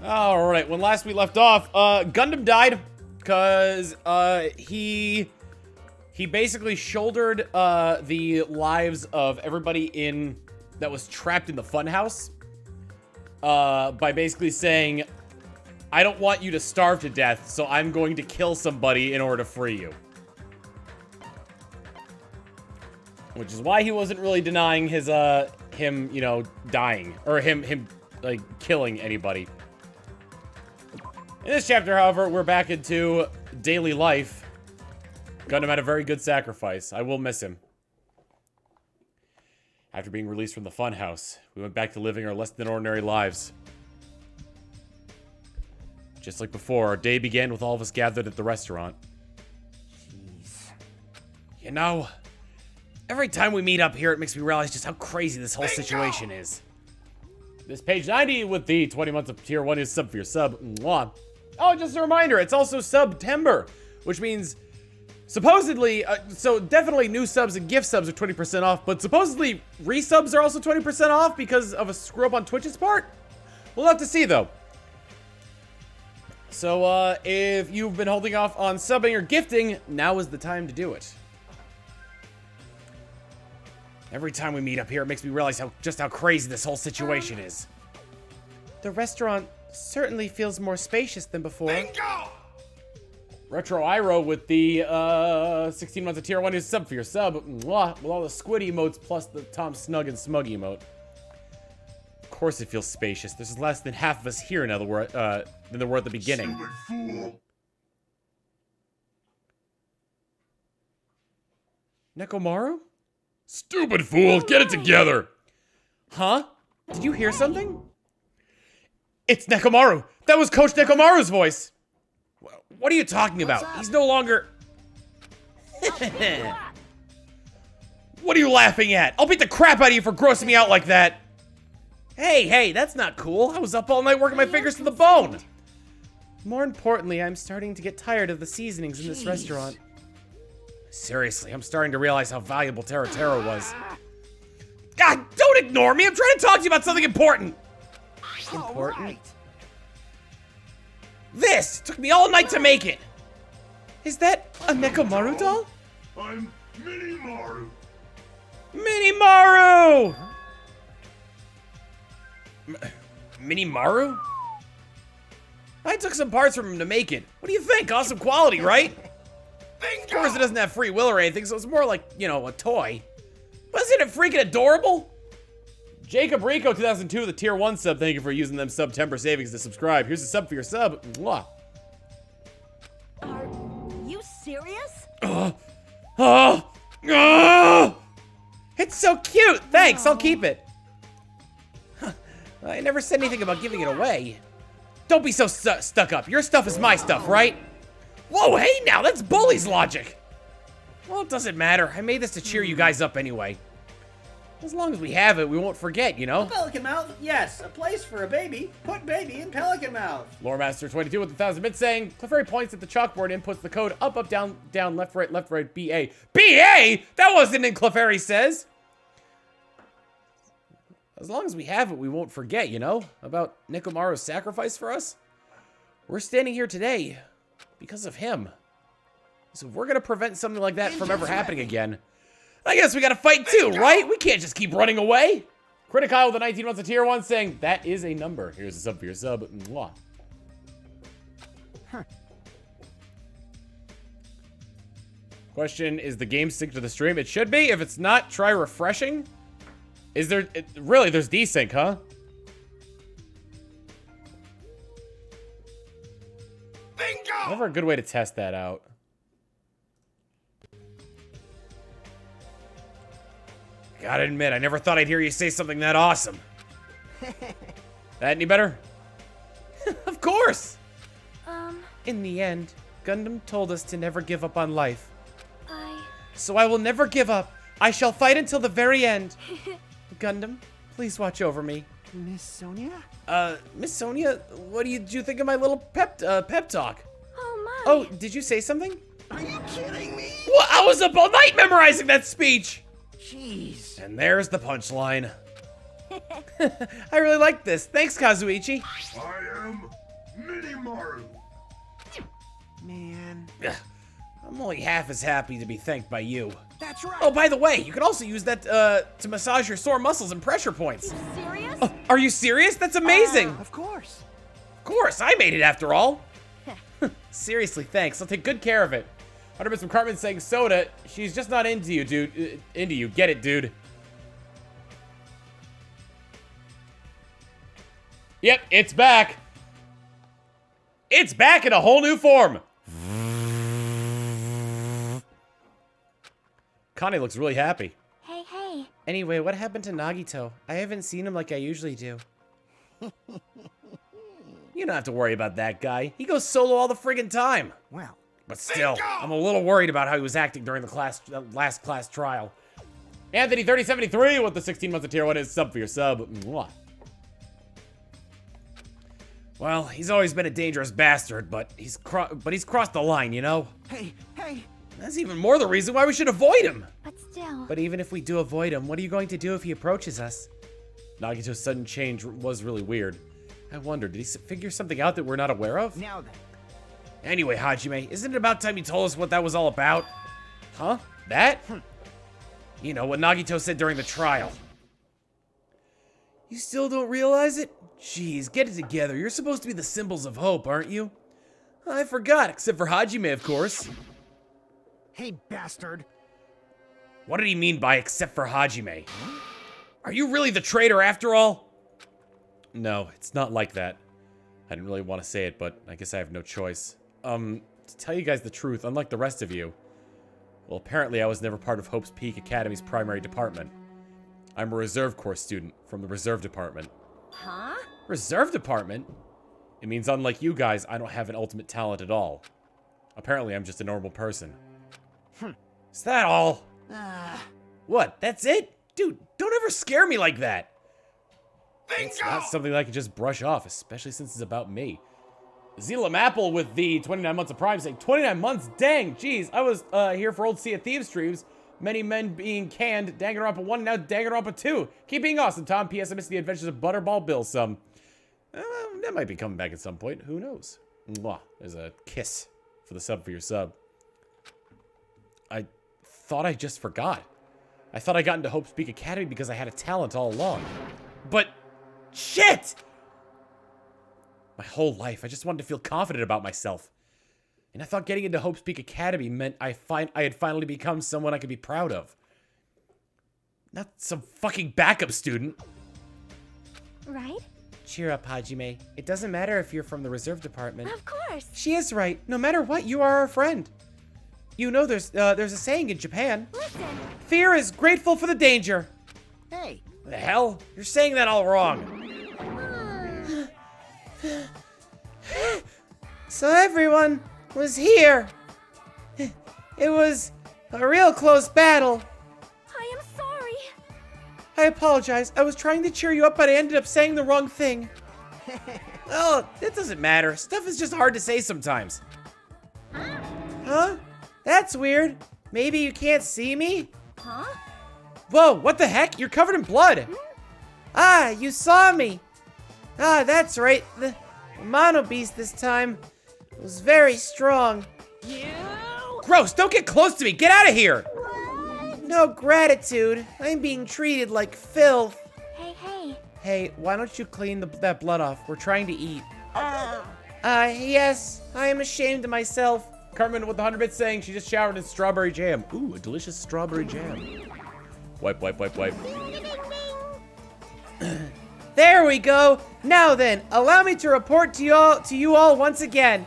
Alright, when last we left off, Gundam died, because, he basically shouldered, the lives of everybody that was trapped in the funhouse, by basically saying, I don't want you to starve to death, so I'm going to kill somebody in order to free you. Which is why he wasn't really denying his, him, you know, dying, or him, like, killing anybody. In this chapter, however, we're back into daily life. Gundam had a very good sacrifice. I will miss him. After being released from the funhouse, we went back to living our less than ordinary lives. Just like before, our day began with all of us gathered at the restaurant. Jeez. You know, every time we meet up here, it makes me realize just how crazy this whole situation is. This page 90 with the 20 months of tier 1 is sub for your sub. Mwah. Oh, just a reminder, it's also September, which means supposedly, so definitely new subs and gift subs are 20% off, but supposedly resubs are also 20% off because of a screw up on Twitch's part? We'll have to see though. So, if you've been holding off on subbing or gifting, now is the time to do it. Every time we meet up here, it makes me realize just how crazy this whole situation is. The restaurant certainly feels more spacious than before. Bingo! Retro Iro with the 16 months of tier 1 is sub for your sub. Mwah, with all the squid emotes plus the Tom Snug and Smug emote. Of course it feels spacious. There's less than half of us here now than there were at the beginning. Nekomaru? Stupid fool! Get it together! Huh? Did you hear something? It's Nekomaru! That was Coach Nekomaru's voice! What are you talking about? He's no longer... What are you laughing at? I'll beat the crap out of you for grossing me out like that! Hey, that's not cool. I was up all night working my fingers to the bone! More importantly, I'm starting to get tired of the seasonings in this restaurant. Seriously, I'm starting to realize how valuable Tera Tera was. God, don't ignore me! I'm trying to talk to you about something important! Important? Right. This! Took me all night to make it! Is that a Nekomaru doll? I'm Minimaru! Minimaru! Minimaru? I took some parts from him to make it. What do you think? Awesome quality, right? Of course it doesn't have free will or anything, so it's more like, you know, a toy. But isn't it freaking adorable? Jacob Rico 2002, the tier 1 sub. Thank you for using them September savings to subscribe. Here's a sub for your sub. Mwah. Are you serious? It's so cute. Thanks, I'll keep it. Huh. I never said anything about giving it away. Don't be so stuck up. Your stuff is my stuff, right? Whoa, hey now, that's bully's logic. Well, it doesn't matter. I made this to cheer you guys up anyway. As long as we have it, we won't forget, you know? A pelican mouth? Yes, a place for a baby. Put baby in pelican mouth. Loremaster22 with 1,000 bits saying, Clefairy points at the chalkboard and inputs the code up, down, left, right, BA. BA? That wasn't in Clefairy says. As long as we have it, we won't forget, you know? About Nekomaru's sacrifice for us. We're standing here today because of him. So if we're gonna prevent something like that from ever happening again, I guess we gotta fight too, right? We can't just keep running away. Criticile with the 19 months of tier 1 saying, that is a number. Here's a sub for your sub. Mwah. Huh. Question, is the game synced to the stream? It should be. If it's not, try refreshing. Is there, really, there's desync, huh? Bingo! Never a good way to test that out. Gotta admit, I never thought I'd hear you say something that awesome. That any better? Of course! In the end, Gundam told us to never give up on life. So I will never give up. I shall fight until the very end. Gundam, please watch over me. Miss Sonia? Miss Sonia, what did you think of my little pep talk? Oh my. Oh, did you say something? Are you kidding me? Well, I was up all night memorizing that speech! Jeez. And there's the punchline. I really like this. Thanks, Kazuichi. I am Minimaru. Man. Ugh, I'm only half as happy to be thanked by you. That's right. Oh, by the way, you can also use that to massage your sore muscles and pressure points. You serious? Oh, are you serious? That's amazing. Of course. Of course, I made it after all. Seriously, thanks. I'll take good care of it. 100% from Cartman saying soda. She's just not into you, dude. Into you. Get it, dude. Yep, it's back. It's back in a whole new form. Connie looks really happy. Hey, hey. Anyway, what happened to Nagito? I haven't seen him like I usually do. You don't have to worry about that guy. He goes solo all the friggin' time. Well. But still, I'm a little worried about how he was acting during the last class trial. Anthony 3073 with the 16 months of tier 1 is sub for your sub. Mwah. Well, he's always been a dangerous bastard, but he's crossed the line, you know? Hey, hey. That's even more the reason why we should avoid him. But still. But even if we do avoid him, what are you going to do if he approaches us? Nagito's sudden change was really weird. I wonder, did he figure something out that we're not aware of? Now then. Anyway, Hajime, isn't it about time you told us what that was all about? Huh? That? You know, what Nagito said during the trial. You still don't realize it? Jeez, get it together. You're supposed to be the symbols of hope, aren't you? I forgot, except for Hajime, of course. Hey, bastard. What did he mean by except for Hajime? Are you really the traitor after all? No, it's not like that. I didn't really want to say it, but I guess I have no choice. To tell you guys the truth, unlike the rest of you, well, apparently I was never part of Hope's Peak Academy's primary department. I'm a reserve corps student from the reserve department. Huh? Reserve department? It means unlike you guys, I don't have an ultimate talent at all. Apparently, I'm just a normal person. Is that all? What, that's it? Dude, don't ever scare me like that. It's not something that I can just brush off, especially since it's about me. Zelam Apple with the 29 months of Prime saying, 29 months? Dang, jeez. I was here for old Sea of Thieves streams. Many men being canned. Danganronpa 1, now Danganronpa 2. Keep being awesome, Tom. P.S. I missed the adventures of Butterball Bill some. That might be coming back at some point. Who knows? Mwah. There's a kiss for the sub for your sub. I thought I just forgot. I thought I got into Hope's Peak Academy because I had a talent all along. But, shit! My whole life, I just wanted to feel confident about myself. And I thought getting into Hope's Peak Academy meant I had finally become someone I could be proud of. Not some fucking backup student. Right? Cheer up, Hajime. It doesn't matter if you're from the reserve department. Of course. She is right. No matter what, you are our friend. You know there's a saying in Japan. Listen. Fear is grateful for the danger. Hey. The hell? You're saying that all wrong. So everyone was here. It was a real close battle. I am sorry. I apologize. I was trying to cheer you up, but I ended up saying the wrong thing. Oh, it doesn't matter. Stuff is just hard to say sometimes. Huh? That's weird. Maybe you can't see me? Huh? Whoa, what the heck? You're covered in blood. Ah, you saw me. Ah, that's right. The Mono Beast this time was very strong. You? Gross, don't get close to me. Get out of here. What? No gratitude. I'm being treated like filth. Hey, hey. Hey, why don't you clean that blood off? We're trying to eat. Oh. Yes, I am ashamed of myself. Carmen with the 100 bits saying she just showered in strawberry jam. Ooh, a delicious strawberry jam. Wipe, wipe, wipe, wipe. There we go. Now then, allow me to report to you all once again.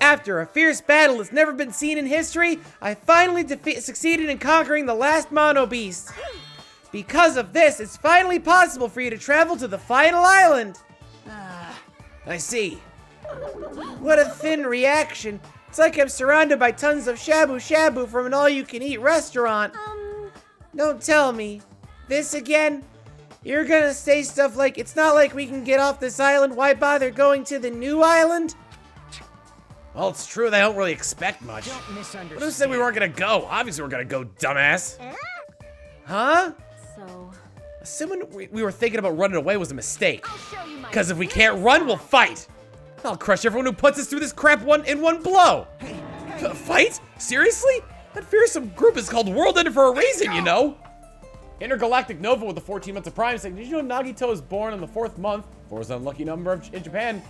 After a fierce battle that's never been seen in history, I finally succeeded in conquering the last Mono Beast. Because of this, it's finally possible for you to travel to the final island. I see. What a thin reaction. It's like I'm surrounded by tons of shabu shabu from an all-you-can-eat restaurant. Don't tell me. This again? You're gonna say stuff like, it's not like we can get off this island, why bother going to the new island? Well, it's true, they don't really expect much. Don't misunderstand. Who said we weren't gonna go? Obviously we're gonna go, dumbass. Huh? So, Assuming we were thinking about running away was a mistake. I'll show you my Because if we can't run, we'll fight. I'll crush everyone who puts us through this crap in one blow. Fight? Seriously? That fearsome group is called World Ender for a reason, you know. Intergalactic Nova with the 14 months of Prime saying, did you know Nagito is born on the 4th month? 4 is an unlucky number in Japan.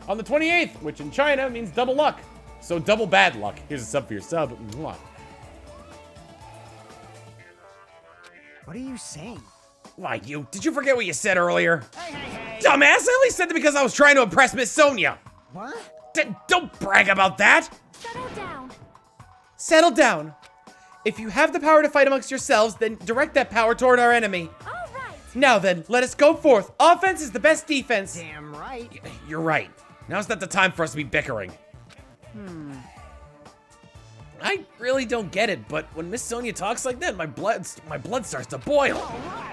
On the 28th, which in China means double luck. So double bad luck. Here's a sub for your sub. Mwah. What are you saying? Why, did you forget what you said earlier? Hey! Dumbass, I only said that because I was trying to impress Miss Sonia. What? Don't brag about that. Settle down. Settle down. If you have the power to fight amongst yourselves, then direct that power toward our enemy. All right. Now then, let us go forth. Offense is the best defense. Damn right. You're right. Now's not the time for us to be bickering. I really don't get it, but when Miss Sonia talks like that, my blood starts to boil.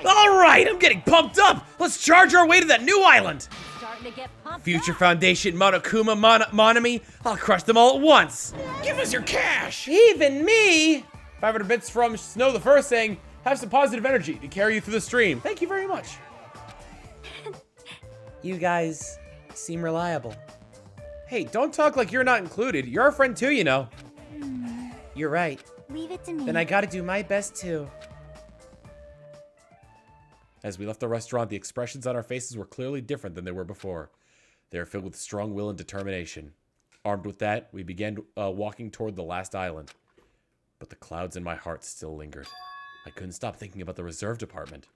All right, I'm getting pumped up. Let's charge our way to that new island. Starting to get pumped Future up. Foundation, Monokuma, Monomi. I'll crush them all at once. Give us your cash. Even me. 500 bits from Snow the First saying, have some positive energy to carry you through the stream. Thank you very much. You guys seem reliable. Hey, don't talk like you're not included. You're our friend too, you know. You're right. Leave it to me. Then I gotta do my best too. As we left the restaurant, the expressions on our faces were clearly different than they were before. They were filled with strong will and determination. Armed with that, we began walking toward the last island. But the clouds in my heart still lingered. I couldn't stop thinking about the reserve department.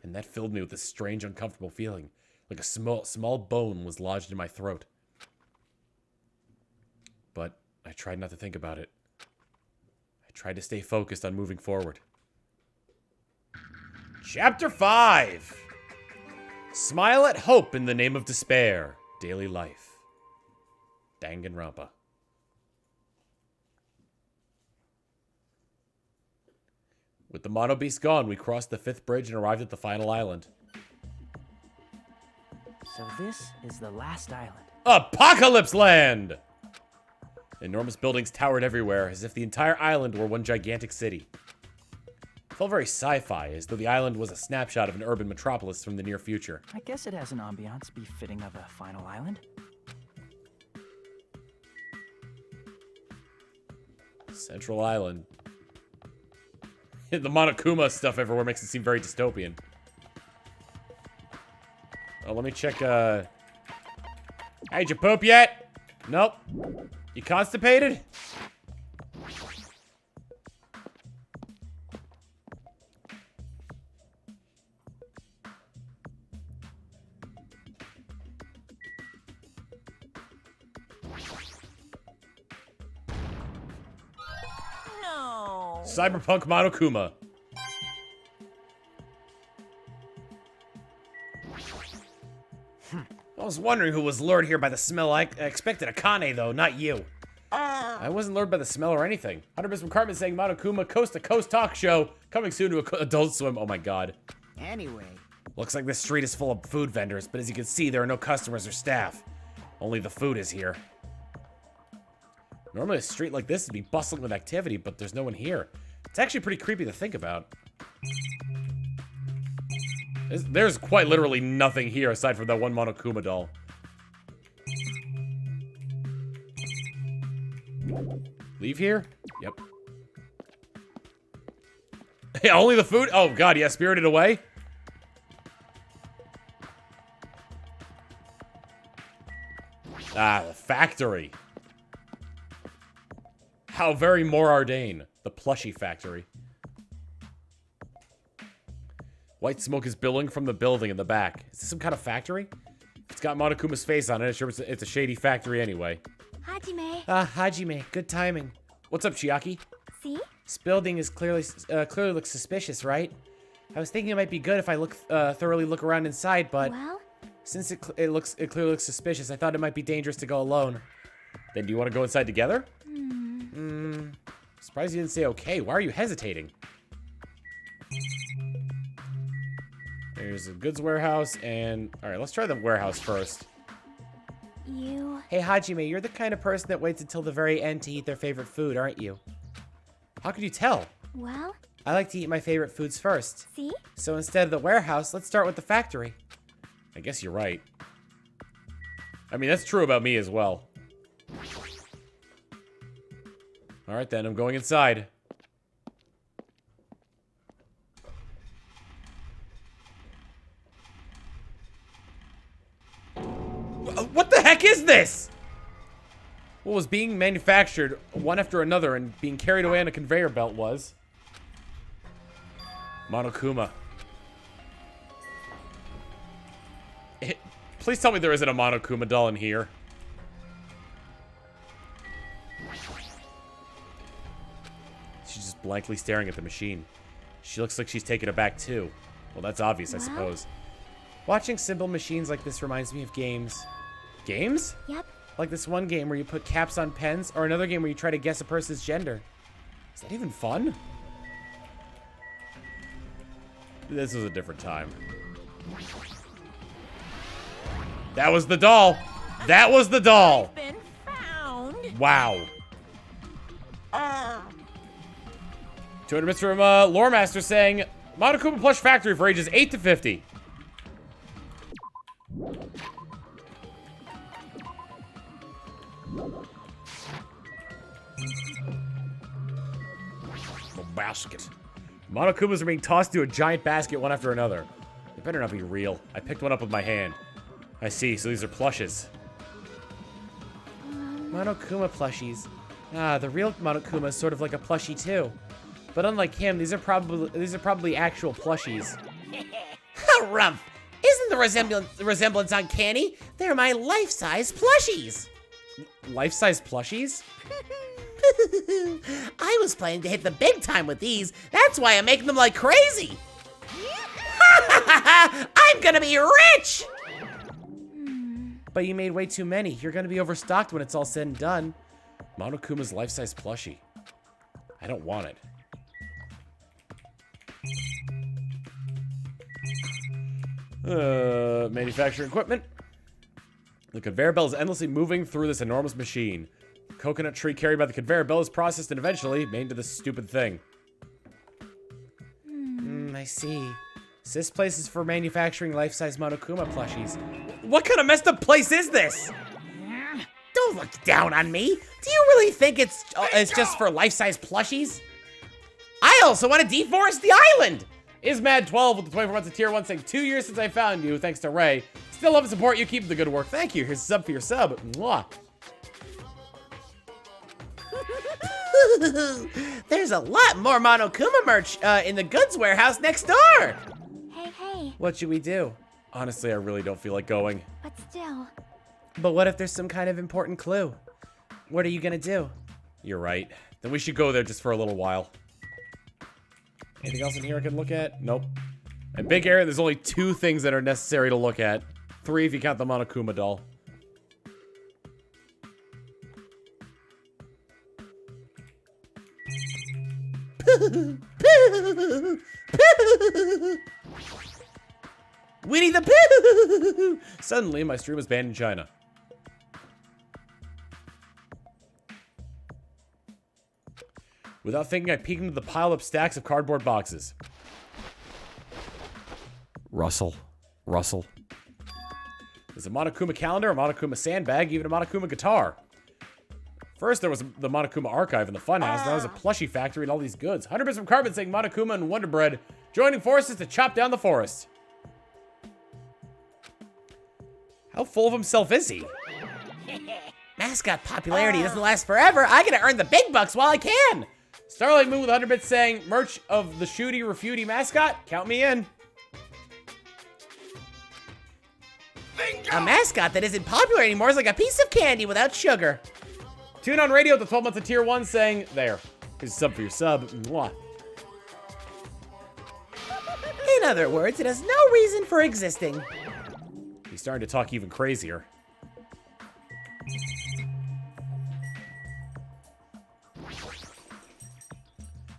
And that filled me with a strange, uncomfortable feeling, like a small bone was lodged in my throat. But I tried not to think about it. I tried to stay focused on moving forward. Chapter 5. Smile at hope in the name of despair. Daily life. Danganronpa. With the Mono Beast gone, we crossed the 5th bridge and arrived at the final island. So this is the last island. Apocalypse Land! Enormous buildings towered everywhere, as if the entire island were one gigantic city. It felt very sci-fi, as though the island was a snapshot of an urban metropolis from the near future. I guess it has an ambiance befitting of a final island. Central Island. The Monokuma stuff everywhere makes it seem very dystopian. Oh, let me check, Hey, did you poop yet? Nope. You constipated? No. Cyberpunk Monokuma. I was wondering who was lured here by the smell. I expected Akane, though, not you. I wasn't lured by the smell or anything. 100% from Cartman saying Monokuma Coast to Coast Talk Show. Coming soon to Adult Swim. Oh my god. Anyway, Looks like this street is full of food vendors, but as you can see, there are no customers or staff. Only the food is here. Normally a street like this would be bustling with activity, but there's no one here. It's actually pretty creepy to think about. There's quite literally nothing here aside from that one Monokuma doll. Leave here? Yep. Hey, only the food? Oh god, yeah, Spirited Away? Ah, the factory. How very Morardain. The plushie factory. White smoke is billowing from the building in the back. Is this some kind of factory? It's got Monokuma's face on it. Sure, it's a shady factory anyway. Hajime. Hajime. Good timing. What's up, Chiaki? See? This building is clearly looks suspicious, right? I was thinking it might be good if I thoroughly look around inside, but Well, since it clearly looks suspicious, I thought it might be dangerous to go alone. Then do you want to go inside together? Surprised you didn't say okay. Why are you hesitating? There's a goods warehouse and... Alright, let's try the warehouse first. you... Hey, Hajime, you're the kind of person that waits until the very end to eat their favorite food, aren't you? How could you tell? Well, I like to eat my favorite foods first. See? So instead of the warehouse, let's start with the factory. I guess you're right. I mean, that's true about me as well. Alright then, I'm going inside. What the heck is this? What was being manufactured one after another and being carried away on a conveyor belt was Monokuma. Please tell me there isn't a Monokuma doll in here. She's just blankly staring at the machine. She looks like she's taken aback too. Well, that's obvious, I suppose. Watching simple machines like this reminds me of games. Games? Yep. Like this one game where you put caps on pens, or another game where you try to guess a person's gender. Is that even fun? This was a different time. That was the doll! That was the doll! Been found. Wow. 200 bits from Lore Master saying, Monokuma plush factory for ages 8 to 50. A basket. Monokumas are being tossed into a giant basket one after another. They better not be real. I picked one up with my hand. I see, so these are plushes. Monokuma plushies. Ah, the real Monokuma is sort of like a plushie too. But unlike him, these are probably actual plushies. Rumph! Isn't the resemblance uncanny? They're my life-size plushies. Life-size plushies? I was planning to hit the big time with these. That's why I'm making them like crazy. I'm gonna be rich! But you made way too many. You're gonna be overstocked when it's all said and done. Monokuma's life-size plushie. I don't want it. Manufacturing equipment. The conveyor belt is endlessly moving through this enormous machine. The coconut tree carried by the conveyor belt is processed and eventually made into this stupid thing. I see. So this place is for manufacturing life-size Monokuma plushies. What kind of messed up place is this? Don't look down on me. Do you really think it's just for life-size plushies? I also want to deforest the island. Ismad12 with the 24 months of tier 1 saying 2 years since I found you, thanks to Ray. Still love and support you, keep the good work. Thank you. Here's a sub for your sub. Mwah. There's a lot more Monokuma merch in the goods warehouse next door. Hey. What should we do? Honestly, I really don't feel like going. But still. But what if there's some kind of important clue? What are you gonna do? You're right. Then we should go there just for a little while. Anything else in here I can look at? Nope. In big area, there's only 2 things that are necessary to look at. 3 if you count the Monokuma doll. Winnie the Pooh! Suddenly, my stream was banned in China. Without thinking, I peeked into the piled up stacks of cardboard boxes. Russell. There's a Monokuma calendar, a Monokuma sandbag, even a Monokuma guitar. First, there was the Monokuma archive in the funhouse. Now there's a plushie factory and all these goods. 100% from Carbon saying Monokuma and Wonder Bread joining forces to chop down the forest. How full of himself is he? Mascot popularity doesn't last forever. I gotta earn the big bucks while I can. Starlight Moon with 100 bits saying merch of the Shooty Refuty mascot. Count me in. A mascot that isn't popular anymore is like a piece of candy without sugar. Tune on radio at the 12 months of tier 1 saying, there. Here's a sub for your sub. Mwah. In other words, it has no reason for existing. He's starting to talk even crazier.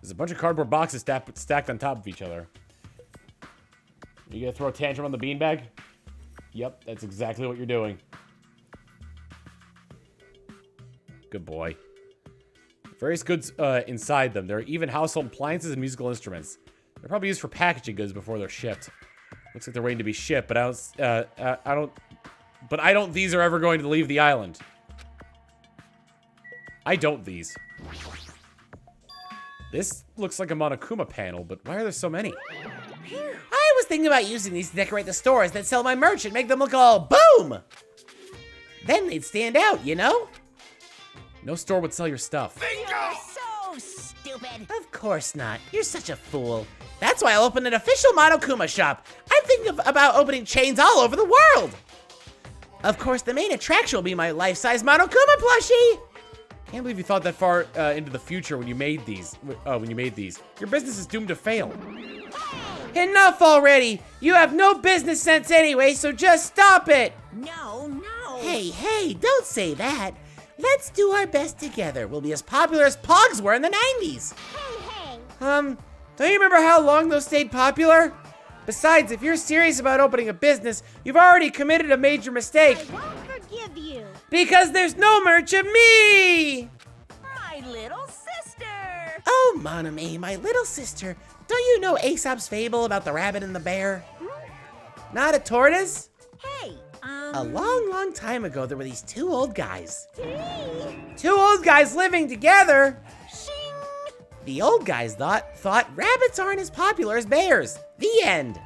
There's a bunch of cardboard boxes stacked on top of each other. You gonna throw a tantrum on the beanbag? Yep, that's exactly what you're doing. Good boy. Various goods inside them. There are even household appliances and musical instruments. They're probably used for packaging goods before they're shipped. Looks like they're waiting to be shipped, but I don't these are ever going to leave the island. I don't these. This looks like a Monokuma panel, but why are there so many? I was thinking about using these to decorate the stores that sell my merch and make them look all boom! Then they'd stand out, you know? No store would sell your stuff. You're so stupid. Of course not. You're such a fool. That's why I'll open an official Monokuma shop. I'm thinking about opening chains all over the world. Of course, the main attraction will be my life-size Monokuma plushie. Can't believe you thought that far into the future when you made these. Your business is doomed to fail. Enough already. You have no business sense anyway, so just stop it. No. Hey, don't say that. Let's do our best together. We'll be as popular as Pogs were in the 90s. Hey. Don't you remember how long those stayed popular? Besides, if you're serious about opening a business, you've already committed a major mistake. I won't forgive you. Because there's no merch of me! My little sister. Oh, Monomi, my little sister. Don't you know Aesop's fable about the rabbit and the bear? Not a tortoise? Hey, A long time ago, there were these two old guys. Hey. Two old guys living together. Shing. The old guys thought rabbits aren't as popular as bears. The end.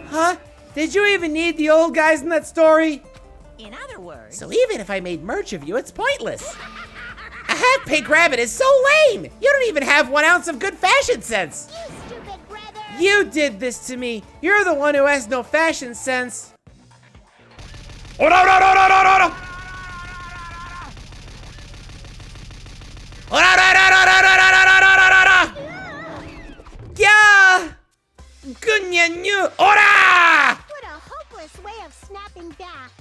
Huh? Did you even need the old guys in that story? In other words. So even if I made merch of you, it's pointless. A half-pink rabbit is so lame. You don't even have 1 ounce of good fashion sense. You stupid brother. You did this to me. You're the one who has no fashion sense. Oh no! Yeah! Gunyanyu! Ora! What a hopeless way of snapping back.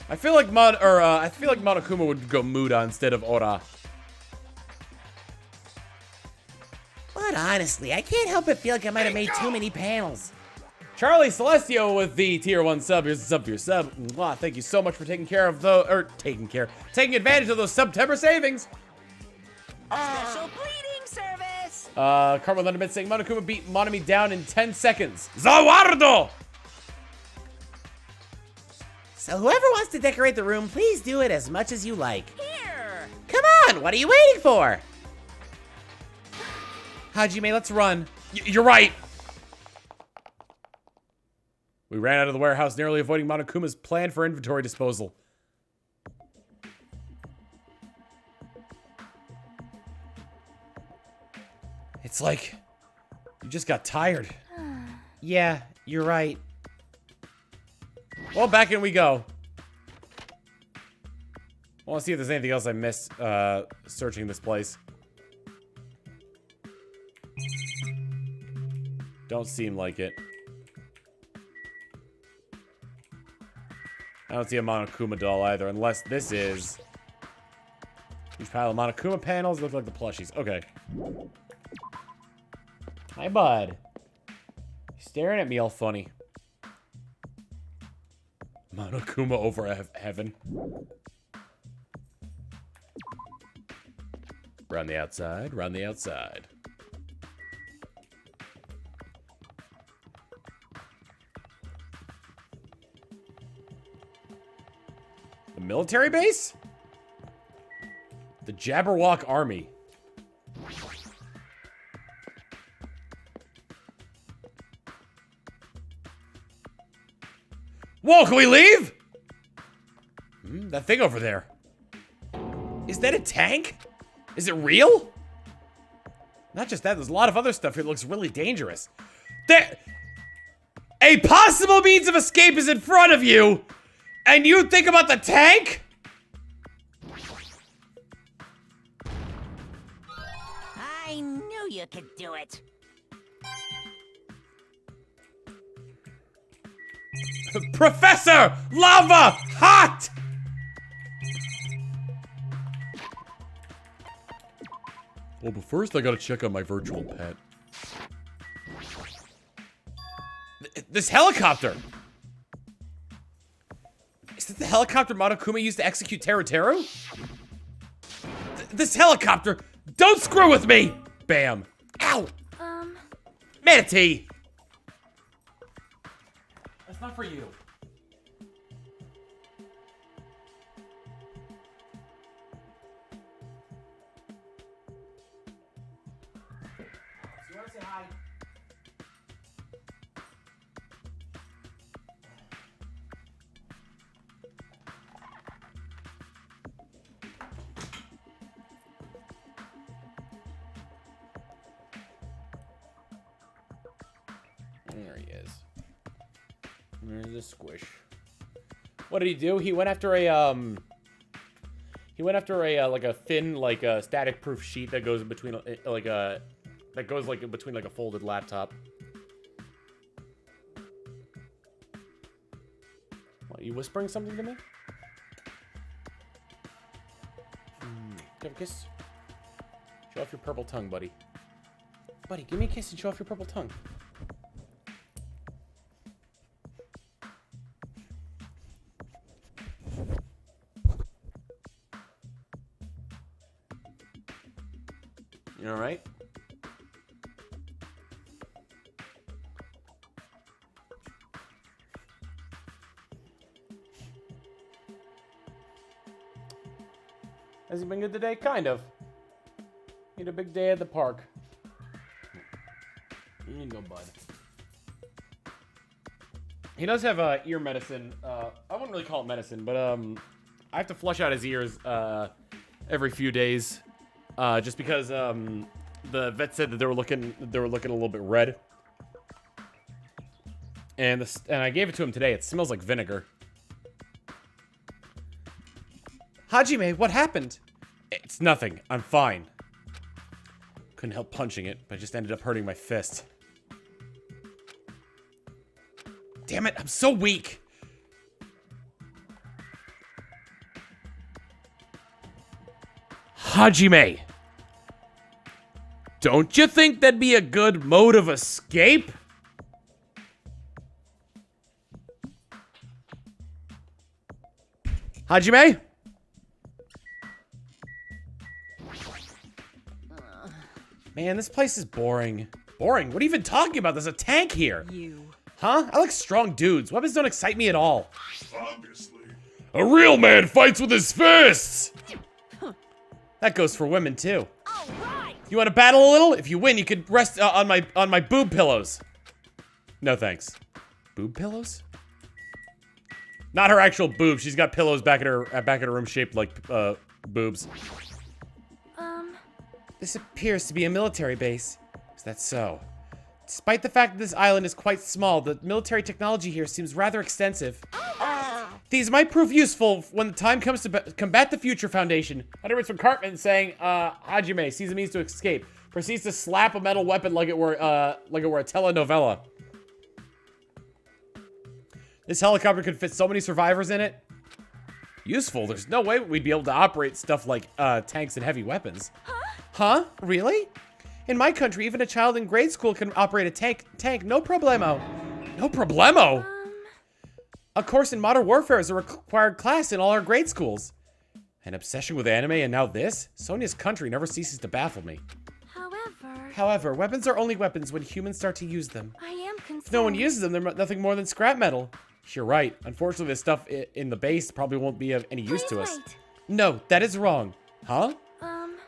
I feel like Monokuma would go Muda instead of Ora. But honestly, I can't help but feel like I might have made too many panels. Charlie Celestio with the tier 1 sub. Here's the sub for your sub. Mwah, thank you so much for taking advantage of those September savings. Special bleeding service. Carmen Thunderbit saying Monokuma beat Monomi down in 10 seconds. Zawardo! So whoever wants to decorate the room, please do it as much as you like. Here. Come on, what are you waiting for? Hajime, let's run. You're right. We ran out of the warehouse, narrowly avoiding Monokuma's plan for inventory disposal. It's like you just got tired. Yeah, you're right. Well, back in we go. I want to see if there's anything else I missed searching this place. Don't seem like it. I don't see a Monokuma doll either, unless this is... Huge pile of Monokuma panels look like the plushies. Okay. Hi, bud. You're staring at me all funny. Monokuma over heaven. Round the outside, round the outside. The military base? The Jabberwock Army. Whoa, can we leave? That thing over there. Is that a tank? Is it real? Not just that, there's a lot of other stuff here that looks really dangerous. A possible means of escape is in front of you, and you think about the tank? I knew you could do it. Professor! Lava! Hot! Well, but first I gotta check on my virtual pet. This helicopter! Is that the helicopter Monokuma used to execute Teru? This helicopter! Don't screw with me! Bam. Ow! Manatee! That's not for you. You wanna say hi? There he is. There's the squish. What did he do? He went after a like a thin, like a static-proof sheet that goes in between between like a folded laptop. What, are you whispering something to me? Give a kiss. Show off your purple tongue, buddy. Buddy, give me a kiss and show off your purple tongue. You all right? Has he been good today? Kind of. He had a big day at the park. Here you go, bud. He does have ear medicine. I wouldn't really call it medicine, but I have to flush out his ears every few days. Just because the vet said that they were looking a little bit red, and I gave it to him today. It smells like vinegar. Hajime, what happened? It's nothing. I'm fine. Couldn't help punching it, but I just ended up hurting my fist. Damn it! I'm so weak. Hajime! Don't you think that'd be a good mode of escape? Hajime? Man, this place is boring. Boring? What are you even talking about? There's a tank here. Huh? I like strong dudes. Weapons don't excite me at all. Obviously. A real man fights with his fists! That goes for women, too. You want to battle a little? If you win, you could rest on my boob pillows. No thanks. Boob pillows? Not her actual boobs. She's got pillows back in her room shaped like boobs. This appears to be a military base. Is that so? Despite the fact that this island is quite small, the military technology here seems rather extensive. These might prove useful when the time comes to combat the Future Foundation. Utterance from Cartman saying, Hajime sees a means to escape. Proceeds to slap a metal weapon like it were a telenovela. This helicopter could fit so many survivors in it. Useful? There's no way we'd be able to operate stuff like tanks and heavy weapons. Huh? Really? In my country, even a child in grade school can operate a tank, no problemo. No problemo? A course in modern warfare is a required class in all our grade schools. An obsession with anime and now this? Sonia's country never ceases to baffle me. However, weapons are only weapons when humans start to use them. I am concerned. If no one uses them, they're nothing more than scrap metal. You're right. Unfortunately, this stuff in the base probably won't be of any use to us. Wait. No, that is wrong. Huh?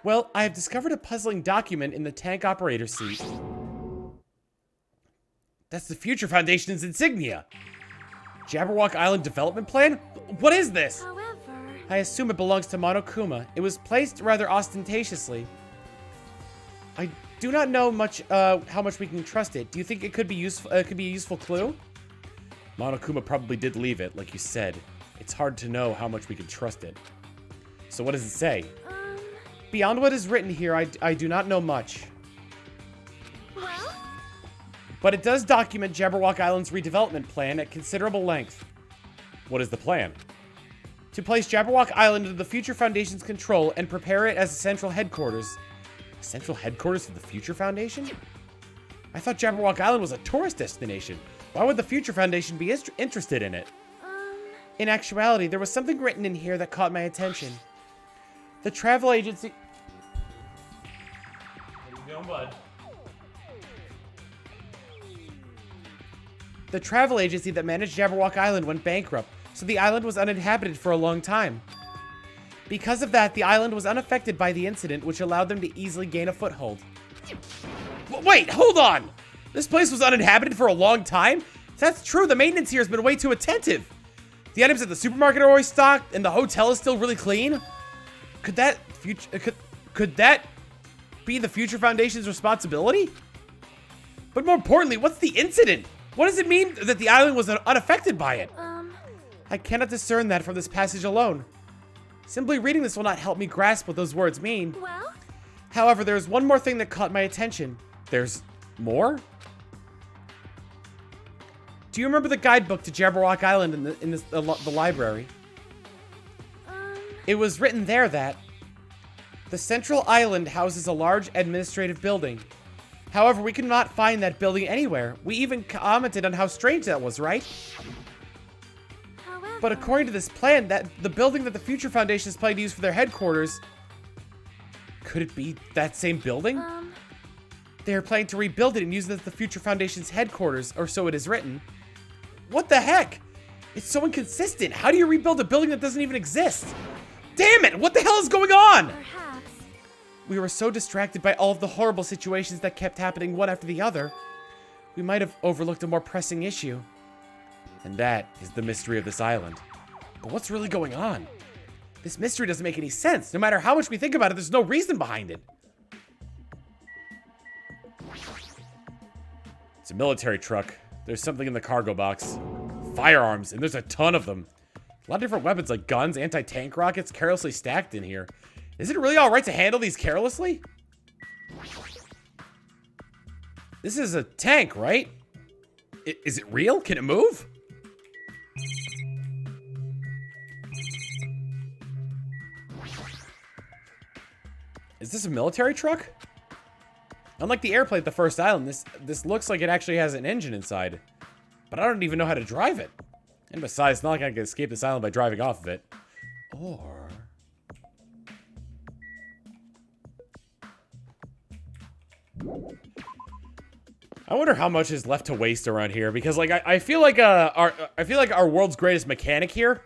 Well, I have discovered a puzzling document in the tank operator seat. That's the Future Foundation's insignia. Jabberwock Island Development Plan? What is this? However, I assume it belongs to Monokuma. It was placed rather ostentatiously. I do not know much how much we can trust it. Do you think it could be useful? Could be a useful clue? Monokuma probably did leave it, like you said. It's hard to know how much we can trust it. So what does it say? Beyond what is written here, I do not know much. well, But it does document Jabberwock Island's redevelopment plan at considerable length. What is the plan? To place Jabberwock Island under the Future Foundation's control and prepare it as a central headquarters. A central headquarters for the Future Foundation? I thought Jabberwock Island was a tourist destination. Why would the Future Foundation be interested in it? In actuality, there was something written in here that caught my attention. The travel agency... own bud. The travel agency that managed Jabberwock Island went bankrupt, so the island was uninhabited for a long time. Because of that, the island was unaffected by the incident, which allowed them to easily gain a foothold. Wait, hold on! This place was uninhabited for a long time? If that's true, the maintenance here has been way too attentive. The items at the supermarket are always stocked, and the hotel is still really clean? Could that be the Future Foundation's responsibility? But more importantly, what's the incident? What does it mean that the island was unaffected by it? I cannot discern that from this passage alone. Simply reading this will not help me grasp what those words mean. Well? However, there's one more thing that caught my attention. There's more? Do you remember the guidebook to Jabberwock Island in the library? It was written there that the central island houses a large administrative building. However, we could not find that building anywhere. We even commented on how strange that was, right? However, But according to this plan, that the building that the Future Foundation is planning to use for their headquarters, could it be that same building? They are planning to rebuild it and use it as the Future Foundation's headquarters, or so it is written. What the heck? It's so inconsistent. How do you rebuild a building that doesn't even exist? Damn it! What the hell is going on? perhaps. We were so distracted by all of the horrible situations that kept happening one after the other. We might have overlooked a more pressing issue. And that is the mystery of this island. But what's really going on? This mystery doesn't make any sense. No matter how much we think about it, there's no reason behind it. It's a military truck. There's something in the cargo box. Firearms, and there's a ton of them. A lot of different weapons like guns, anti-tank rockets, carelessly stacked in here. Is it really alright to handle these carelessly? This is a tank, right? Is it real? Can it move? Is this a military truck? Unlike the airplane at the first island, this looks like it actually has an engine inside. But I don't even know how to drive it. And besides, it's not like I can escape this island by driving off of it. Or... I wonder how much is left to waste around here, because like I feel like our world's greatest mechanic here.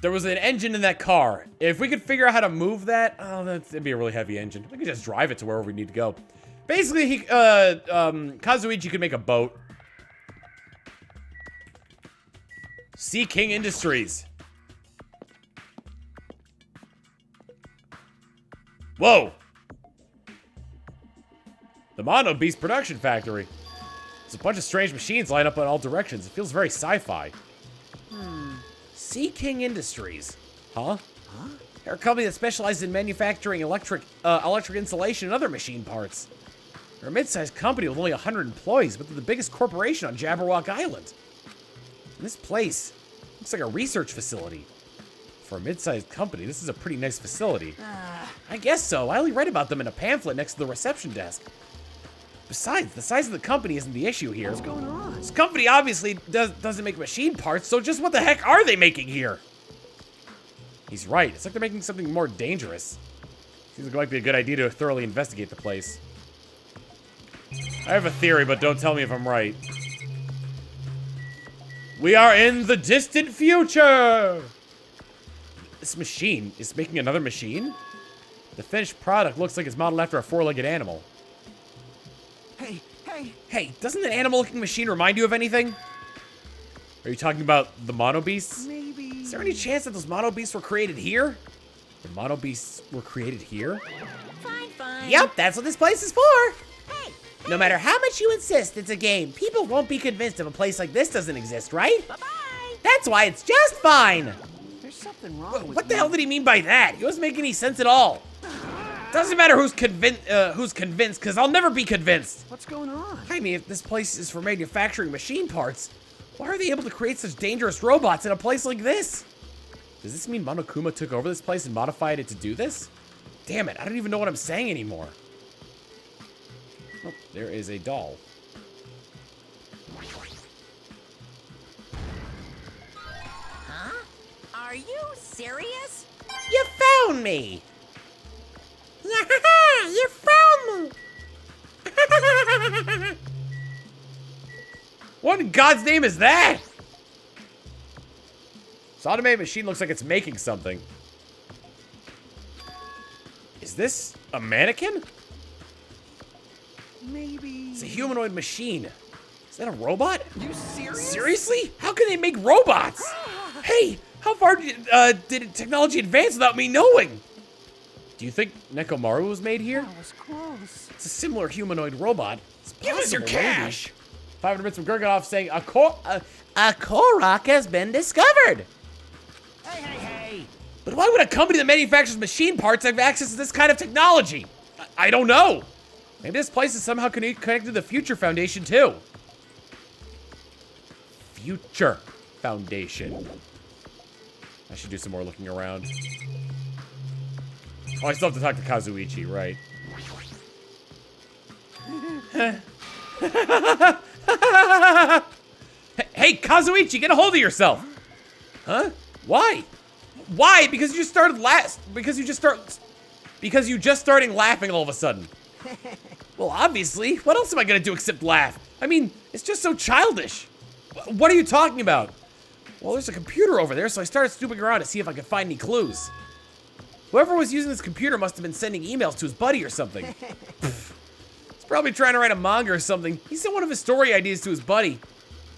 There was an engine in that car. If we could figure out how to move that, oh, that'd be a really heavy engine. We could just drive it to wherever we need to go. Basically, Kazuichi could make a boat. Sea King Industries. Whoa. The Mono Beast production factory. There's a bunch of strange machines lined up in all directions. It feels very sci-fi. Sea King Industries. Huh? They're a company that specializes in manufacturing electric insulation and other machine parts. They're a mid-sized company with only 100 employees, but they're the biggest corporation on Jabberwock Island. And this place looks like a research facility. For a mid-sized company, this is a pretty nice facility. I guess so. I only read about them in a pamphlet next to the reception desk. Besides, the size of the company isn't the issue here. What's going on? This company obviously doesn't make machine parts, so just what the heck are they making here? He's right. It's like they're making something more dangerous. Seems like it might be a good idea to thoroughly investigate the place. I have a theory, but don't tell me if I'm right. We are in the distant future! This machine is making another machine? The finished product looks like it's modeled after a four-legged animal. Hey, doesn't an animal-looking machine remind you of anything? Are you talking about the Mono Beasts? Maybe. Is there any chance that those Mono Beasts were created here? The Mono Beasts were created here? Fine. Yep, that's what this place is for! Hey, No matter how much you insist it's a game, people won't be convinced if a place like this doesn't exist, right? bye-bye. That's why it's just fine! There's something wrong with What the hell did he mean by that? It doesn't make any sense at all. Doesn't matter who's convinced, because I'll never be convinced. What's going on? I mean, if this place is for manufacturing machine parts, why are they able to create such dangerous robots in a place like this? Does this mean Monokuma took over this place and modified it to do this? Damn it, I don't even know what I'm saying anymore. Oh, there is a doll. Huh? Are you serious? You found me! You found me! What in God's name is that? This automated machine looks like it's making something. Is this a mannequin? Maybe. It's a humanoid machine. Is that a robot? You serious? Seriously? How can they make robots? Hey, how far did technology advance without me knowing? Do you think Nekomaru was made here? That was close. It's a similar humanoid robot. It's Give us your possible, maybe. cash. 500 bits from Gurganov saying A Korok has been discovered. Hey, hey, hey. But why would a company that manufactures machine parts have access to this kind of technology? I don't know. Maybe this place is somehow connected to the Future Foundation too. Future Foundation. I should do some more looking around. Oh, I still have to talk to Kazuichi, right? Hey, Kazuichi, get a hold of yourself. Huh? Why? Why? Because you just started because you just starting laughing all of a sudden. Well, obviously. What else am I gonna do except laugh? I mean, it's just so childish. What are you talking about? Well, there's a computer over there, so I started snooping around to see if I could find any clues. Whoever was using this computer must have been sending emails to his buddy or something. He's probably trying to write a manga or something. He sent one of his story ideas to his buddy.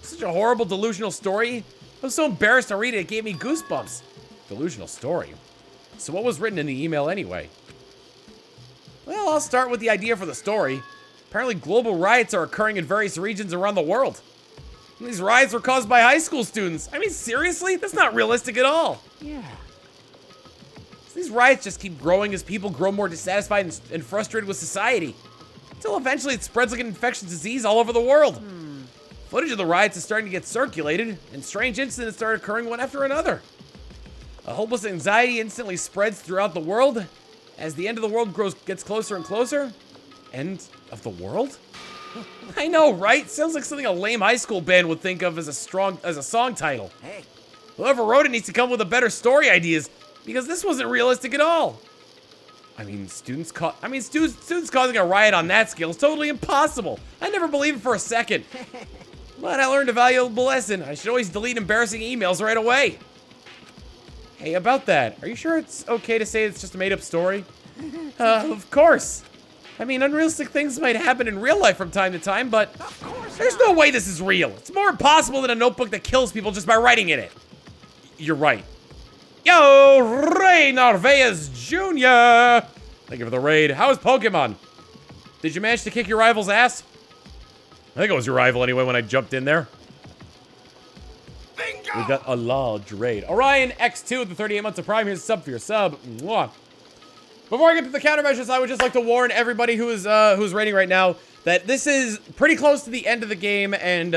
Such a horrible, delusional story. I was so embarrassed to read it, it gave me goosebumps. Delusional story? So what was written in the email anyway? Well, I'll start with the idea for the story. Apparently global riots are occurring in various regions around the world. And these riots were caused by high school students. I mean, seriously? That's not realistic at all. Yeah. These riots just keep growing as people grow more dissatisfied and frustrated with society. Until eventually it spreads like an infectious disease all over the world. Footage of the riots is starting to get circulated, and strange incidents start occurring one after another. A hopeless anxiety instantly spreads throughout the world as the end of the world gets closer and closer. End of the world? I know, right? Sounds like something a lame high school band would think of as a song title. Hey. Whoever wrote it needs to come up with a better story ideas, because this wasn't realistic at all. I mean, students causing a riot on that scale is totally impossible. I never believed it for a second. But I learned a valuable lesson. I should always delete embarrassing emails right away. Hey, about that, are you sure it's okay to say it's just a made-up story? Of course. I mean, unrealistic things might happen in real life from time to time, but there's no way this is real. It's more impossible than a notebook that kills people just by writing in it. You're right. Yo, Rey Narvaez Jr. Thank you for the raid. How is Pokemon? Did you manage to kick your rival's ass? I think it was your rival anyway when I jumped in there. Bingo! We got a large raid. Orion X2 with the 38 months of Prime. Here's a sub for your sub. Mwah. Before I get to the countermeasures, I would just like to warn everybody who's raiding right now that this is pretty close to the end of the game and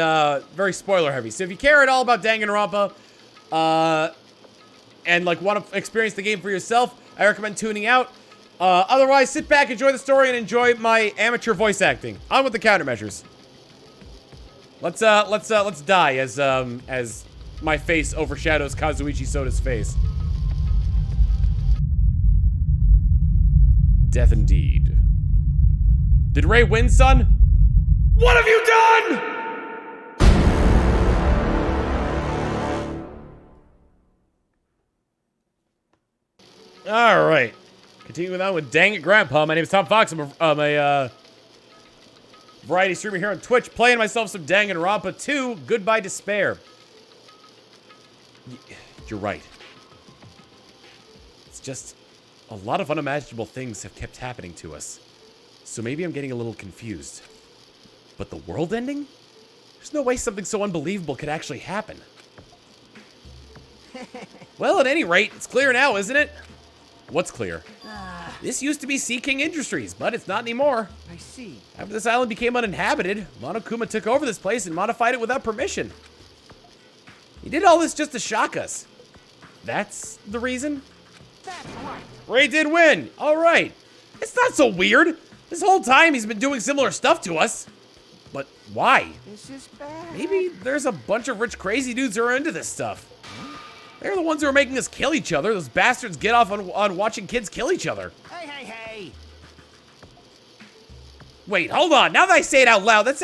very spoiler heavy. So if you care at all about Danganronpa, and like want to experience the game for yourself, I recommend tuning out. Otherwise, sit back, enjoy the story, and enjoy my amateur voice acting. On with the countermeasures. Let's die as my face overshadows Kazuichi Soda's face. Death indeed. Did Ray win, son? What have you done? All right. Continuing on with Dang It Grandpa. My name is Tom Fawkes. I'm a variety streamer here on Twitch, playing myself some Danganronpa 2, Goodbye Despair. You're right. It's just a lot of unimaginable things have kept happening to us. So maybe I'm getting a little confused. But the world ending? There's no way something so unbelievable could actually happen. Well, at any rate, it's clear now, isn't it? What's clear? This used to be Sea King Industries, but it's not anymore. I see. After this island became uninhabited, Monokuma took over this place and modified it without permission. He did all this just to shock us. That's the reason? That's right. Ray did win. All right. It's not so weird. This whole time he's been doing similar stuff to us. But why? This is bad. Maybe there's a bunch of rich crazy dudes who are into this stuff. They're the ones who are making us kill each other. Those bastards get off on watching kids kill each other. Hey, hey, hey. Wait, hold on. Now that I say it out loud, that's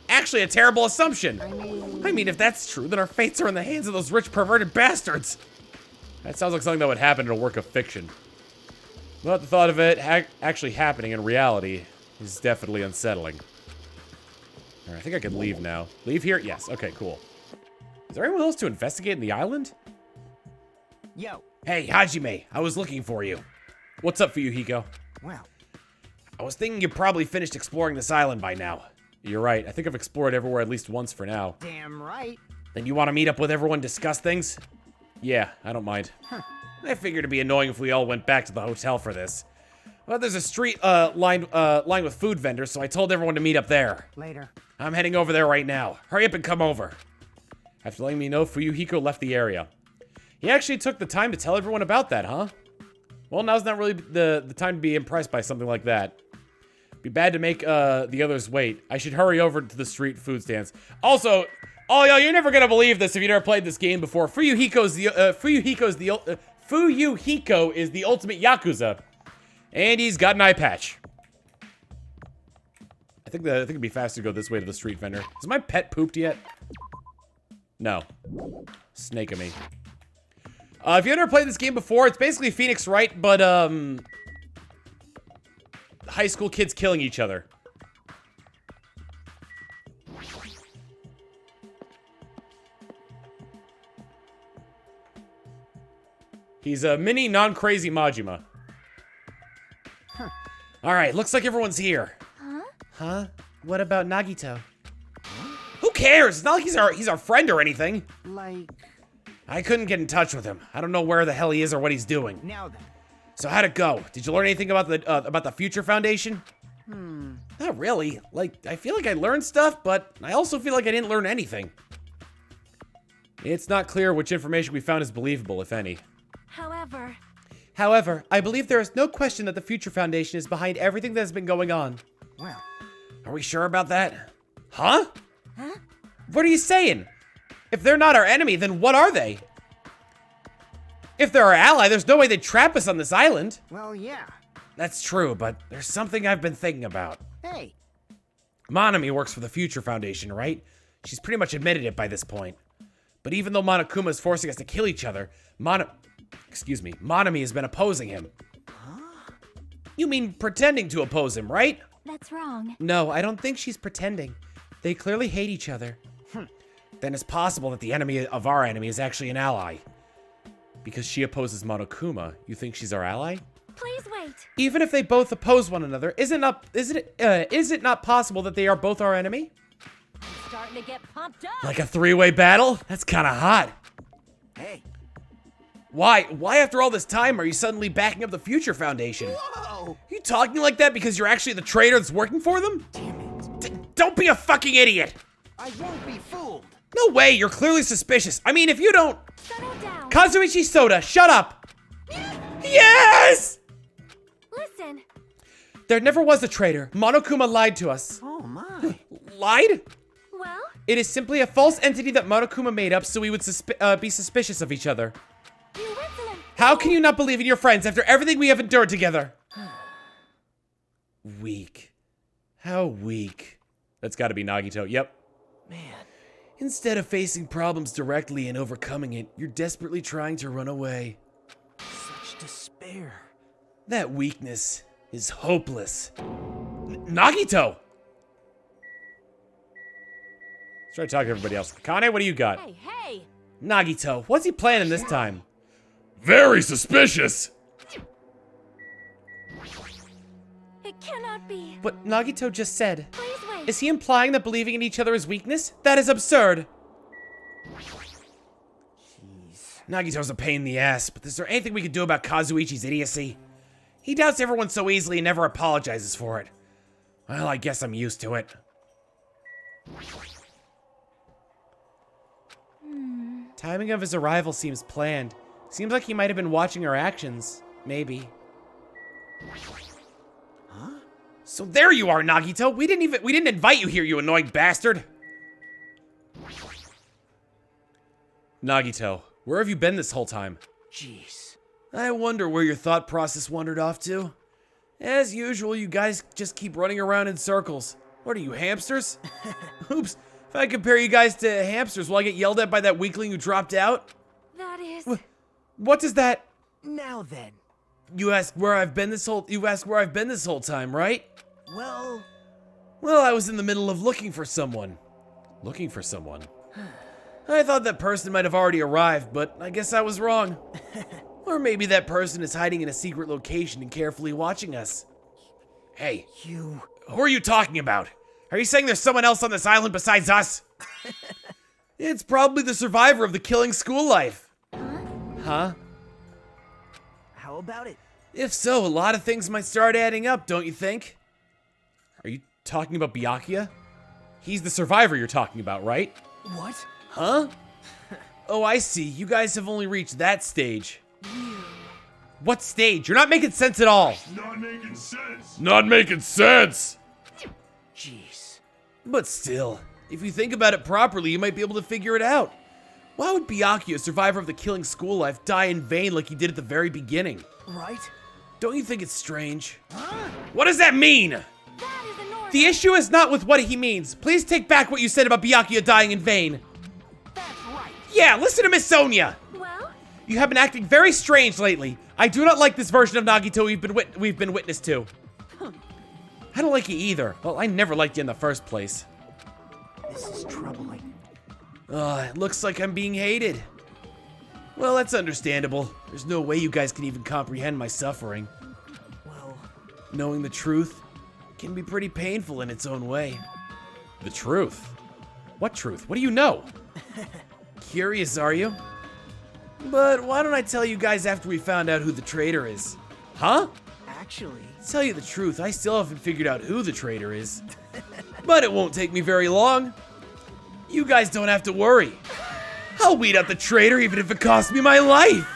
actually a terrible assumption. I mean, if that's true, then our fates are in the hands of those rich perverted bastards. That sounds like something that would happen in a work of fiction. But the thought of it actually happening in reality is definitely unsettling. Alright, I think I can leave now. Leave here? Yes. Okay, cool. Is there anyone else to investigate in the island? Yo. Hey, Hajime, I was looking for you. What's up, Fuyuhiko? Well, I was thinking you probably finished exploring this island by now. You're right. I think I've explored everywhere at least once for now. damn right. Then you want to meet up with everyone, discuss things? Yeah, I don't mind. I figured it'd be annoying if we all went back to the hotel for this. Well, there's a street lined with food vendors, so I told everyone to meet up there. Later. I'm heading over there right now. Hurry up and come over. After letting me know, Fuyuhiko left the area. He actually took the time to tell everyone about that, huh? Well, now's not really the time to be impressed by something like that. Be bad to make the others wait. I should hurry over to the street food stands. Also, oh y'all, you're never gonna believe this if you never played this game before. Fuyuhiko is the ultimate Yakuza, and he's got an eye patch. I think it'd be faster to go this way to the street vendor. Has my pet pooped yet? No. Snake-a-me. If you never played this game before, it's basically Phoenix Wright, but high school kids killing each other. He's a mini non-crazy Majima. Alright, looks like everyone's here. Huh? What about Nagito? Who cares? It's not like he's our friend or anything. Like, I couldn't get in touch with him. I don't know where the hell he is or what he's doing. now then. So how'd it go? Did you learn anything about the Future Foundation? Not really. Like, I feel like I learned stuff, but I also feel like I didn't learn anything. It's not clear which information we found is believable, if any. However, I believe there is no question that the Future Foundation is behind everything that has been going on. Well, Are we sure about that? Huh? What are you saying? If they're not our enemy, then what are they? If they're our ally, there's no way they'd trap us on this island. well, yeah. That's true, but there's something I've been thinking about. Hey, Monomi works for the Future Foundation, right? She's pretty much admitted it by this point. But even though Monokuma is forcing us to kill each other, Monomi has been opposing him. You mean pretending to oppose him, right? That's wrong. No, I don't think she's pretending. They clearly hate each other. Then it's possible that the enemy of our enemy is actually an ally. Because she opposes Monokuma, you think she's our ally? Please wait. Even if they both oppose one another, is it not possible that they are both our enemy? I'm starting to get pumped up. Like a three-way battle? That's kind of hot. hey. Why after all this time are you suddenly backing up the Future Foundation? Whoa! You talking like that because you're actually the traitor that's working for them? Damn it. Don't be a fucking idiot! I won't be fooled. No way, you're clearly suspicious. I mean, if you don't... Settle down. Kazuichi Soda, shut up! Yes! Listen. There never was a traitor. Monokuma lied to us. Oh, my. Lied? Well, It is simply a false entity that Monokuma made up so we would be suspicious of each other. you insolent. How can you not believe in your friends after everything we have endured together? Weak. How weak. That's gotta be Nagito. Yep. Man, Instead of facing problems directly and overcoming it, you're desperately trying to run away. such despair. That weakness is hopeless. Nagito! Let's try to talk to everybody else. Kane, what do you got? Hey. Nagito, what's he planning this time? Very suspicious. It cannot be. What Nagito just said. Please wait. Is he implying that believing in each other is weakness? That is absurd. Nagito's a pain in the ass, but is there anything we could do about Kazuichi's idiocy? He doubts everyone so easily and never apologizes for it. Well, I guess I'm used to it. Timing of his arrival seems planned. Seems like he might have been watching our actions. Maybe. Huh? So there you are, Nagito. We didn't invite you here, you annoying bastard. Nagito, where have you been this whole time? Jeez. I wonder where your thought process wandered off to. As usual, you guys just keep running around in circles. What are you, hamsters? Oops, if I compare you guys to hamsters, will I get yelled at by that weakling who dropped out? That is... What does that... Now then. You ask where I've been this whole time, right? Well, Well, I was in the middle of looking for someone. Looking for someone. I thought that person might have already arrived, but I guess I was wrong. Or maybe that person is hiding in a secret location and carefully watching us. Hey, you... who are you talking about? Are you saying there's someone else on this island besides us? It's probably the survivor of the killing school life. Huh? How about it? If so, a lot of things might start adding up, don't you think? Are you talking about Byakuya? He's the survivor you're talking about, right? What? Huh? Oh, I see. You guys have only reached that stage. What stage? You're not making sense at all. Not making sense. Not making sense. Jeez. But still, if you think about it properly, you might be able to figure it out. Why would Byakuya, survivor of the killing school life, die in vain like he did at the very beginning? Right? Don't you think it's strange? What does that mean? That is enormous. The issue is not with what he means. Please take back what you said about Byakuya dying in vain. That's right. Yeah, listen to Miss Sonia. Well, You have been acting very strange lately. I do not like this version of Nagito we've been witness to. I don't like you either. Well, I never liked you in the first place. This is troubling. It looks like I'm being hated. Well, that's understandable. There's no way you guys can even comprehend my suffering. Well, Knowing the truth can be pretty painful in its own way. The truth? What truth? What do you know? Curious, are you? But why don't I tell you guys after we found out who the traitor is? Huh? actually... To tell you the truth, I still haven't figured out who the traitor is. But it won't take me very long. You guys don't have to worry. I'll weed out the traitor even if it costs me my life.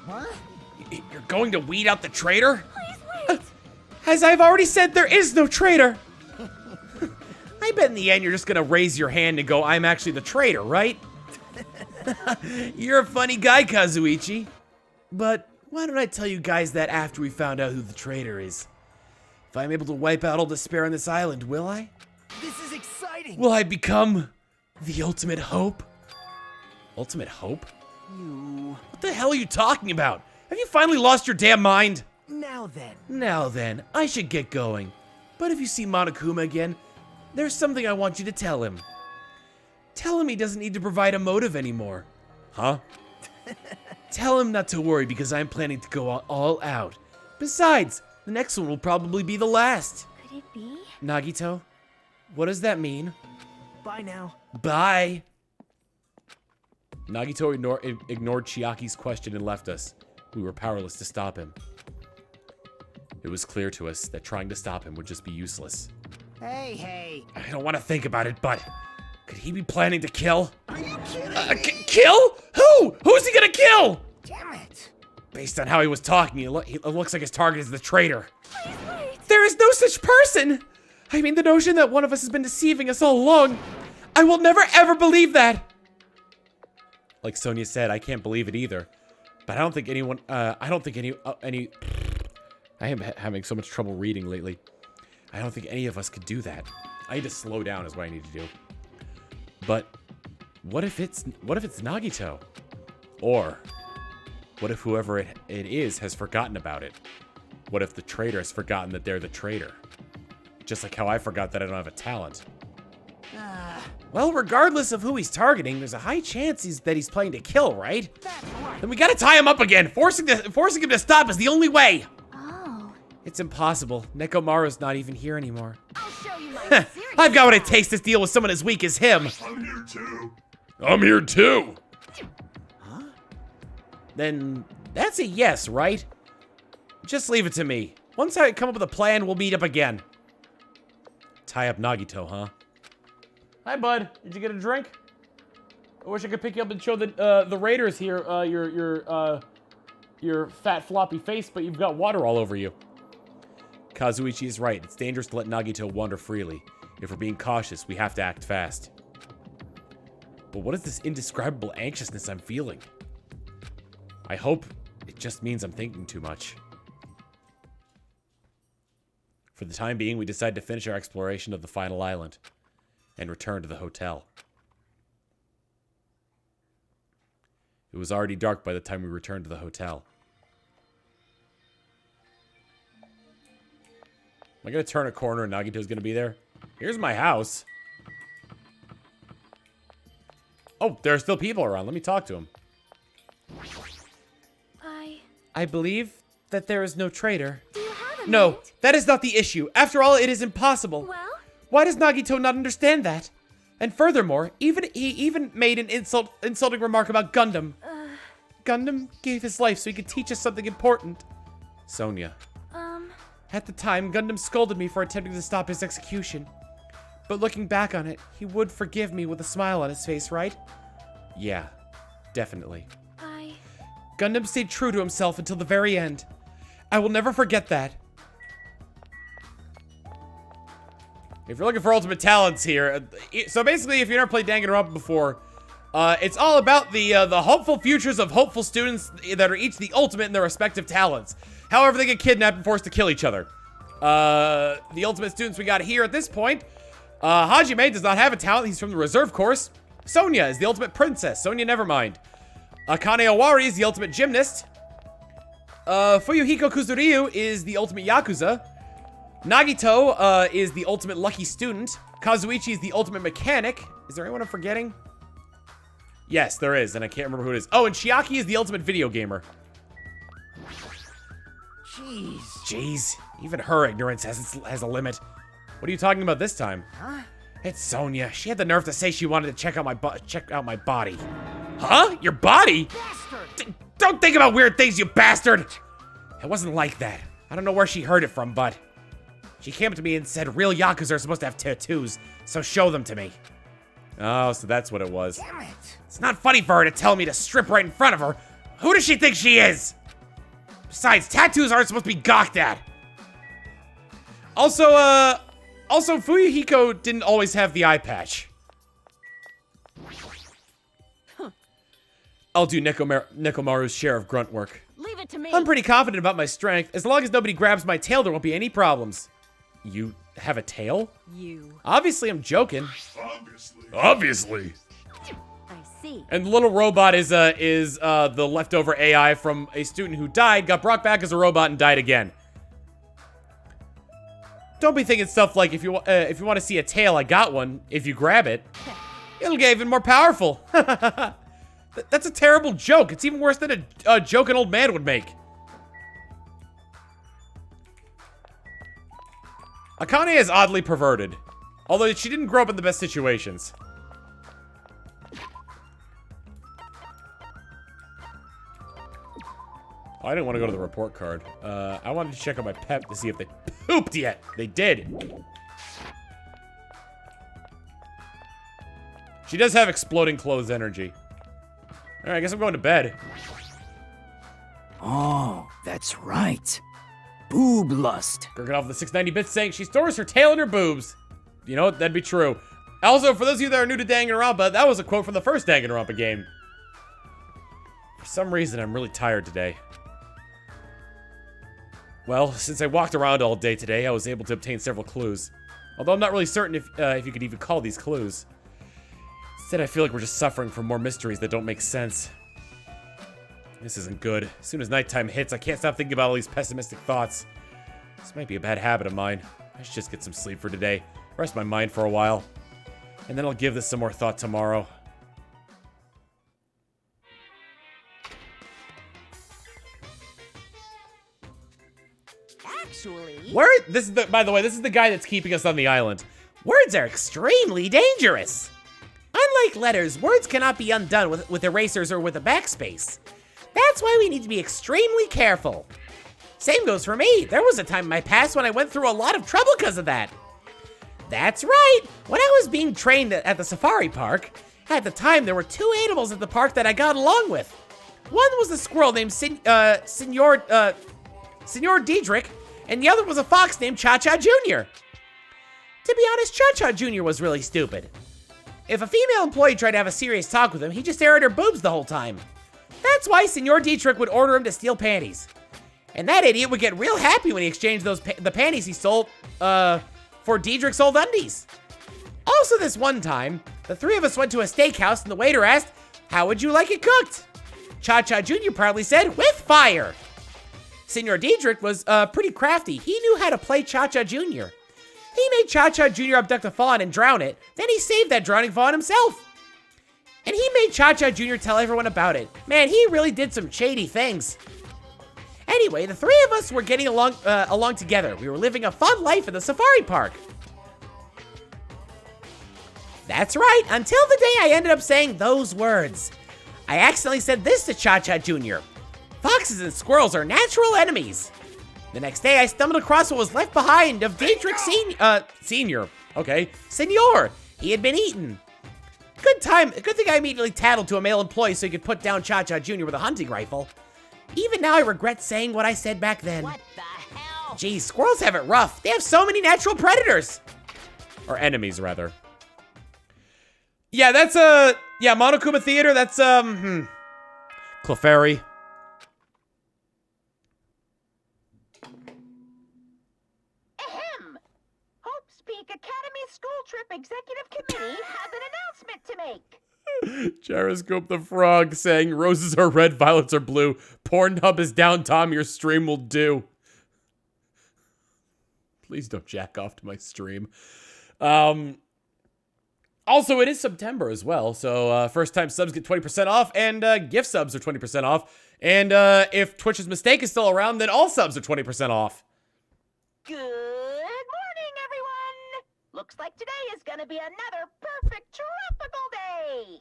What? You're going to weed out the traitor? please wait. As I've already said, there is no traitor. I bet in the end you're just gonna raise your hand and go, I'm actually the traitor, right? You're a funny guy, Kazuichi. But why don't I tell you guys that after we found out who the traitor is? If I'm able to wipe out all despair on this island, will I? This is exciting! Will I become the ultimate hope? Ultimate hope? You... What the hell are you talking about? Have you finally lost your damn mind? Now then. Now then, I should get going. But if you see Monokuma again, there's something I want you to tell him. Tell him he doesn't need to provide a motive anymore. Huh? Tell him not to worry because I'm planning to go all out. Besides, the next one will probably be the last. Could it be? Nagito, what does that mean? Bye now. Bye. Nagito ignored Chiaki's question and left us. We were powerless to stop him. It was clear to us that trying to stop him would just be useless. Hey. I don't want to think about it, but could he be planning to kill? Are you kidding? Kill? Who? Who's he gonna kill? Damn it. Based on how he was talking, it looks like his target is the traitor. Please wait. There is no such person! I mean, the notion that one of us has been deceiving us all along. I will never ever believe that! Like Sonia said, I can't believe it either. But I don't think anyone, I am having so much trouble reading lately. I don't think any of us could do that. I need to slow down is what I need to do. But what if it's Nagito? Or what if whoever it is has forgotten about it? What if the traitor has forgotten that they're the traitor? Just like how I forgot that I don't have a talent. Well, regardless of who he's targeting, there's a high chance that he's playing to kill, right? That's right. Then we gotta tie him up again. Forcing him to stop is the only way. Oh. It's impossible. Nekomaru's not even here anymore. I'll show you my serious I've got what it side. takes to deal with someone as weak as him. I'm here too. I'm here too. Then that's a yes, right? Just leave it to me. Once I come up with a plan, we'll meet up again. Tie up Nagito, huh? Hi, bud. Did you get a drink? I wish I could pick you up and show the Raiders here your fat floppy face, but you've got water all over you. Kazuichi is right. It's dangerous to let Nagito wander freely. If we're being cautious, we have to act fast. But what is this indescribable anxiousness I'm feeling? I hope it just means I'm thinking too much. For the time being, we decided to finish our exploration of the final island and return to the hotel. It was already dark by the time we returned to the hotel. Am I going to turn a corner and Nagito's going to be there? Here's my house. Oh, there are still people around. Let me talk to him. I believe that there is no traitor. Do you have a No, minute? that is not the issue. After all, it is impossible. Well, Why does Nagito not understand that? And furthermore, he even made an insulting remark about Gundam. Gundam gave his life so he could teach us something important. Sonia. At the time, Gundam scolded me for attempting to stop his execution. But looking back on it, he would forgive me with a smile on his face, right? Yeah, definitely. Gundam stayed true to himself until the very end. I will never forget that. If you're looking for ultimate talents here, so basically, if you've never played Danganronpa before, it's all about the hopeful futures of hopeful students that are each the ultimate in their respective talents. However, they get kidnapped and forced to kill each other. The ultimate students we got here at this point, Hajime does not have a talent. He's from the reserve course. Sonia is the ultimate princess. Sonia, never mind. Akane Owari is the ultimate gymnast. Fuyuhiko Kuzuryu is the ultimate yakuza. Nagito is the ultimate lucky student. Kazuichi is the ultimate mechanic. Is there anyone I'm forgetting? Yes, there is, and I can't remember who it is. Oh, and Chiaki is the ultimate video gamer. Jeez, even her ignorance has a limit. What are you talking about this time? Huh? It's Sonia. She had the nerve to say she wanted to check out my body. Huh? Your body? Don't think about weird things, you bastard! It wasn't like that. I don't know where she heard it from, but she came up to me and said real Yakuza are supposed to have tattoos, so show them to me. Oh, so that's what it was. Damn it. It's not funny for her to tell me to strip right in front of her. Who does she think she is? Besides, tattoos aren't supposed to be gawked at. Also, Fuyuhiko didn't always have the eye patch. I'll do Nekomaru's share of grunt work. Leave it to me. I'm pretty confident about my strength. As long as nobody grabs my tail, there won't be any problems. You have a tail? You. Obviously, I'm joking. Obviously. I see. And the little robot is the leftover AI from a student who died, got brought back as a robot, and died again. Don't be thinking stuff like if you want to see a tail, I got one. If you grab it, it'll get even more powerful. That's a terrible joke. It's even worse than a joke an old man would make. Akane is oddly perverted, although she didn't grow up in the best situations. Oh, I didn't want to go to the report card. I wanted to check on my pet to see if they pooped yet. They did. She does have exploding clothes energy. Alright, I guess I'm going to bed. Oh, that's right. Boob lust. Gurking off the 690 bits saying she stores her tail in her boobs. You know what? That'd be true. Also, for those of you that are new to Danganronpa, that was a quote from the first Danganronpa game. For some reason, I'm really tired today. Well, since I walked around all day today, I was able to obtain several clues. Although I'm not really certain if you could even call these clues. Instead, I feel like we're just suffering from more mysteries that don't make sense. This isn't good. As soon as nighttime hits, I can't stop thinking about all these pessimistic thoughts. This might be a bad habit of mine. I should just get some sleep for today. Rest my mind for a while. And then I'll give this some more thought tomorrow. Actually. By the way, this is the guy that's keeping us on the island. Words are extremely dangerous. Unlike letters, words cannot be undone with erasers or with a backspace. That's why we need to be extremely careful. Same goes for me. There was a time in my past when I went through a lot of trouble because of that. That's right. When I was being trained at the safari park, at the time there were two animals at the park that I got along with. One was a squirrel named Senor Diedrich, and the other was a fox named Cha-Cha Jr. To be honest, Cha-Cha Jr. was really stupid. If a female employee tried to have a serious talk with him, he'd just stare at her boobs the whole time. That's why Senor Dietrich would order him to steal panties. And that idiot would get real happy when he exchanged the panties he stole for Diedrich's old undies. Also this one time, the three of us went to a steakhouse and the waiter asked, "How would you like it cooked?" Cha-Cha Jr. proudly said, "With fire." Senor Diedrich was pretty crafty. He knew how to play Cha-Cha Jr. He made Cha-Cha Jr. abduct a fawn and drown it. Then he saved that drowning fawn himself. And he made Cha-Cha Jr. tell everyone about it. Man, he really did some shady things. Anyway, the three of us were getting along together. We were living a fun life in the safari park. That's right, until the day I ended up saying those words. I accidentally said this to Cha-Cha Jr. Foxes and squirrels are natural enemies. The next day, I stumbled across what was left behind of Dietrich Senior. Okay, Senor. He had been eaten. Good thing I immediately tattled to a male employee so he could put down Cha-Cha Jr. with a hunting rifle. Even now, I regret saying what I said back then. What the hell? Geez, squirrels have it rough. They have so many natural predators. Or enemies, rather. Yeah, that's, yeah, Monokuma Theater, that's, Clefairy. Ahem! Hope's Peak Academy School Trip Executive Committee has an announcement to make. Gyroscope the Frog saying, "Roses are red, violets are blue. Pornhub is down, Tom, your stream will do." Please don't jack off to my stream. Also, it is September as well, so first-time subs get 20% off, and gift subs are 20% off. And if Twitch's Mistake is still around, then all subs are 20% off. Good morning, everyone! Looks like today is gonna be another perfect tropical day!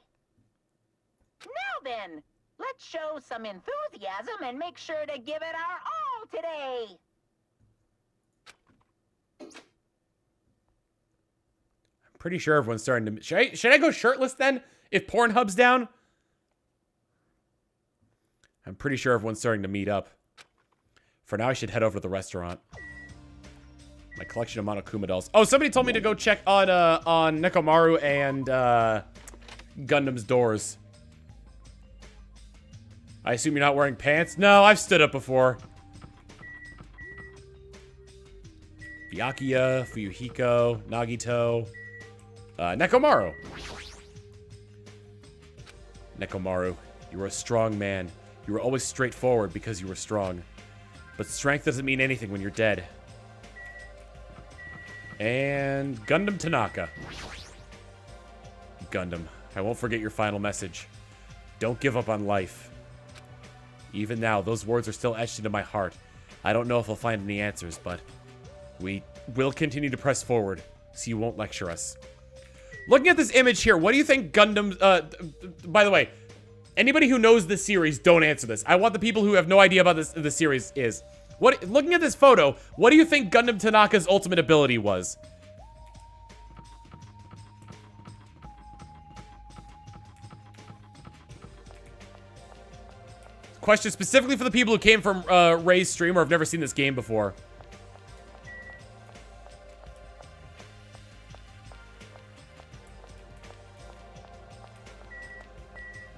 Now then, let's show some enthusiasm and make sure to give it our all today! Pretty sure everyone's starting to... Should I go shirtless then? If Pornhub's down? I'm pretty sure everyone's starting to meet up. For now, I should head over to the restaurant. My collection of Monokuma dolls. Oh, somebody told me to go check on Nekomaru and Gundam's doors. I assume you're not wearing pants? No, I've stood up before. Byakuya, Fuyuhiko, Nagito... Nekomaru. Nekomaru, you were a strong man. You were always straightforward because you were strong. But strength doesn't mean anything when you're dead. And Gundam Tanaka. Gundam, I won't forget your final message. Don't give up on life. Even now, those words are still etched into my heart. I don't know if I'll find any answers, but we will continue to press forward, so you won't lecture us. Looking at this image here, what do you think Gundam... by the way, anybody who knows this series, don't answer this. I want the people who have no idea about this series is. Looking at this photo, what do you think Gundam Tanaka's ultimate ability was? Question specifically for the people who came from Ray's stream or have never seen this game before.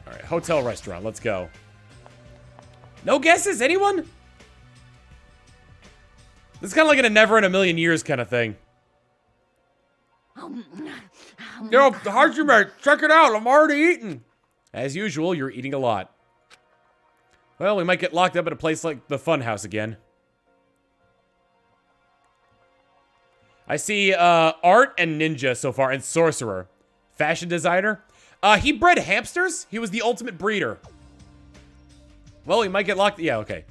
Alright, hotel restaurant, let's go. No guesses, anyone? This is kind of like in a never in a million years kind of thing. Yo, Hajime, check it out, I'm already eating. As usual, you're eating a lot. Well, we might get locked up at a place like the Funhouse again. I see art and ninja so far, and sorcerer. Fashion designer. He bred hamsters. He was the ultimate breeder. Well, we might get locked. Yeah, okay.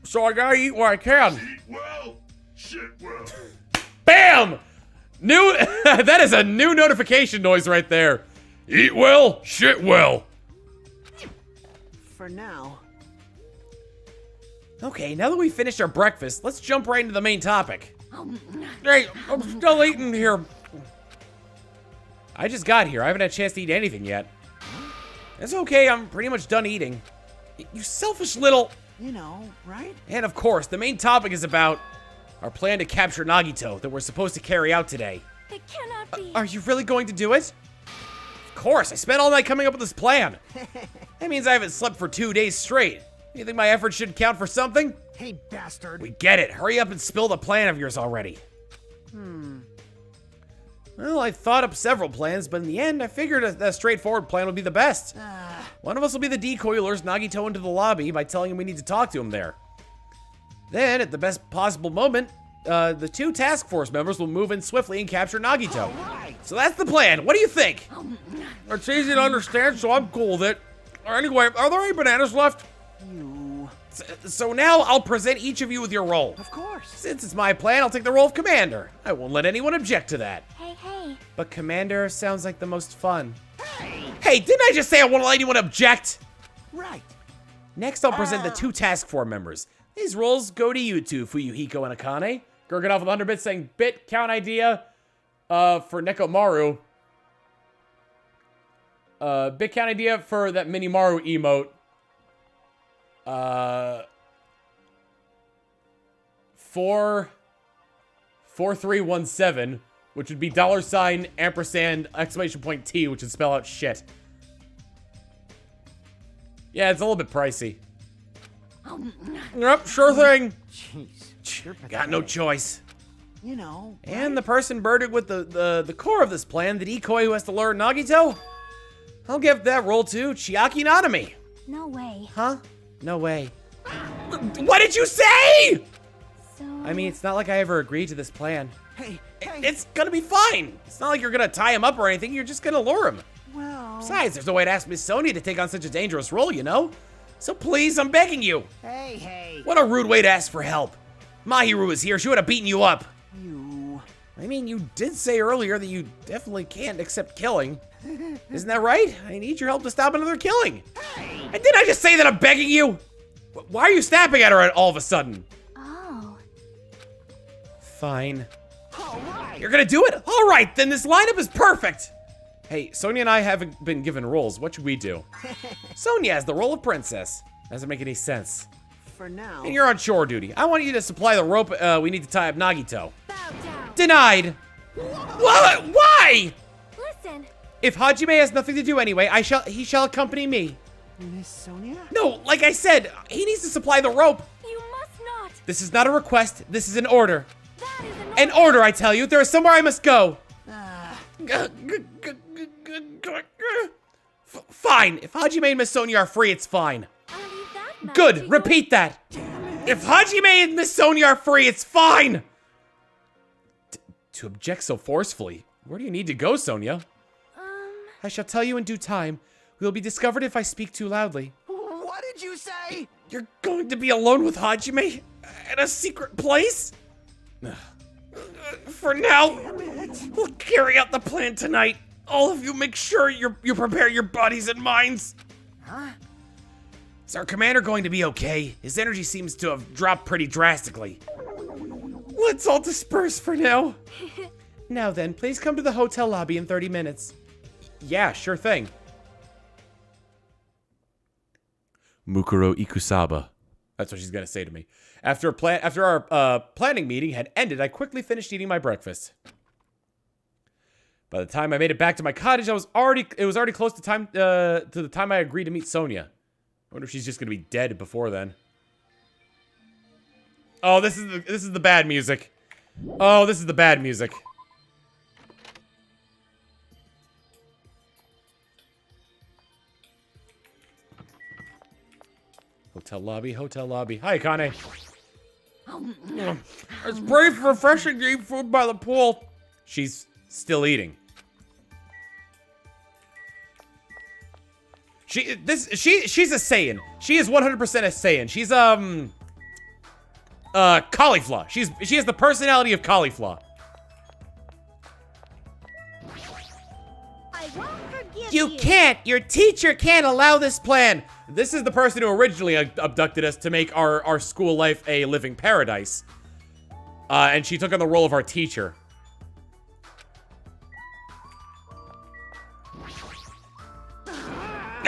So I gotta eat what I can. Eat well, shit well. Bam! New. That is a new notification noise right there. Eat well, shit well. For now. Okay, now that we finished our breakfast, let's jump right into the main topic. Hey, I'm still eating here. I just got here. I haven't had a chance to eat anything yet. It's okay. I'm pretty much done eating. You selfish little... You know, right? And of course, the main topic is about our plan to capture Nagito that we're supposed to carry out today. It cannot be. Are you really going to do it? Of course. I spent all night coming up with this plan. That means I haven't slept for 2 days straight. You think my efforts should count for something? Hey, bastard. We get it. Hurry up and spill the plan of yours already. Well, I thought up several plans, but in the end, I figured a straightforward plan would be the best. One of us will be the decoy who lures Nagito into the lobby by telling him we need to talk to him there. Then, at the best possible moment, the 2 task force members will move in swiftly and capture Nagito. So that's the plan. What do you think? It's easy to understand, so I'm cool with it. Anyway, are there any bananas left? You. So now I'll present each of you with your role. Of course. Since it's my plan, I'll take the role of commander. I won't let anyone object to that. Hey, hey. But commander sounds like the most fun. Hey, didn't I just say I won't let anyone object? Right. Next, I'll present the 2 task force members. These roles go to you two, Fuyuhiko and Akane. Gurking off with 100 bits saying bit count idea for Nekomaru. Bit count idea for that Minimaru emote. 4317, which would be $, ampersand, exclamation point T, which would spell out shit. Yeah, it's a little bit pricey. Yep, sure thing. Jeez. You're Got no pathetic. choice. You know. And the person burdened with the core of this plan, the decoy who has to lure Nagito, I'll give that role to Chiaki Nanami. No way. Huh? No way. What did you say? So. I mean, it's not like I ever agreed to this plan. Hey, hey. It's gonna be fine. It's not like you're gonna tie him up or anything. You're just gonna lure him. Well. Besides, there's no way to ask Miss Sonia to take on such a dangerous role, you know? So please, I'm begging you. Hey, hey. What a rude way to ask for help. Mahiru was here. She would have beaten you up. You. I mean, you did say earlier that you definitely can't accept killing. Isn't that right? I need your help to stop another killing. And didn't I just say that I'm begging you? Why are you snapping at her all of a sudden? Oh. Fine. All right. You're gonna do it? All right, then this lineup is perfect. Hey, Sonia and I haven't been given roles. What should we do? Sonia has the role of princess. Doesn't make any sense. For now. And you're on shore duty. I want you to supply the rope we need to tie up Nagito. Bow down. Denied. What? Why? Listen. If Hajime has nothing to do anyway, he shall accompany me. Miss Sonia? No, like I said, he needs to supply the rope. You must not. This is not a request. This is an order. That is An order, I tell you. There is somewhere I must go. Fine. If Hajime and Miss Sonia are free, it's fine. I'll leave that much to Good. your- Repeat that. If Hajime and Miss Sonia are free, it's fine. To object so forcefully. Where do you need to go, Sonia? I shall tell you in due time. We will be discovered if I speak too loudly. What did you say? You're going to be alone with Hajime? At a secret place? For now, we'll carry out the plan tonight. All of you make sure you prepare your bodies and minds. Huh? Is our commander going to be okay? His energy seems to have dropped pretty drastically. Let's all disperse for now. Now then, please come to the hotel lobby in 30 minutes. Yeah, sure thing. Mukuro Ikusaba. That's what she's gonna say to me. After our planning meeting had ended, I quickly finished eating my breakfast. By the time I made it back to my cottage, it was already close to the time I agreed to meet Sonia. I wonder if she's just gonna be dead before then. Oh, this is the bad music. Oh, this is the bad music. Hotel lobby, hotel lobby. Hi, Akane. It's pretty refreshing to eat food by the pool. She's still eating. She's a Saiyan. She is 100% a Saiyan. She's cauliflower. She has the personality of cauliflower. I won't forgive You can't! Your teacher can't allow this plan! This is the person who originally abducted us to make our school life a living paradise. And she took on the role of our teacher.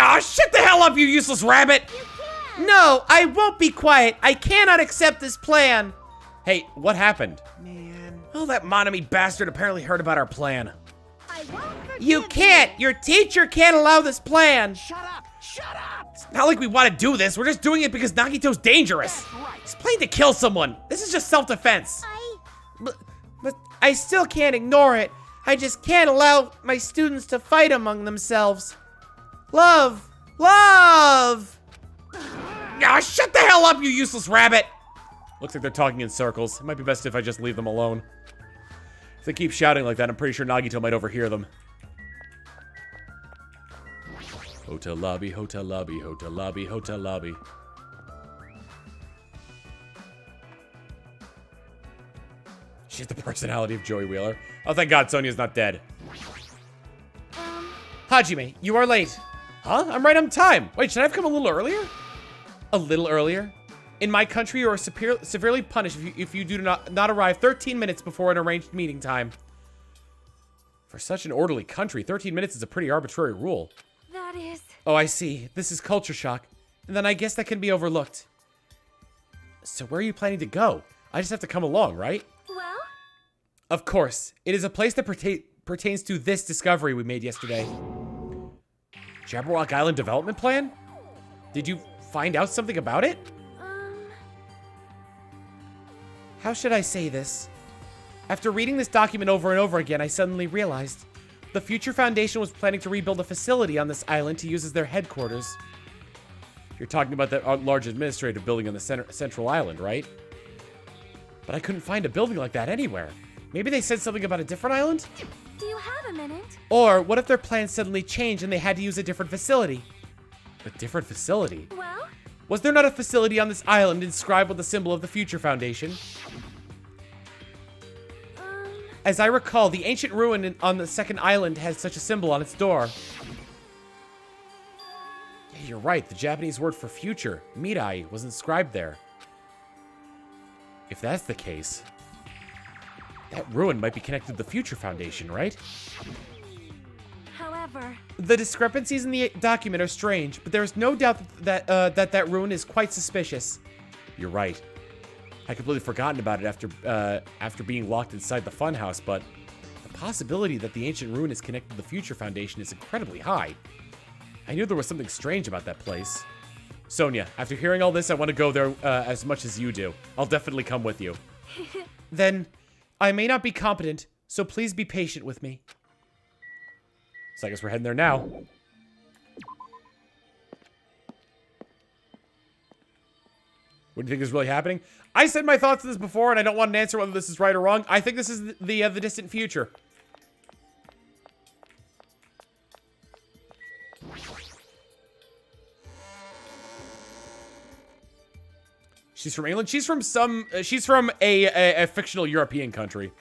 Ah, shut the hell up, you useless rabbit! No, I won't be quiet. I cannot accept this plan. Hey, what happened? Man. Oh, that Monomi bastard apparently heard about our plan. I won't forgive You can't! Your teacher can't allow this plan! Shut up! Shut up! It's Not like we want to do this. We're just doing it because Nagito's dangerous. He's planning to kill someone. This is just self-defense. But I still can't ignore it. I just can't allow my students to fight among themselves. Love! Love! Ah, shut the hell up, you useless rabbit! Looks like they're talking in circles. It might be best if I just leave them alone. If they keep shouting like that, I'm pretty sure Nagito might overhear them. Hotel lobby, hotel lobby, hotel lobby, hotel lobby. She's the personality of Joey Wheeler. Oh, thank God Sonia's not dead. Hajime, you are late. Huh? I'm right on time. Wait, should I have come a little earlier? A little earlier? In my country, you are severely punished if you do not arrive 13 minutes before an arranged meeting time. For such an orderly country, 13 minutes is a pretty arbitrary rule. That is... Oh, I see. This is culture shock. And then I guess that can be overlooked. So where are you planning to go? I just have to come along, right? Well? Of course. It is a place that pertains to this discovery we made yesterday. Jabberwock Island Development Plan? Did you find out something about it? How should I say this? After reading this document over and over again, I suddenly realized the Future Foundation was planning to rebuild a facility on this island to use as their headquarters. You're talking about that large administrative building on the central island, right? But I couldn't find a building like that anywhere. Maybe they said something about a different island? Do you have a minute? Or what if their plans suddenly changed and they had to use a different facility? A different facility? Well? Was there not a facility on this island inscribed with the symbol of the Future Foundation? As I recall, the ancient ruin on the second island has such a symbol on its door. Yeah, you're right. The Japanese word for future, mirai, was inscribed there. If that's the case, that ruin might be connected to the Future Foundation, right? However... The discrepancies in the document are strange, but there is no doubt that ruin is quite suspicious. You're right. I completely forgotten about it after being locked inside the funhouse, but the possibility that the ancient ruin is connected to the Future Foundation is incredibly high. I knew there was something strange about that place. Sonia, after hearing all this, I want to go there as much as you do. I'll definitely come with you. Then, I may not be competent, so please be patient with me. So I guess we're heading there now. What do you think is really happening? I said my thoughts on this before, and I don't want an answer whether this is right or wrong. I think this is the distant future. She's from England. She's from she's from a fictional European country.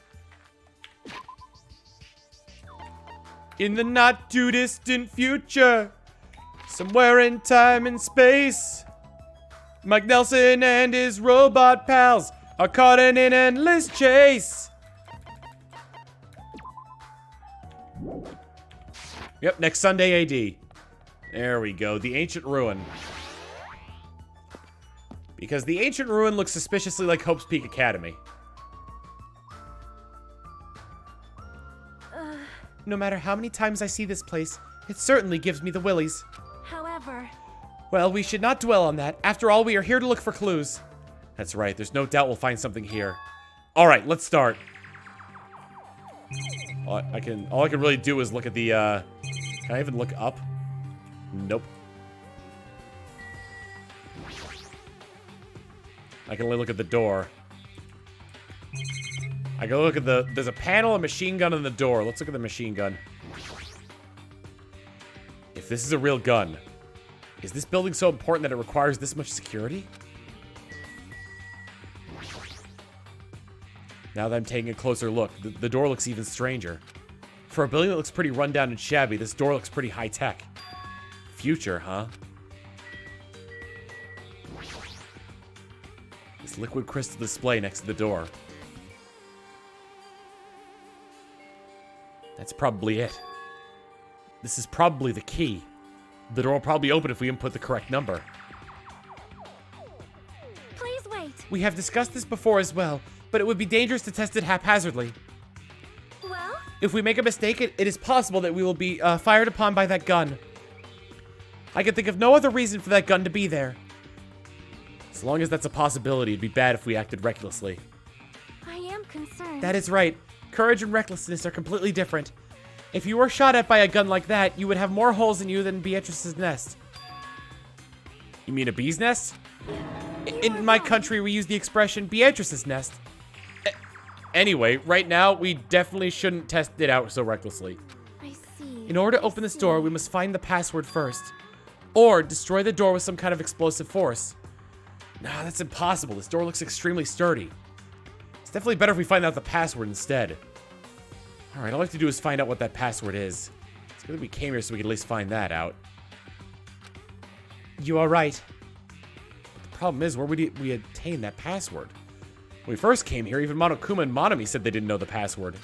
In the not too distant future, somewhere in time and space, Mike Nelson and his robot pals are caught in an endless chase. Yep, next Sunday AD. There we go, the ancient ruin. Because the ancient ruin looks suspiciously like Hope's Peak Academy. No matter how many times I see this place, it certainly gives me the willies. However... Well, we should not dwell on that. After all, we are here to look for clues. That's right, there's no doubt we'll find something here. Alright, let's start. All I can really do is look at the, Can I even look up? Nope. I can only look at the door. I can look at there's a panel, a machine gun, and the door. Let's look at the machine gun. If this is a real gun, is this building so important that it requires this much security? Now that I'm taking a closer look, the door looks even stranger. For a building that looks pretty rundown and shabby, this door looks pretty high-tech. Future, huh? This liquid crystal display next to the door. That's probably it. This is probably the key. The door will probably open if we input the correct number. Please wait. We have discussed this before as well, but it would be dangerous to test it haphazardly. Well? If we make a mistake, it is possible that we will be fired upon by that gun. I can think of no other reason for that gun to be there. As long as that's a possibility, it'd be bad if we acted recklessly. I am concerned. That is right. Courage and recklessness are completely different. If you were shot at by a gun like that, you would have more holes in you than Beatrice's nest. You mean a bee's nest? In my country, we use the expression Beatrice's nest. Anyway, right now, we definitely shouldn't test it out so recklessly. I see. In order to open this door, we must find the password first. Or destroy the door with some kind of explosive force. Nah, that's impossible. This door looks extremely sturdy. It's definitely better if we find out the password instead. Alright, all I have to do is find out what that password is. It's good that we came here so we could at least find that out. You are right. But the problem is, where would we obtain that password? When we first came here, even Monokuma and Monomi said they didn't know the password.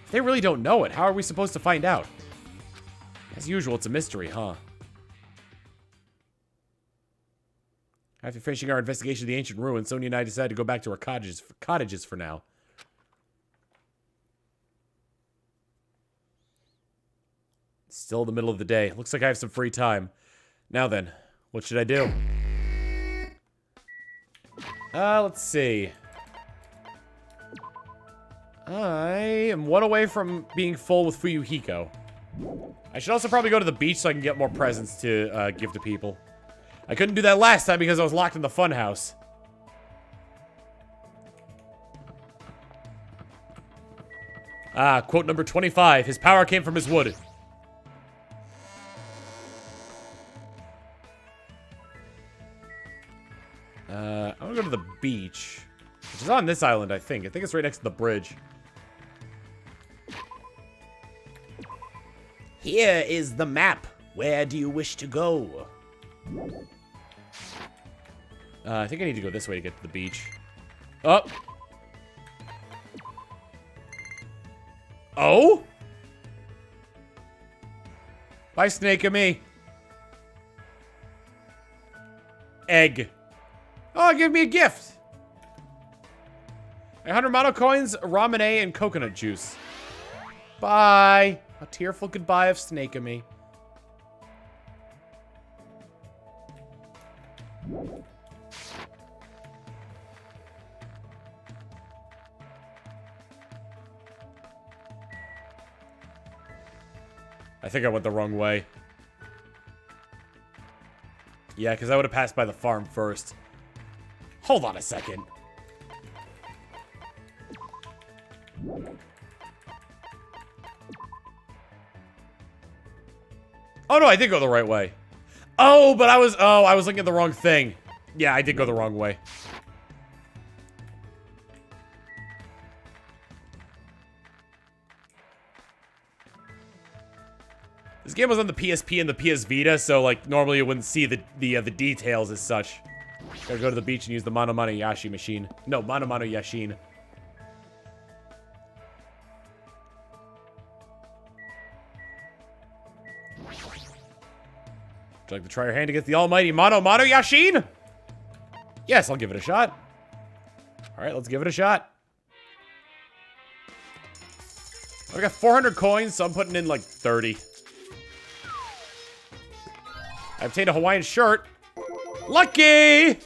If they really don't know it, how are we supposed to find out? As usual, it's a mystery, huh? After finishing our investigation of the ancient ruins, Sonia and I decided to go back to our cottages for now. It's still the middle of the day. Looks like I have some free time. Now then, what should I do? Let's see. I am one away from being full with Fuyuhiko. I should also probably go to the beach so I can get more presents to give to people. I couldn't do that last time because I was locked in the funhouse. Quote number 25. His power came from his wood. I want to go to the beach. Which is on this island, I think. I think it's right next to the bridge. Here is the map. Where do you wish to go? I think I need to go this way to get to the beach. Oh! Oh? Bye, Snake and me. Egg. Oh, give me a gift. 100 mono coins, ramen and coconut juice. Bye. A tearful goodbye of Snake and me. I think I went the wrong way. Yeah, because I would have passed by the farm first. Hold on a second. Oh no, I did go the right way. Oh, but I was looking at the wrong thing. Yeah, I did go the wrong way. This game was on the PSP and the PS Vita, so like normally you wouldn't see the details as such. Gotta go to the beach and use the Mono Yashi machine. No, Mono Yashin. Would you like to try your hand against the almighty Mono Yashin? Yes, I'll give it a shot. Alright, let's give it a shot. I got 400 coins, so I'm putting in like 30. I obtained a Hawaiian shirt. Lucky!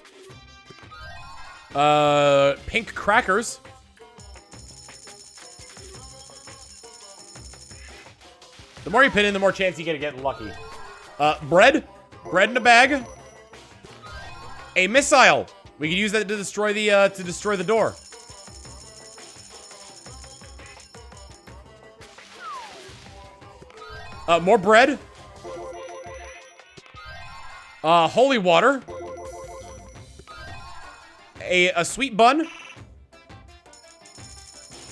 Pink crackers. The more you pin in, the more chance you get of getting lucky. Bread. Bread in a bag. A missile. We can use that to destroy the door. More bread. Holy water. A sweet bun.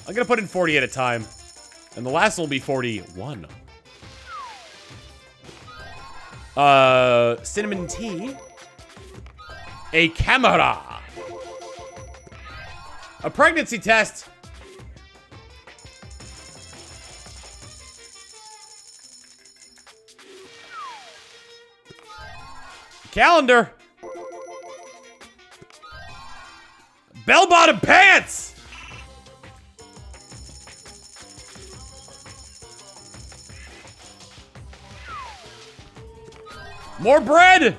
I'm gonna put in 40 at a time. And the last one will be 41. Cinnamon tea. A camera. A pregnancy test. Calendar. Bell-bottom pants. More bread!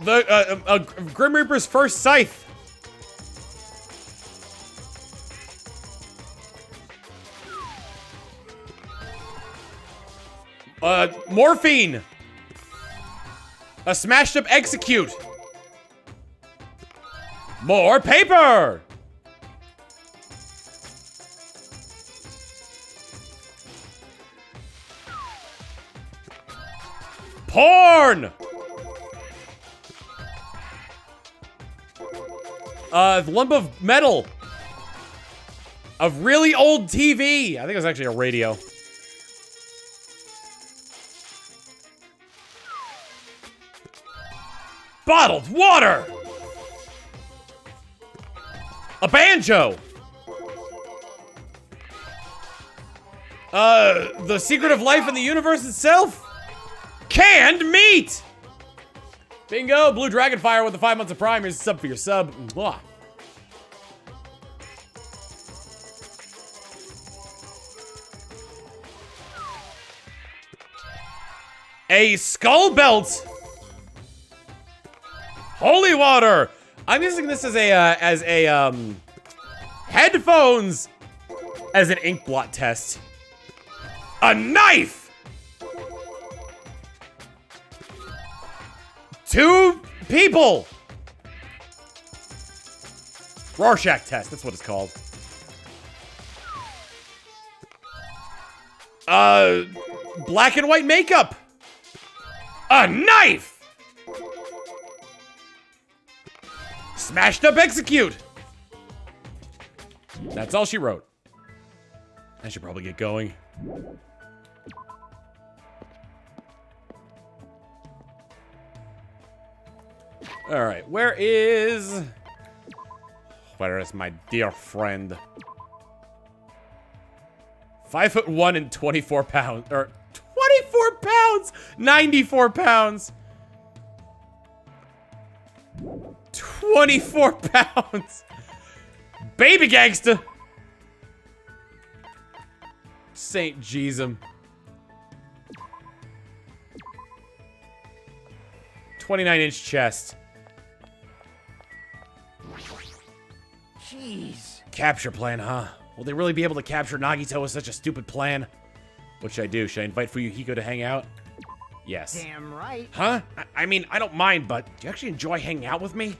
The Grim Reaper's first scythe. Morphine. A smashed up execute. More paper. Porn. Lump of metal. A really old TV. I think it was actually a radio. Bottled water. A banjo. The secret of life in the universe itself. Canned meat. Bingo, Blue Dragonfire with the 5 months of Prime. Here's a sub for your sub. Mwah. A skull belt. Holy water. I'm using this as a headphones as an ink blot test. A knife. 2 people. Rorschach test, that's what it's called. Black and white makeup. A knife. Smashed up execute. That's all she wrote. I should probably get going. All right, where is my dear friend? 5'1" and 24 pounds, or 24 pounds, 94 pounds, 24 pounds, baby gangsta, Saint Jesus. 29-inch chest. Jeez. Capture plan, huh? Will they really be able to capture Nagito with such a stupid plan? What should I do? Should I invite Fuyuhiko to hang out? Yes. Damn right. Huh? I mean, I don't mind, but do you actually enjoy hanging out with me?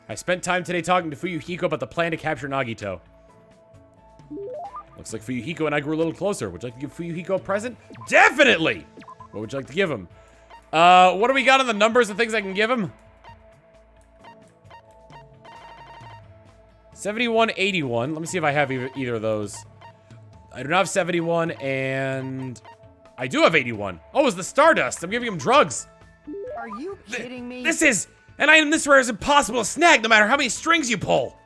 I spent time today talking to Fuyuhiko about the plan to capture Nagito. Looks like Fuyuhiko and I grew a little closer. Would you like to give Fuyuhiko a present? Definitely! What would you like to give him? What do we got on the numbers of things I can give him? 71, 81. Let me see if I have either of those. I do not have 71, and I do have 81. Oh, it's the Stardust. I'm giving him drugs. Are you kidding me? This is an item this rare is impossible to snag no matter how many strings you pull.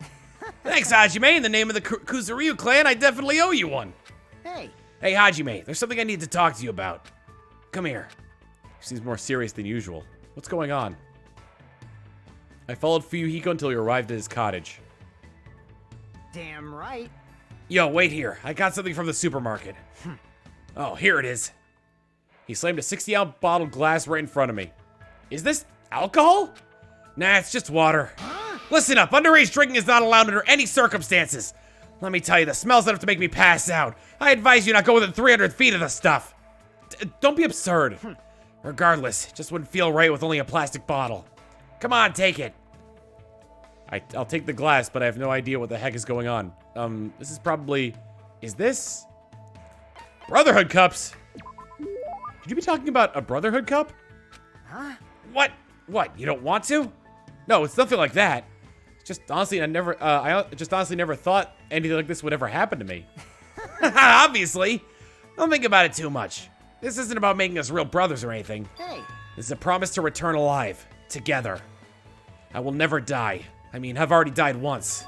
Thanks, Hajime. In the name of the Kuzuryu clan, I definitely owe you one. Hey. Hey, Hajime. There's something I need to talk to you about. Come here. Seems more serious than usual. What's going on? I followed Fuyuhiko until he arrived at his cottage. Damn right. Yo, wait here. I got something from the supermarket. Oh, here it is. He slammed a 60-ounce bottle glass right in front of me. Is this alcohol? Nah, it's just water. Listen up. Underage drinking is not allowed under any circumstances. Let me tell you, the smell's enough to make me pass out. I advise you not go within 300 feet of the stuff. Don't be absurd. Regardless, it just wouldn't feel right with only a plastic bottle. Come on, take it. I'll take the glass, but I have no idea what the heck is going on. This is probably... Is this... Brotherhood cups? Could you be talking about a Brotherhood cup? Huh? What? What? You don't want to? No, it's nothing like that. It's just honestly, I just honestly never thought anything like this would ever happen to me. Obviously. Don't think about it too much. This isn't about making us real brothers or anything. Hey. This is a promise to return alive. Together. I will never die. I mean, I've already died once.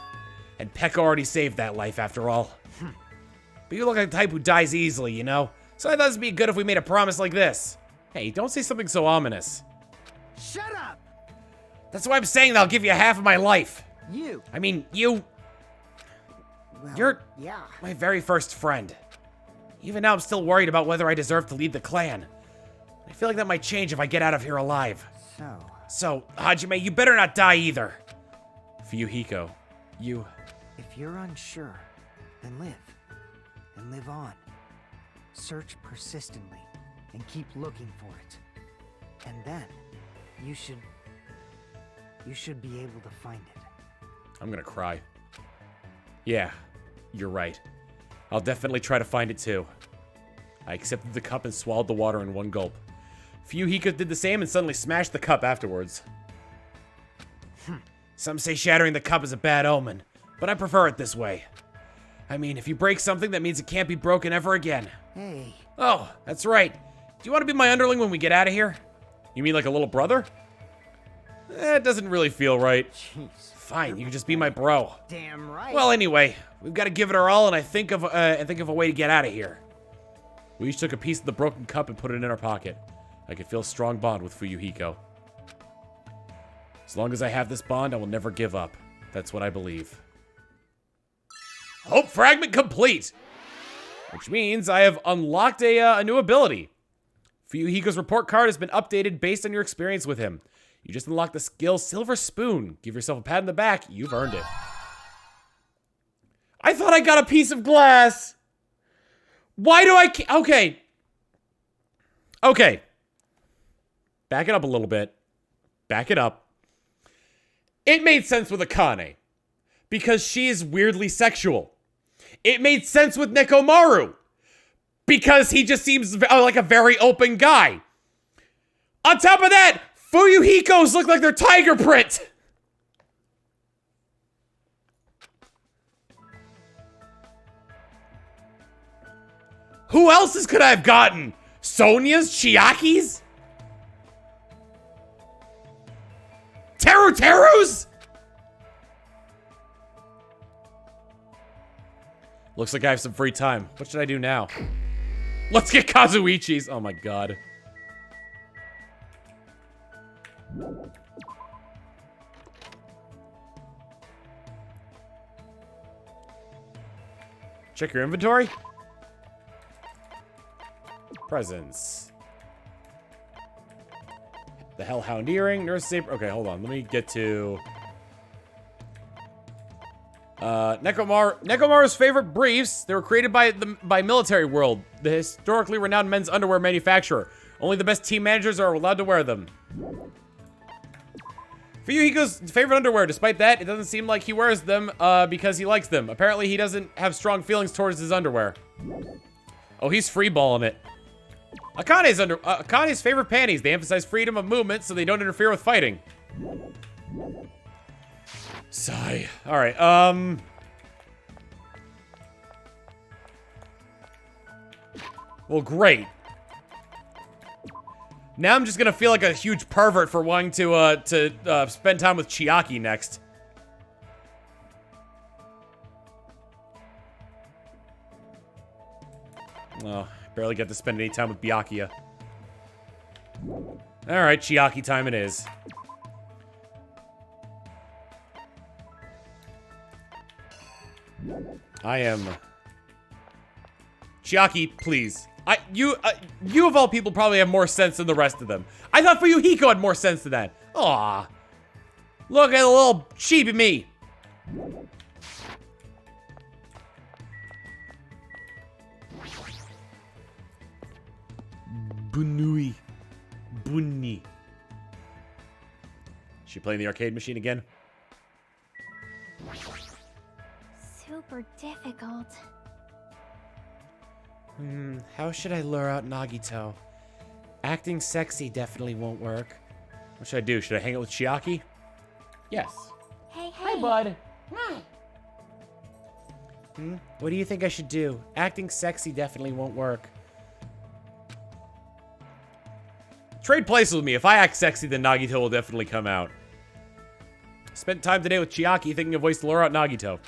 And Pekka already saved that life after all. But you look like the type who dies easily, you know? So I thought it'd be good if we made a promise like this. Hey, don't say something so ominous. Shut up! That's why I'm saying that I'll give you half of my life. You. I mean, you... Well, You're yeah. my very first friend. Even now, I'm still worried about whether I deserve to lead the clan. I feel like that might change if I get out of here alive. So, Hajime, you better not die either. Fuyuhiko, you... If you're unsure, then live. And live on. Search persistently and keep looking for it. And then, you should be able to find it. I'm gonna cry. Yeah, you're right. I'll definitely try to find it too. I accepted the cup and swallowed the water in one gulp. Fuyuhiko did the same and suddenly smashed the cup afterwards. Some say shattering the cup is a bad omen, but I prefer it this way. I mean, if you break something, that means it can't be broken ever again. Hey. Oh, that's right. Do you want to be my underling when we get out of here? You mean like a little brother? It doesn't really feel right. Jeez. Fine, you can just be my bro. Damn right. Well, anyway, we've got to give it our all, and I think of a way to get out of here. We each took a piece of the broken cup and put it in our pocket. I could feel a strong bond with Fuyuhiko. As long as I have this bond, I will never give up. That's what I believe. Hope fragment complete! Which means I have unlocked a new ability. Fuyuhiko's report card has been updated based on your experience with him. You just unlocked the skill Silver Spoon. Give yourself a pat on the back. You've earned it. I thought I got a piece of glass. Why do I... Okay. Okay. Back it up a little bit. Back it up. It made sense with Akane. Because she is weirdly sexual. It made sense with Nekomaru. Because he just seems like a very open guy. On top of that, Fuyuhiko's look like they're tiger print. Who else's could I have gotten? Sonya's? Chiaki's? Teru's? Looks like I have some free time. What should I do now? Let's get Kazuichi's. Oh my god. Check your inventory. Presents. The Hellhound earring, Nurse Saber. Okay, hold on. Let me get to Nekomaru's favorite briefs. They were created by Military World, the historically renowned men's underwear manufacturer. Only the best team managers are allowed to wear them. Fuyuhiko's favorite underwear. Despite that, it doesn't seem like he wears them because he likes them. Apparently, he doesn't have strong feelings towards his underwear. Oh, he's freeballing it. Akane's favorite panties. They emphasize freedom of movement so they don't interfere with fighting. Sigh. All right. Well, great. Now I'm just gonna feel like a huge pervert for wanting to spend time with Chiaki next. Oh, barely get to spend any time with Byakuya. Alright, Chiaki time it is. I am... Chiaki, please. You of all people probably have more sense than the rest of them. I thought Fuyuhiko had more sense than that. Aw. Look at the little sheepy me. Bunui. Bunni. She playing the arcade machine again? Super difficult. How should I lure out Nagito? Acting sexy definitely won't work. What should I do? Should I hang out with Chiaki? Yes. Hey, hey. Hi, bud. What do you think I should do? Acting sexy definitely won't work. Trade places with me. If I act sexy, then Nagito will definitely come out. Spent time today with Chiaki thinking of ways to lure out Nagito.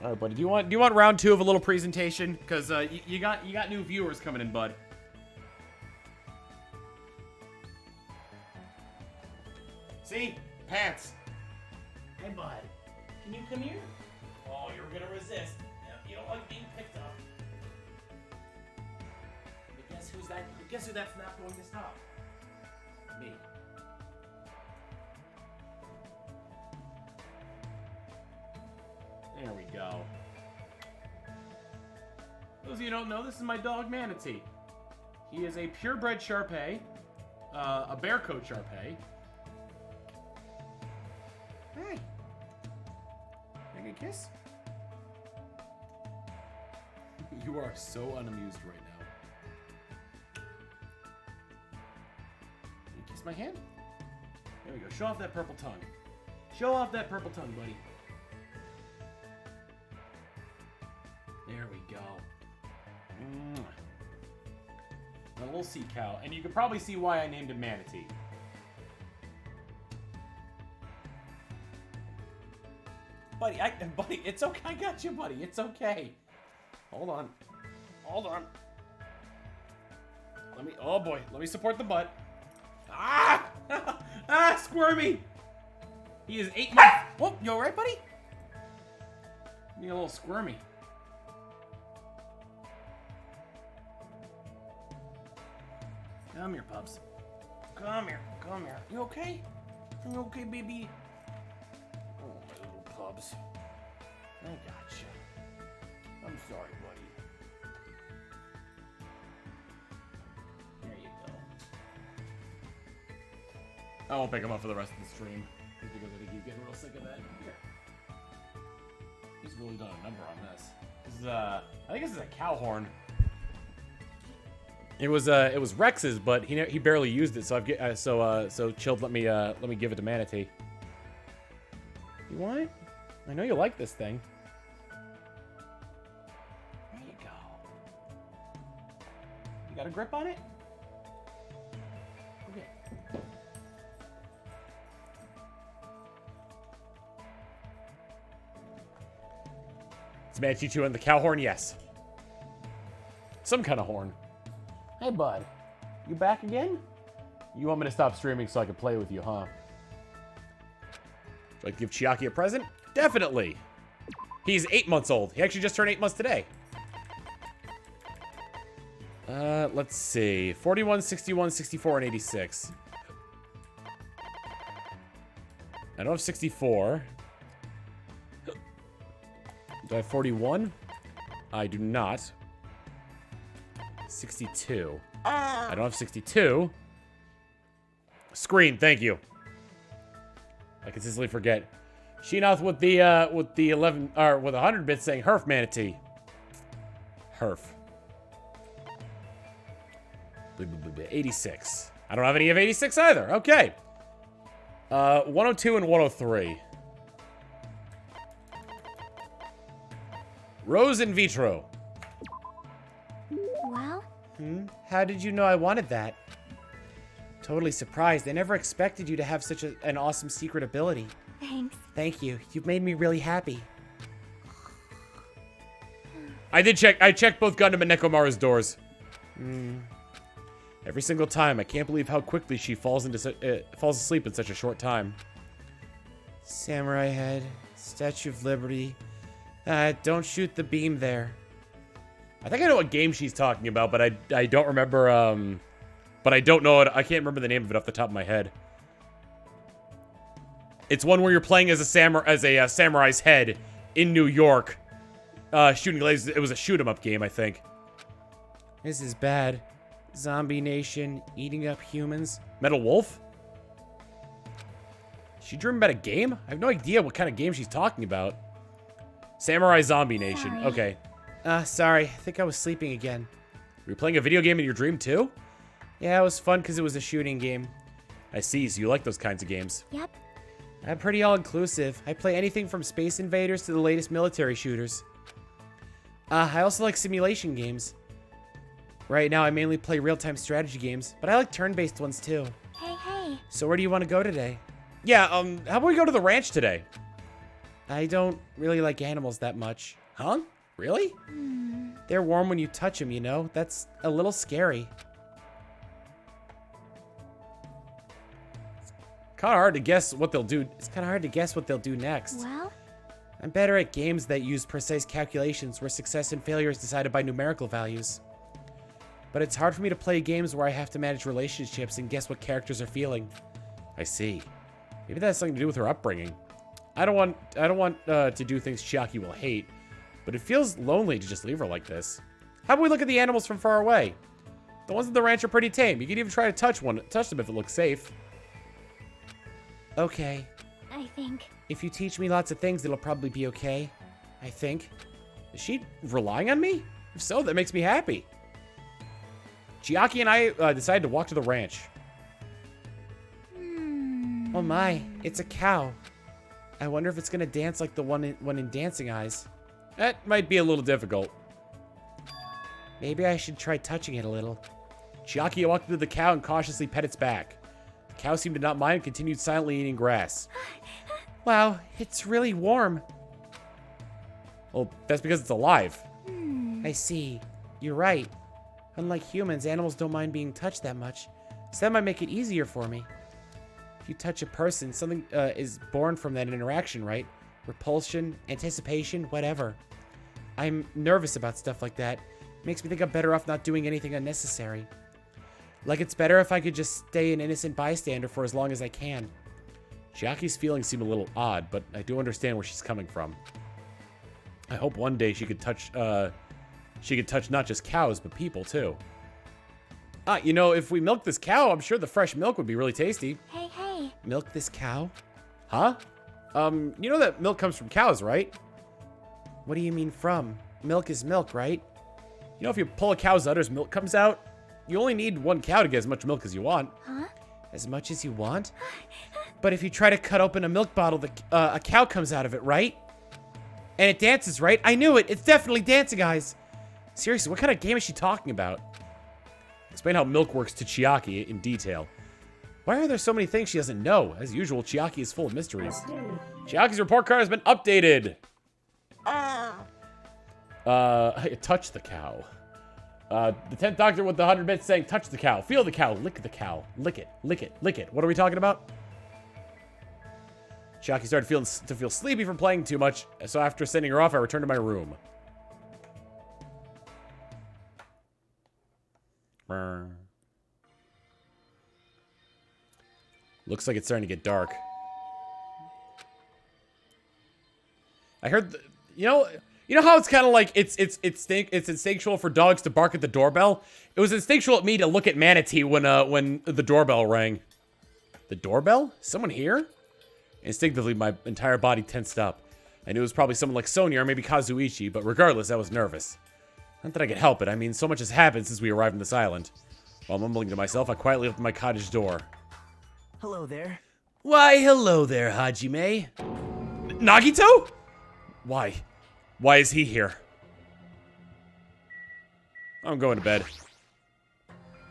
All right, buddy. Do you want round 2 of a little presentation? Because you got new viewers coming in, bud. See? Pants. Hey, bud. Can you come here? Oh, you're gonna resist. Yep, you don't like being picked up. But guess who that's not going to stop? Me. There we go. Those of you who don't know, this is my dog Manatee. He is a purebred Shar-Pei, a bear coat Shar-Pei. Hey. Can I get a kiss? You are so unamused right now. You kiss my hand? There we go. Show off that purple tongue. Show off that purple tongue, buddy. There we go. A little sea cow. And you can probably see why I named him Manatee. Buddy, it's okay. I got you, buddy. It's okay. Hold on. Hold on. Oh boy, let me support the butt. Ah! Ah, squirmy! He is 8 months. Whoa, you alright, buddy? Need a little squirmy. Come here, pups. Come here. Come here. You okay? You okay, baby? Oh, my little pups. I got you. I'm sorry, buddy. There you go. I won't pick him up for the rest of the stream. Just because I think he's getting real sick of that. Here. He's really done a number on this. This is, I think this is a cow horn. It was Rex's, but he barely used it, so so Chilled let me give it to Manatee. You want it? I know you like this thing. There you go. You got a grip on it? Okay. Is Manatee chewing the cow horn? Yes. Some kind of horn. Hey, bud. You back again? You want me to stop streaming so I can play with you, huh? Would you like to give Chiaki a present? Definitely. He's 8 months old. He actually just turned 8 months today. Let's see. 41, 61, 64, and 86. I don't have 64. Do I have 41? I do not. 62. I don't have 62. Screen, thank you. I consistently forget. Sheenoth with the 11 or with 100 bits saying Herf Manatee. Herf. 86. I don't have any of 86 either. Okay. 102 and 103. Rose in vitro. Well? How did you know I wanted that? Totally surprised. I never expected you to have such an awesome secret ability. Thanks. Thank you. You've made me really happy. I checked both Gundam and Nekomaru's doors. Every single time. I can't believe how quickly she falls asleep in such a short time. Samurai head. Statue of Liberty. Don't shoot the beam there. I think I know what game she's talking about, but I don't remember, but I don't know it. I can't remember the name of it off the top of my head. It's one where you're playing as a samurai's head in New York, shooting lasers. It was a shoot 'em up game, I think. This is bad. Zombie nation eating up humans. Metal Wolf? She dreaming about a game? I have no idea what kind of game she's talking about. Samurai Zombie Nation. Sorry. Okay. Sorry. I think I was sleeping again. Were you playing a video game in your dream too? Yeah, it was fun because it was a shooting game. I see, so you like those kinds of games. Yep. I'm pretty all-inclusive. I play anything from Space Invaders to the latest military shooters. I also like simulation games. Right now, I mainly play real-time strategy games, but I like turn-based ones too. Hey. So where do you want to go today? Yeah, how about we go to the ranch today? I don't really like animals that much. Huh? Really? They're warm when you touch them, you know? That's a little scary. It's kind of hard to guess what they'll do. It's kind of hard to guess what they'll do next. Well? I'm better at games that use precise calculations where success and failure is decided by numerical values. But it's hard for me to play games where I have to manage relationships and guess what characters are feeling. I see. Maybe that has something to do with her upbringing. I don't want to do things Chiaki will hate, but it feels lonely to just leave her like this. How about we look at the animals from far away? The ones at the ranch are pretty tame. You can even try to touch them if it looks safe. Okay. I think. If you teach me lots of things, it'll probably be okay. I think. Is she relying on me? If so, that makes me happy. Chiaki and I decided to walk to the ranch. Oh my, it's a cow. I wonder if it's gonna dance like the one in Dancing Eyes. That might be a little difficult. Maybe I should try touching it a little. Chiaki walked up to the cow and cautiously pet its back. The cow seemed to not mind and continued silently eating grass. Wow, it's really warm. Well, that's because it's alive. I see. You're right. Unlike humans, animals don't mind being touched that much. So that might make it easier for me. If you touch a person, something is born from that interaction, right? Repulsion, anticipation, whatever. I'm nervous about stuff like that. It makes me think I'm better off not doing anything unnecessary. Like it's better if I could just stay an innocent bystander for as long as I can. Chiaki's feelings seem a little odd, but I do understand where she's coming from. I hope one day she could touch not just cows, but people too. You know, if we milk this cow, I'm sure the fresh milk would be really tasty. Hey, hey. Milk this cow? Huh? You know that milk comes from cows, right? What do you mean from? Milk is milk, right? You know, if you pull a cow's udder, milk comes out. You only need one cow to get as much milk as you want. Huh? As much as you want? But if you try to cut open a milk bottle, a cow comes out of it, right? And it dances, right? I knew it. It's definitely Dancing Eyes. Seriously, what kind of game is she talking about? Explain how milk works to Chiaki in detail. Why are there so many things she doesn't know? As usual, Chiaki is full of mysteries. Chiaki's report card has been updated. Touch the cow. The 10th Doctor with the 100 bits saying, touch the cow, feel the cow, lick the cow, lick it, lick it, lick it. What are we talking about? Chiaki started to feel sleepy from playing too much, so after sending her off, I returned to my room. Looks like it's starting to get dark. I heard, you know how it's kind of like it's instinctual for dogs to bark at the doorbell. It was instinctual at me to look at Manatee when the doorbell rang. The doorbell? Someone here? Instinctively, my entire body tensed up. I knew it was probably someone like Sonia or maybe Kazuichi, but regardless, I was nervous. Not that I could help it. I mean, so much has happened since we arrived in this island. While mumbling to myself, I quietly opened my cottage door. Hello there. Why, hello there, Hajime. Nagito? Why? Why is he here? I'm going to bed.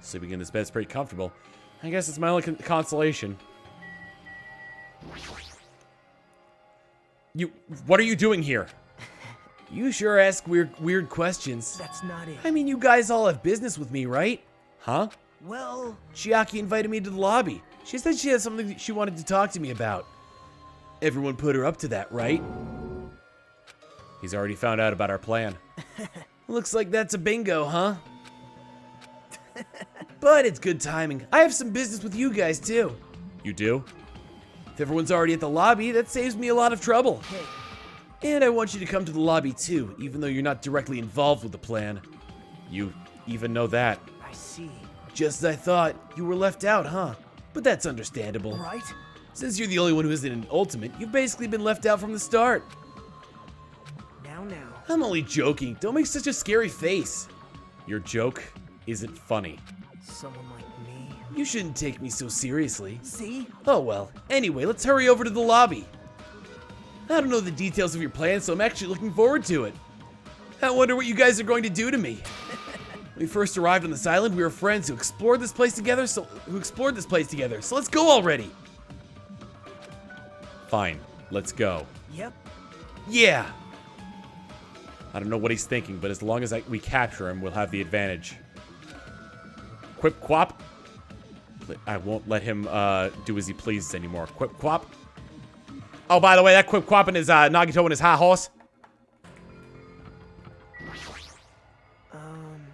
Sleeping in this bed's pretty comfortable. I guess it's my only consolation. What are you doing here? You sure ask weird questions. That's not it. I mean, you guys all have business with me, right? Huh? Well, Chiaki invited me to the lobby. She said she had something she wanted to talk to me about. Everyone put her up to that, right? He's already found out about our plan. Looks like that's a bingo, huh? But it's good timing. I have some business with you guys, too. You do? If everyone's already at the lobby, that saves me a lot of trouble. hey, And I want you to come to the lobby, too, even though you're not directly involved with the plan. You even know that. I see. Just as I thought, you were left out, huh? But that's understandable. Right? Since you're the only one who isn't an ultimate, you've basically been left out from the start. Now. I'm only joking. Don't make such a scary face. Your joke isn't funny. Someone like me. You shouldn't take me so seriously. See? Oh well. Anyway, let's hurry over to the lobby. I don't know the details of your plan, so I'm actually looking forward to it. I wonder what you guys are going to do to me. When we first arrived on this island, we were friends who explored this place together, so let's go already. Fine, let's go. Yep. Yeah. I don't know what he's thinking, but as long as we capture him, we'll have the advantage. Quip quap. I won't let him do as he pleases anymore. Quip quap. Oh, by the way, that Quip Quappin is Nagito and his high horse.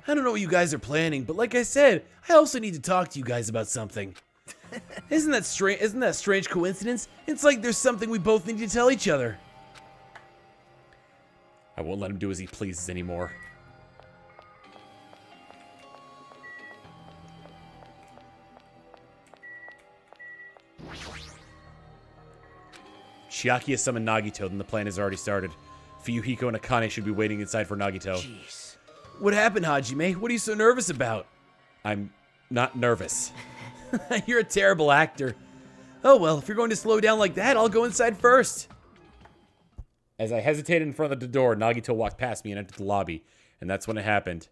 I don't know what you guys are planning, but like I said, I also need to talk to you guys about something. Isn't that strange? Isn't that a strange coincidence? It's like there's something we both need to tell each other. I won't let him do as he pleases anymore. Chiaki has summoned Nagito, then the plan has already started. Fuyuhiko and Akane should be waiting inside for Nagito. Jeez. What happened, Hajime? What are you so nervous about? I'm not nervous. You're a terrible actor. Oh well, if you're going to slow down like that, I'll go inside first. As I hesitated in front of the door, Nagito walked past me and entered the lobby. And that's when it happened.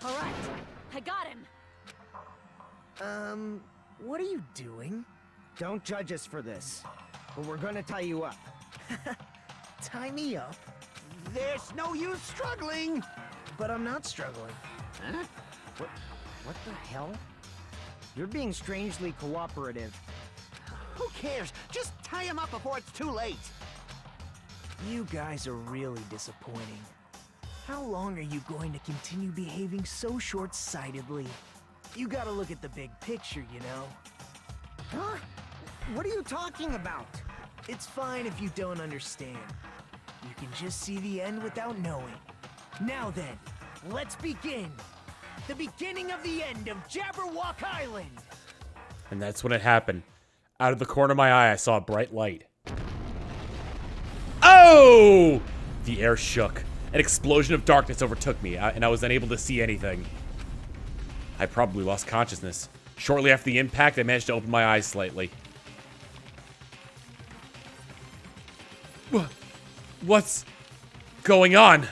All right, I got him. What are you doing? Don't judge us for this, but we're gonna tie you up. Tie me up? There's no use struggling! But I'm not struggling. Huh? What the hell? You're being strangely cooperative. Who cares? Just tie him up before it's too late! You guys are really disappointing. How long are you going to continue behaving so short-sightedly? You gotta look at the big picture, you know? Huh? What are you talking about? It's fine if you don't understand. You can just see the end without knowing. Now then, let's begin! The beginning of the end of Jabberwock Island! And that's when it happened. Out of the corner of my eye, I saw a bright light. Oh! The air shook. An explosion of darkness overtook me, and I was unable to see anything. I probably lost consciousness. Shortly after the impact, I managed to open my eyes slightly. What's going on?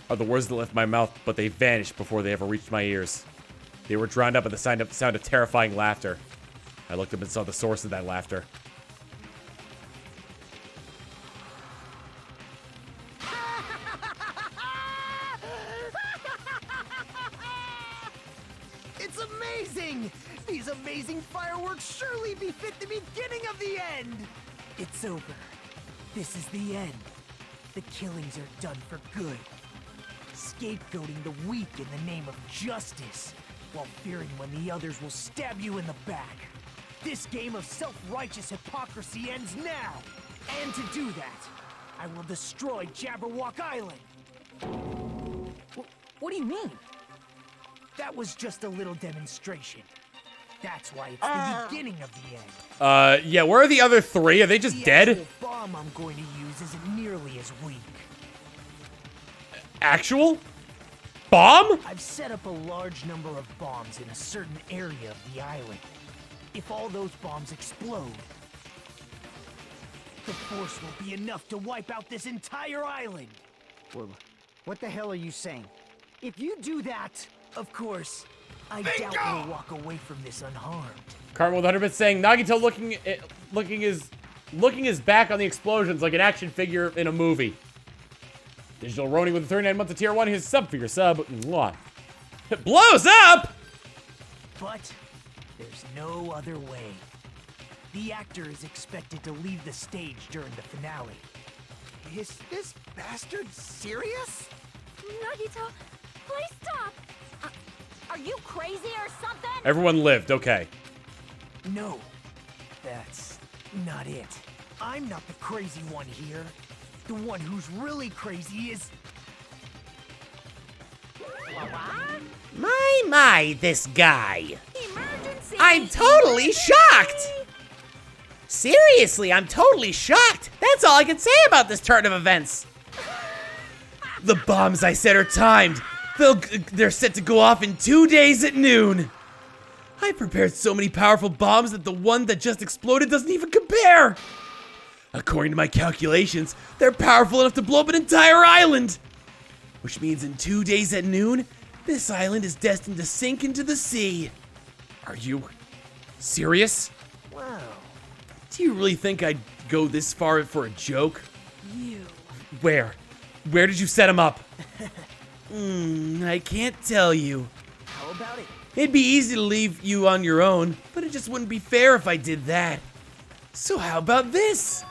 Are the words that left my mouth, but they vanished before they ever reached my ears. They were drowned up at the sound of terrifying laughter. I looked up and saw the source of that laughter. It's amazing! These amazing fireworks surely befit the beginning of the end! It's over. This is the end. The killings are done for good. Scapegoating the weak in the name of justice, while fearing when the others will stab you in the back. This game of self-righteous hypocrisy ends now! And to do that, I will destroy Jabberwock Island! What do you mean? That was just a little demonstration. That's why it's the beginning of the end. Yeah, where are the other three? Are they just dead? The bomb I'm going to use isn't nearly as weak. Actual? Bomb? I've set up a large number of bombs in a certain area of the island. If all those bombs explode, the force will be enough to wipe out this entire island. Well, what the hell are you saying? If you do that... Of course, I doubt we'll walk away from this unharmed. Cartman with 100 saying Nagito looking his back on the explosions like an action figure in a movie. Digital Ronin with 39 months of tier 1, his sub for your sub. Mwah. It blows up! But there's no other way. The actor is expected to leave the stage during the finale. Is this bastard serious? Nagito, please stop! Are you crazy or something? Everyone lived, okay. No, that's not it. I'm not the crazy one here. The one who's really crazy is... My, this guy. Emergency! I'm totally shocked! Seriously, I'm totally shocked. That's all I can say about this turn of events. The bombs I set are timed. They're set to go off in 2 days at noon. I prepared so many powerful bombs that the one that just exploded doesn't even compare. According to my calculations, they're powerful enough to blow up an entire island. Which means in 2 days at noon, this island is destined to sink into the sea. Are you serious? Wow. Do you really think I'd go this far for a joke? You... Where? Where did you set him up? I can't tell you. How about it? It'd be easy to leave you on your own, but it just wouldn't be fair if I did that. So how about this?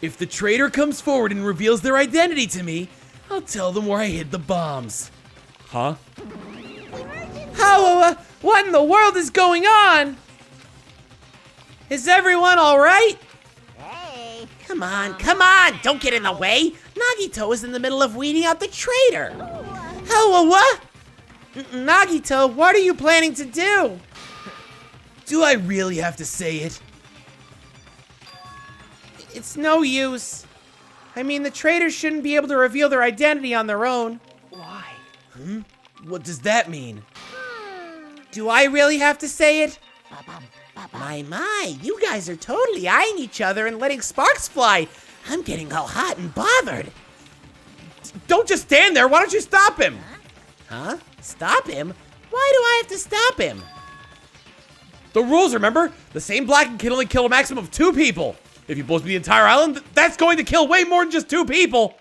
If the traitor comes forward and reveals their identity to me, I'll tell them where I hid the bombs. Huh? How, what in the world is going on? Is everyone alright? Hey. Come on, don't get in the way. Nagito is in the middle of weeding out the traitor. Oh, what? Nagito, what are you planning to do? Do I really have to say it? It's no use. I mean, the traitors shouldn't be able to reveal their identity on their own. Why? What does that mean? Do I really have to say it? My, you guys are totally eyeing each other and letting sparks fly. I'm getting all hot and bothered. Don't just stand there, why don't you stop him? Huh? Stop him? Why do I have to stop him? The rules, remember? The same black can only kill a maximum of 2 people. If you blow up the entire island, that's going to kill way more than just 2 people.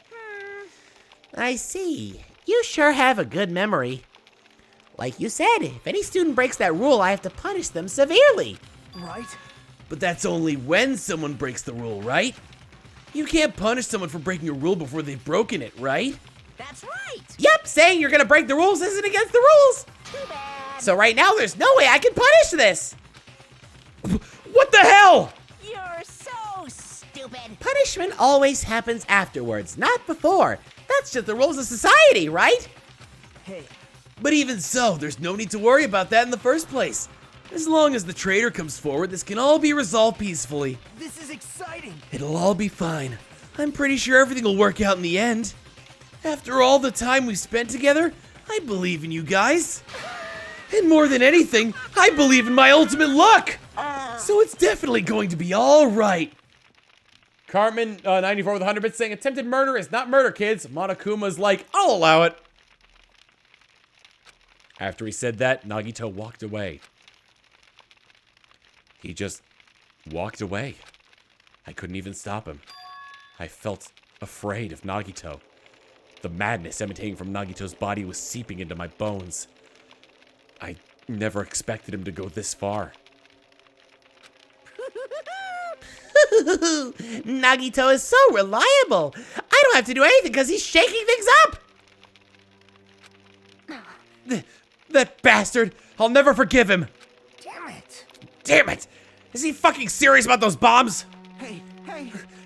I see. You sure have a good memory. Like you said, if any student breaks that rule, I have to punish them severely. Right? But that's only when someone breaks the rule, right? You can't punish someone for breaking a rule before they've broken it, right? That's right. Yep, saying you're gonna break the rules isn't against the rules. Too bad. So right now, there's no way I can punish this. What the hell? You're so stupid. Punishment always happens afterwards, not before. That's just the rules of society, right? Hey, But even so, there's no need to worry about that in the first place. As long as the traitor comes forward, this can all be resolved peacefully. this is exciting. It'll all be fine. I'm pretty sure everything will work out in the end. After all the time we've spent together, I believe in you guys. And more than anything, I believe in my ultimate luck. So it's definitely going to be all right. Cartman, 94 with 100 bits saying, attempted murder is not murder, kids. Monokuma's like, I'll allow it. After he said that, Nagito walked away. He just walked away. I couldn't even stop him. I felt afraid of Nagito. The madness emanating from Nagito's body was seeping into my bones. I never expected him to go this far. Nagito is so reliable. I don't have to do anything because he's shaking things up. That bastard! I'll never forgive him! Damn it. Damn it! Is he fucking serious about those bombs? Hey.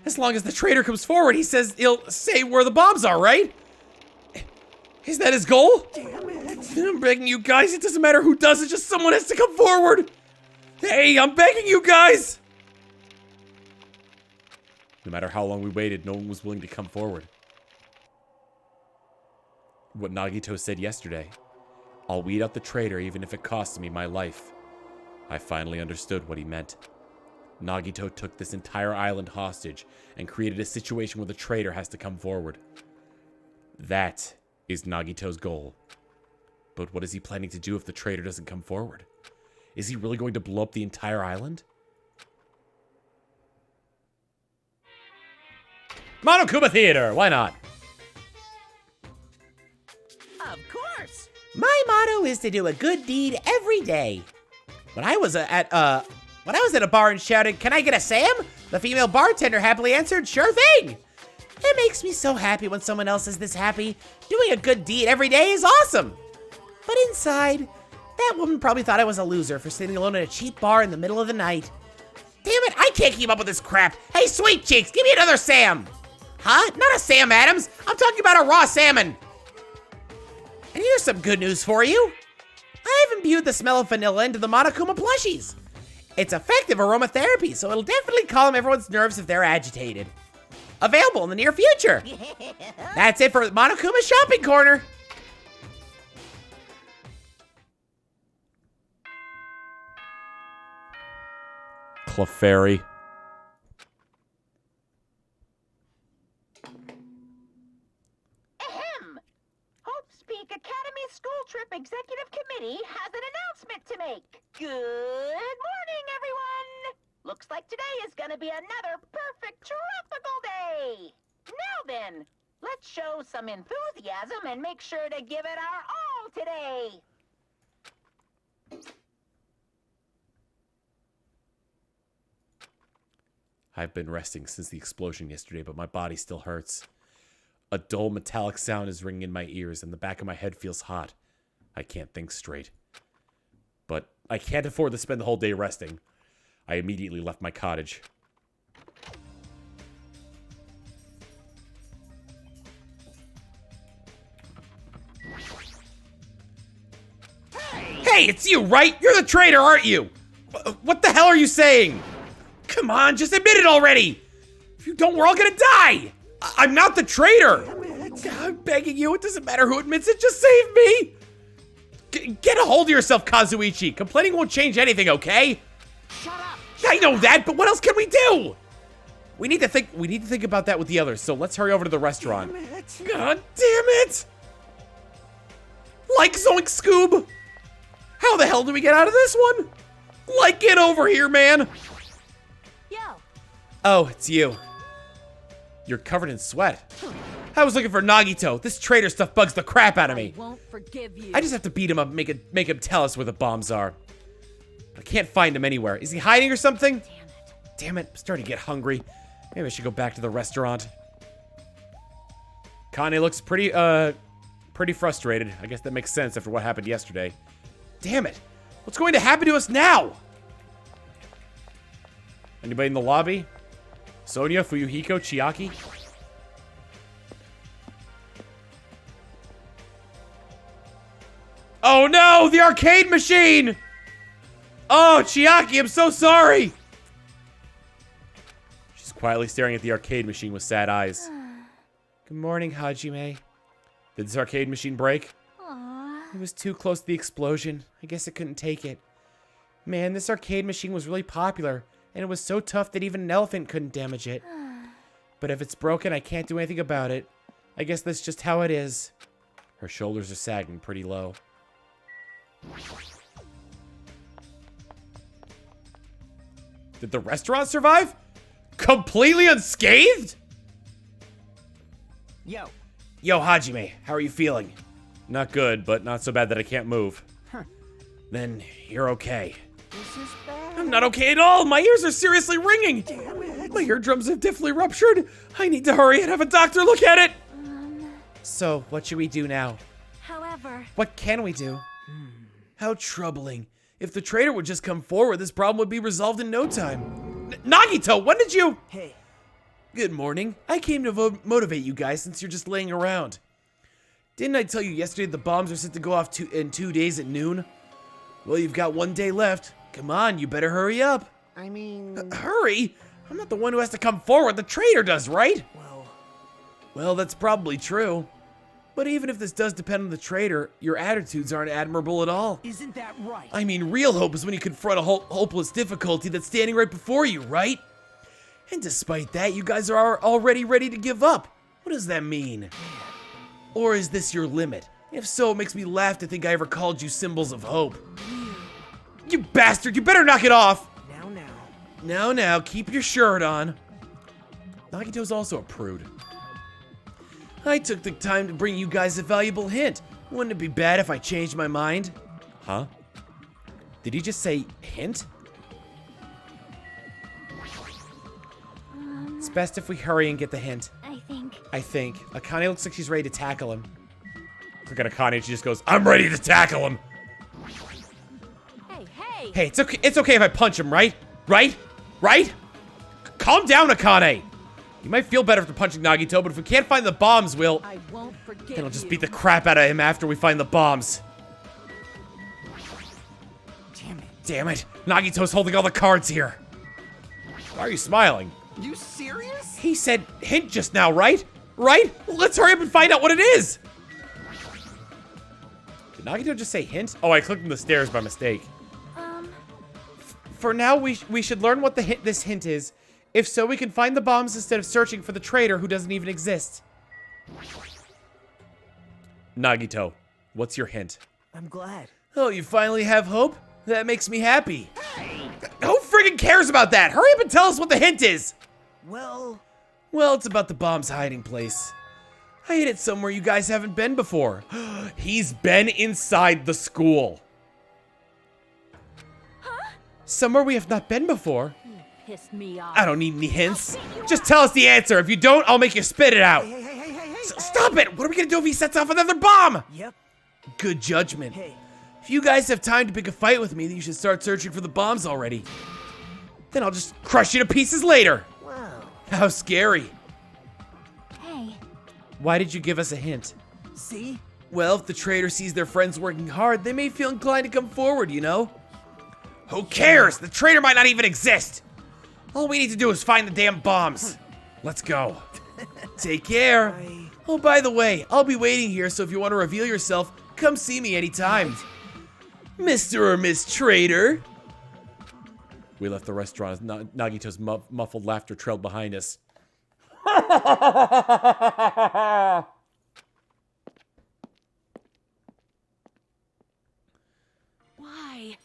As long as the traitor comes forward, he says he'll say where the bombs are, right? Is that his goal? Damn it. I'm begging you guys, it doesn't matter who does it, just someone has to come forward! Hey, I'm begging you guys! No matter how long we waited, no one was willing to come forward. What Nagito said yesterday. I'll weed out the traitor even if it costs me my life. I finally understood what he meant. Nagito took this entire island hostage and created a situation where the traitor has to come forward. That is Nagito's goal. But what is he planning to do if the traitor doesn't come forward? Is he really going to blow up the entire island? Monokuma Theater, why not? Of course. My motto is to do a good deed every day. When I was at a bar and shouted, "Can I get a Sam?" the female bartender happily answered, "Sure thing." It makes me so happy when someone else is this happy. Doing a good deed every day is awesome. But inside, that woman probably thought I was a loser for sitting alone at a cheap bar in the middle of the night. Damn it, I can't keep up with this crap. Hey, Sweet Cheeks, give me another Sam. Huh? Not a Sam Adams. I'm talking about a raw salmon. And here's some good news for you. I've imbued the smell of vanilla into the Monokuma plushies. It's effective aromatherapy, so it'll definitely calm everyone's nerves if they're agitated. Available in the near future. That's it for Monokuma's Shopping Corner. Clefairy. Ahem! Hope's Peak Academy School Trip Executive Committee has an announcement to make. Good morning, everyone! Looks like today is gonna be another perfect tropical day! Now then, let's show some enthusiasm and make sure to give it our all today! I've been resting since the explosion yesterday, but my body still hurts. A dull metallic sound is ringing in my ears, and the back of my head feels hot. I can't think straight. But I can't afford to spend the whole day resting. I immediately left my cottage. Hey, it's you, right? You're the traitor, aren't you? What the hell are you saying? Come on, just admit it already! If you don't, we're all gonna die! I'm not the traitor! I'm begging you, it doesn't matter who admits it, just save me! Get a hold of yourself, Kazuichi! Complaining won't change anything, okay? Shut up! I know that, but what else can we do? We need to think about that with the others, so let's hurry over to the restaurant. God damn it! Like Zoink Scoob! How the hell do we get out of this one? Like, get over here, man! Yo! Oh, it's you. You're covered in sweat. I was looking for Nagito. This traitor stuff bugs the crap out of me. I won't forgive you. I just have to beat him up and make him tell us where the bombs are. I can't find him anywhere. Is he hiding or something? Damn it. Damn it, I'm starting to get hungry. Maybe I should go back to the restaurant. Kane looks pretty frustrated. I guess that makes sense after what happened yesterday. Damn it. What's going to happen to us now? Anybody in the lobby? Sonia, Fuyuhiko, Chiaki? Oh no, the arcade machine! Oh, Chiaki, I'm so sorry! She's quietly staring at the arcade machine with sad eyes. Good morning, Hajime. Did this arcade machine break? Aww. It was too close to the explosion. I guess it couldn't take it. Man, this arcade machine was really popular, and it was so tough that even an elephant couldn't damage it. But if it's broken, I can't do anything about it. I guess that's just how it is. Her shoulders are sagging pretty low. Did the restaurant survive? Completely unscathed? Yo. Yo, Hajime, how are you feeling? Not good, but not so bad that I can't move. Huh. Then you're okay. This is bad. I'm not okay at all. My ears are seriously ringing. Damn it. My eardrums have definitely ruptured. I need to hurry and have a doctor look at it. So, what should we do now? However, What can we do? How troubling. If the traitor would just come forward, this problem would be resolved in no time. Nagito, when did you... Hey. Good morning. I came to motivate you guys since you're just laying around. Didn't I tell you yesterday the bombs are set to go off in 2 days at noon? Well, you've got 1 day left. Come on, you better hurry up. I mean... Hurry? I'm not the one who has to come forward. The traitor does, right? Well, that's probably true. But even if this does depend on the traitor, your attitudes aren't admirable at all. Isn't that right? I mean, real hope is when you confront a hopeless difficulty that's standing right before you, right? And despite that, you guys are already ready to give up. What does that mean? Or is this your limit? If so, it makes me laugh to think I ever called you symbols of hope. You bastard, you better knock it off! Now, keep your shirt on. Nagito's also a prude. I took the time to bring you guys a valuable hint. Wouldn't it be bad if I changed my mind? Huh? Did he just say hint? It's best if we hurry and get the hint. I think. Akane looks like she's ready to tackle him. Look at Akane, she just goes, I'm ready to tackle him! hey! Hey, it's okay if I punch him, right? Right? Calm down, Akane! You might feel better after punching Nagito, but if we can't find the bombs, I won't forgive then I'll just you. beat the crap out of him after we find the bombs. Damn it. Nagito's holding all the cards here. Why are you smiling? You serious? He said hint just now, right? Right? Let's hurry up and find out what it is. Did Nagito just say hint? Oh, I clicked on the stairs by mistake. For now, we should learn what this hint is. If so, we can find the bombs instead of searching for the traitor who doesn't even exist. Nagito, what's your hint? I'm glad. Oh, you finally have hope? That makes me happy. Who friggin' cares about that? Hurry up and tell us what the hint is. Well, it's about the bomb's hiding place. I hid it somewhere you guys haven't been before. He's been inside the school. Somewhere we have not been before. Pissed me off. I don't need any hints. Just tell us the answer. If you don't, I'll make you spit it out. Hey. Stop it! What are we gonna do if he sets off another bomb? Yep. Good judgment. Hey. If you guys have time to pick a fight with me, then you should start searching for the bombs already. Then I'll just crush you to pieces later. Wow. How scary. Hey, Why did you give us a hint? See? Well, if the traitor sees their friends working hard, they may feel inclined to come forward, you know? Who cares? The traitor might not even exist. All we need to do is find the damn bombs. Let's go. Take care. Bye. Oh, by the way, I'll be waiting here, so if you want to reveal yourself, come see me anytime. Mr. or Miss Traitor. We left the restaurant as Nagito's muffled laughter trailed behind us. Why?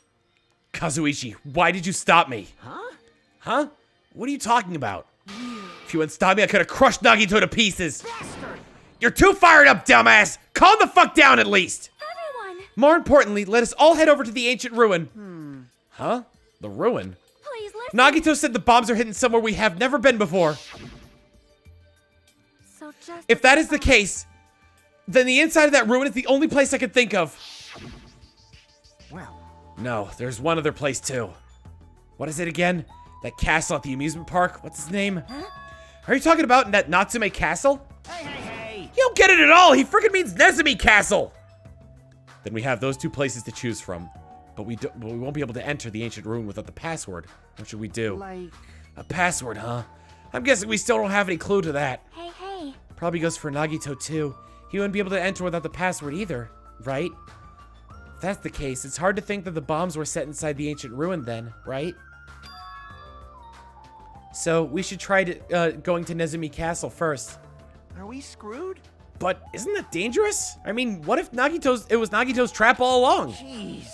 Kazuichi, why did you stop me? Huh? What are you talking about? If you hadn't stopped me, I could have crushed Nagito to pieces. You're too fired up, dumbass! Calm the fuck down at least! everyone, More importantly, let us all head over to the ancient ruin. Huh? The ruin? please listen. Nagito said the bombs are hidden somewhere we have never been before. So just If that is the case, then the inside of that ruin is the only place I can think of. Well, No, there's one other place too. What is it again? That castle at the amusement park? What's his name? Are you talking about that Natsume Castle? hey. You don't get it at all! He freaking means Nezumi Castle! Then we have those two places to choose from. But we won't be able to enter the ancient ruin without the password. What should we do? Like, A password, huh? I'm guessing we still don't have any clue to that. hey. Probably goes for Nagito too. He wouldn't be able to enter without the password either, right? If that's the case, it's hard to think that the bombs were set inside the ancient ruin then, right? So we should try going to Nezumi Castle first. are we screwed? But isn't that dangerous? I mean, what if it was Nagito's trap all along? Jeez.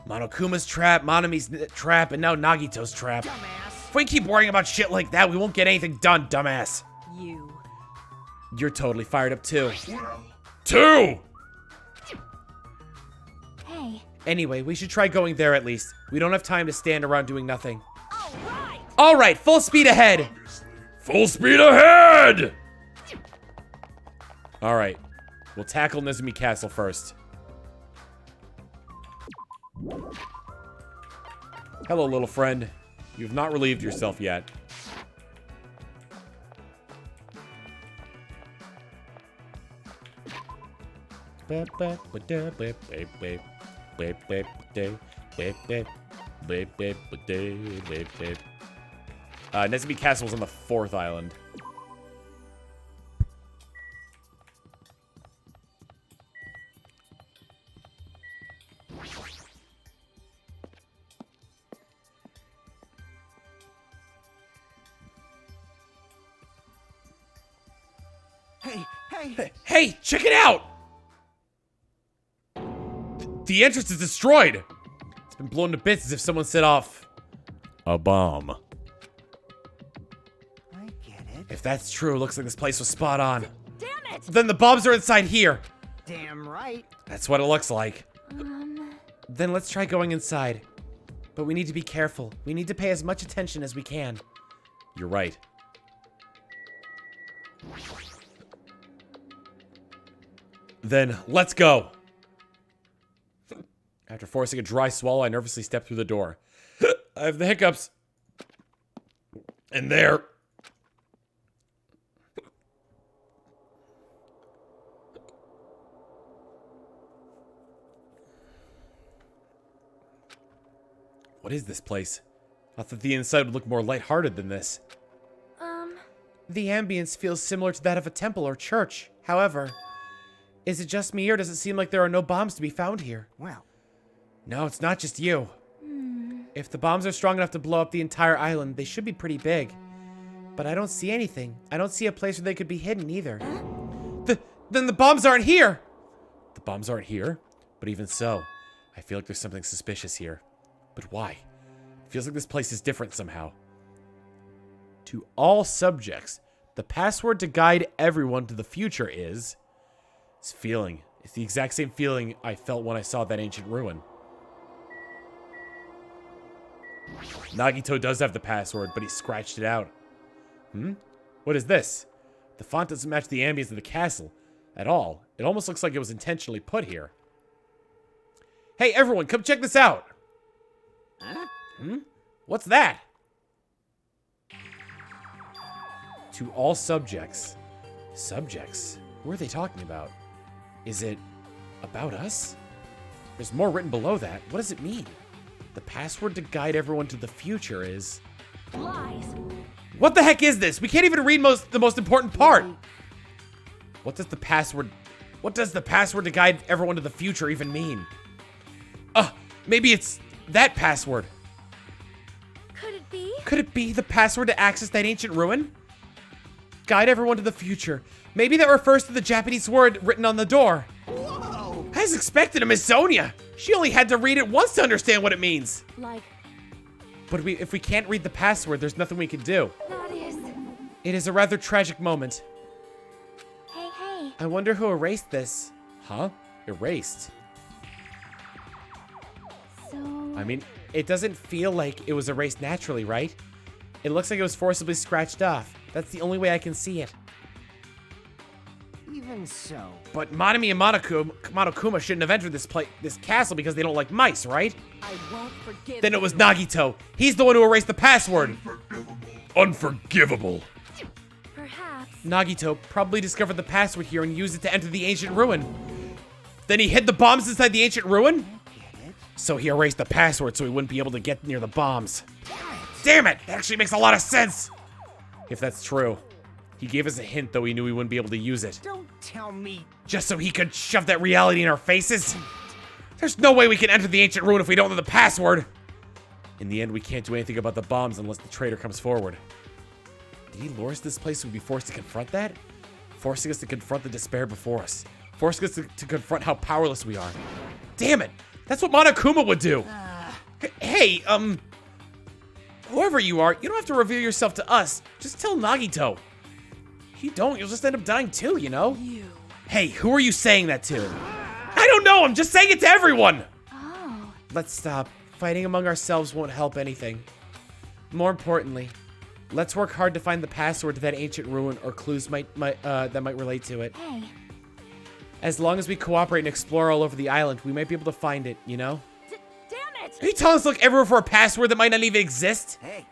Monokuma's trap, Monomi's trap, and now Nagito's trap. Dumbass. If we keep worrying about shit like that, we won't get anything done, dumbass. You. You're totally fired up too. Well, Two! Hey, Anyway, we should try going there at least. We don't have time to stand around doing nothing. all right. All right, full speed ahead. obviously. Full speed ahead! All right, we'll tackle Nezumi Castle first. Hello, little friend. You have not relieved yourself yet. Nezumi Castle was on the 4th island. Hey. Hey, check it out! The entrance is destroyed! It's been blown to bits as if someone set off a bomb. I get it. If that's true, it looks like this place was spot on. Damn it! Then the bombs are inside here. Damn right. That's what it looks like. Then let's try going inside. But we need to be careful. We need to pay as much attention as we can. You're right. Then, let's go. After forcing a dry swallow, I nervously stepped through the door. I have the hiccups. And there. What is this place? I thought the inside would look more lighthearted than this. The ambience feels similar to that of a temple or church. However, is it just me or does it seem like there are no bombs to be found here? Well, No, it's not just you. If the bombs are strong enough to blow up the entire island, they should be pretty big. But I don't see anything. I don't see a place where they could be hidden either. Then the bombs aren't here! The bombs aren't here? But even so, I feel like there's something suspicious here. But why? It feels like this place is different somehow. To all subjects, the password to guide everyone to the future is... This feeling. It's the exact same feeling I felt when I saw that ancient ruin. Nagito does have the password, but he scratched it out. What is this? The font doesn't match the ambience of the castle at all. It almost looks like it was intentionally put here. Hey, everyone, come check this out. What's that? To all subjects. Subjects? Who are they talking about? Is it about us? There's more written below that. What does it mean? The password to guide everyone to the future is... Lies. What the heck is this? We can't even read the most important part. What does the password to guide everyone to the future even mean? Maybe it's that password. Could it be? Could it be the password to access that ancient ruin? Guide everyone to the future. Maybe that refers to the Japanese word written on the door. Whoa! As expected of Miss Sonia. She only had to read it once to understand what it means. Like, But if we can't read the password, there's nothing we can do. that is... It is a rather tragic moment. Hey. I wonder who erased this. Huh? Erased? So... I mean, it doesn't feel like it was erased naturally, right? It looks like it was forcibly scratched off. That's the only way I can see it. Even so. But Monomi and Monokuma shouldn't have entered this castle because they don't like mice, right? I won't forgive Then it was you. Nagito. He's the one who erased the password. Unforgivable. Perhaps. Nagito probably discovered the password here and used it to enter the ancient ruin. Then he hid the bombs inside the ancient ruin? So he erased the password so he wouldn't be able to get near the bombs. Damn it! That actually makes a lot of sense! If that's true. He gave us a hint, though he knew we wouldn't be able to use it. Don't tell me. Just so he could shove that reality in our faces? There's no way we can enter the ancient ruin if we don't know the password! In the end, we can't do anything about the bombs unless the traitor comes forward. Did he lure us to this place so we'd be forced to confront that? Forcing us to confront the despair before us. Forcing us to confront how powerless we are. Damn it! That's what Monokuma would do! Hey, whoever you are, you don't have to reveal yourself to us. Just tell Nagito. If you don't, you'll just end up dying too, you know? Hey, who are you saying that to? I don't know, I'm just saying it to everyone! Oh. Let's stop. Fighting among ourselves won't help anything. More importantly, let's work hard to find the password to that ancient ruin or clues that might relate to it. Hey. As long as we cooperate and explore all over the island, we might be able to find it, you know? Damn it! Are you telling us to look everywhere for a password that might not even exist? Hey.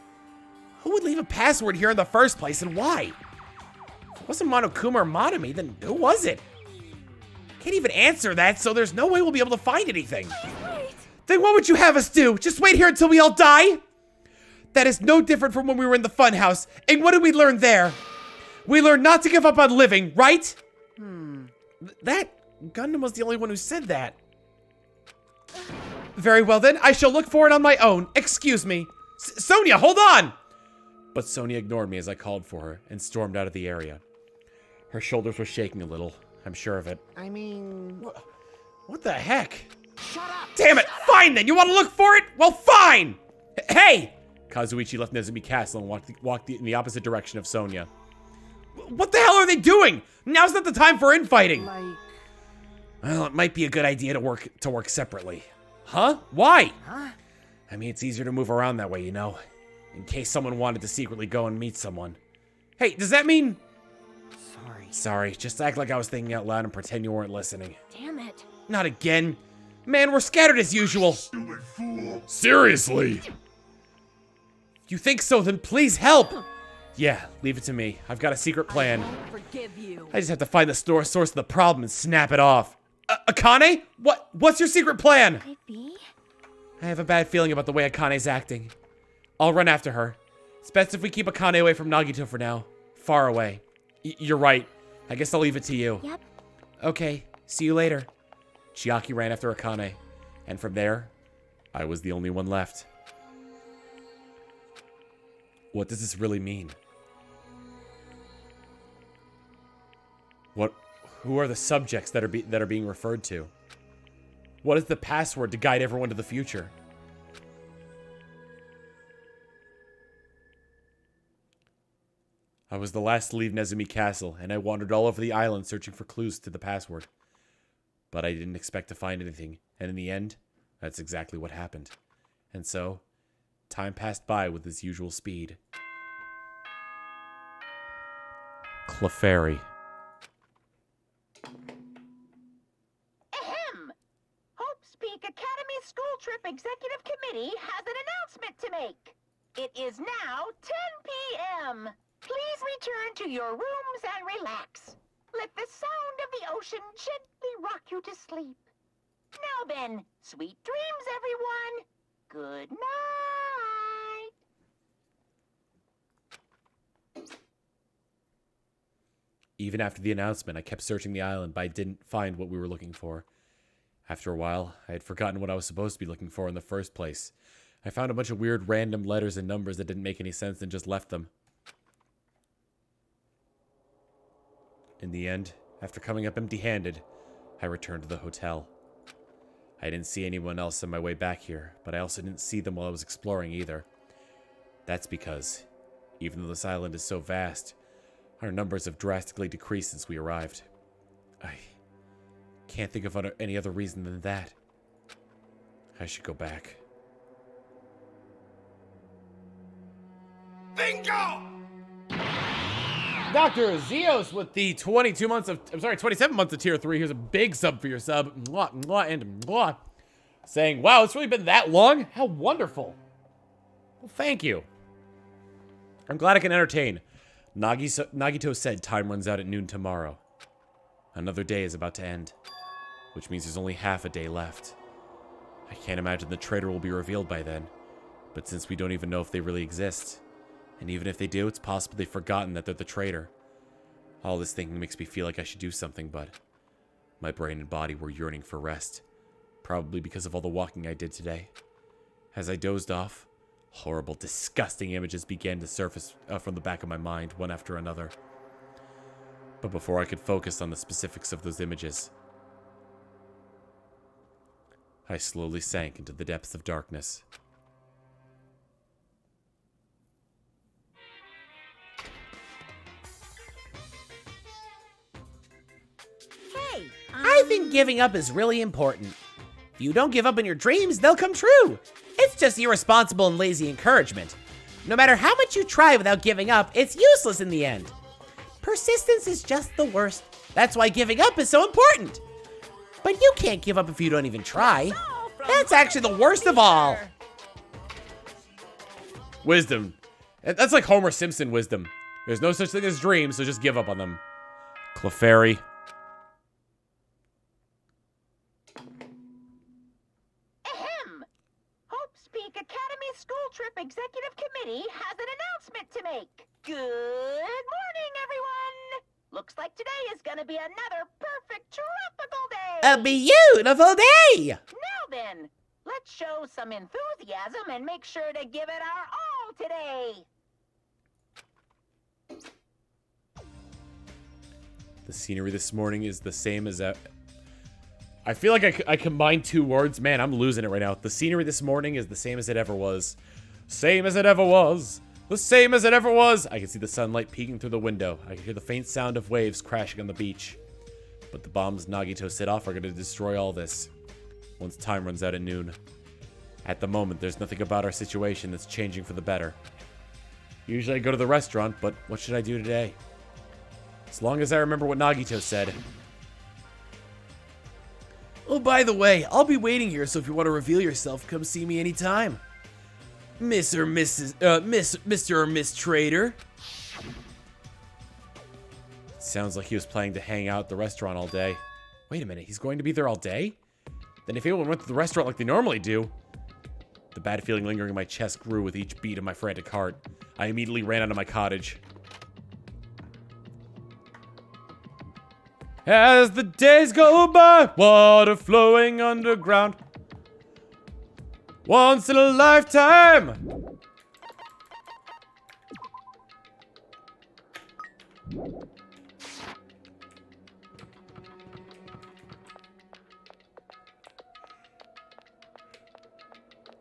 Who would leave a password here in the first place and why? If it wasn't Monokuma or Monomi, then who was it? Can't even answer that, so there's no way we'll be able to find anything. Wait. Then what would you have us do? Just wait here until we all die? That is no different from when we were in the funhouse. And what did we learn there? We learned not to give up on living, right? That Gundam was the only one who said that. Very well then, I shall look for it on my own. Excuse me. Sonia, hold on! But Sonia ignored me as I called for her and stormed out of the area. Her shoulders were shaking a little, I'm sure of it. I mean... What the heck? Shut up! Damn it! Fine then! You want to look for it? Well, fine! Hey! Kazuichi left Nezumi Castle and walked in the opposite direction of Sonia. What the hell are they doing? Now's not the time for infighting! Like... Well, it might be a good idea to work separately. Huh? Why? Huh? I mean, it's easier to move around that way, you know? In case someone wanted to secretly go and meet someone. Hey, does that mean... Sorry. Sorry, just act like I was thinking out loud and pretend you weren't listening. Damn it. Not again. Man, we're scattered as usual. Stupid fool. Seriously? If you think so, then please help. Yeah, leave it to me. I've got a secret plan. I won't forgive you. I just have to find the source of the problem and snap it off. Akane? What's your secret plan? Could it be? I have a bad feeling about the way Akane's acting. I'll run after her. It's best if we keep Akane away from Nagito for now. Far away. You're right. I guess I'll leave it to you. Yep. Okay, see you later. Chiaki ran after Akane. And from there, I was the only one left. What does this really mean? Who are the subjects that are being referred to? What is the password to guide everyone to the future? I was the last to leave Nezumi Castle, and I wandered all over the island searching for clues to the password. But I didn't expect to find anything, and in the end, that's exactly what happened. And so, time passed by with his usual speed. Clefairy. Ahem! Hope's Peak Academy School Trip Executive Committee has an announcement to make. It is now 10 p.m. Please return to your rooms and relax. Let the sound of the ocean gently rock you to sleep. Now then, sweet dreams, everyone. Good night. Even after the announcement, I kept searching the island, but I didn't find what we were looking for. After a while, I had forgotten what I was supposed to be looking for in the first place. I found a bunch of weird random letters and numbers that didn't make any sense and just left them. In the end, after coming up empty-handed, I returned to the hotel. I didn't see anyone else on my way back here, but I also didn't see them while I was exploring either. That's because, even though this island is so vast, our numbers have drastically decreased since we arrived. I can't think of any other reason than that. I should go back. Bingo! Dr. Zeos with the 27 months of tier 3. Here's a big sub for your sub. Mwah, mwah, and mwah. Saying, wow, it's really been that long? How wonderful. Well, thank you. I'm glad I can entertain. Nagito said time runs out at noon tomorrow. Another day is about to end, which means there's only half a day left. I can't imagine the traitor will be revealed by then, but since we don't even know if they really exist, and even if they do, it's possible they've forgotten that they're the traitor. All this thinking makes me feel like I should do something, but my brain and body were yearning for rest, probably because of all the walking I did today. As I dozed off, horrible, disgusting images began to surface from the back of my mind, one after another. But before I could focus on the specifics of those images, I slowly sank into the depths of darkness. Hey, I think giving up is really important. If you don't give up on your dreams, they'll come true. It's just irresponsible and lazy encouragement. No matter how much you try without giving up, it's useless in the end. Persistence is just the worst. That's why giving up is so important. But you can't give up if you don't even try. That's actually the worst of all. Wisdom. That's like Homer Simpson wisdom. There's no such thing as dreams, so just give up on them. Clefairy. Ahem! Hope's Peak Academy School Trip Executive Committee has an announcement to make. Good morning, everyone! Looks like today is gonna be another perfect tropical day! A beautiful day! Now then, let's show some enthusiasm and make sure to give it our all today! The scenery this morning is the same as I feel like I combined two words. Man, I'm losing it right now. The scenery this morning is the same as it ever was. Same as it ever was. The same as it ever was. I can see the sunlight peeking through the window. I can hear the faint sound of waves crashing on the beach. But the bombs Nagito set off are going to destroy all this once time runs out at noon. At the moment, there's nothing about our situation that's changing for the better. Usually I go to the restaurant, but what should I do today? As long as I remember what Nagito said. Oh, by the way, I'll be waiting here, so if you want to reveal yourself, come see me anytime. Mr. or Miss Trader. Sounds like he was planning to hang out at the restaurant all day. Wait a minute, he's going to be there all day? Then if anyone went to the restaurant like they normally do... The bad feeling lingering in my chest grew with each beat of my frantic heart. I immediately ran out of my cottage. As the days go by, water flowing underground. Once in a lifetime.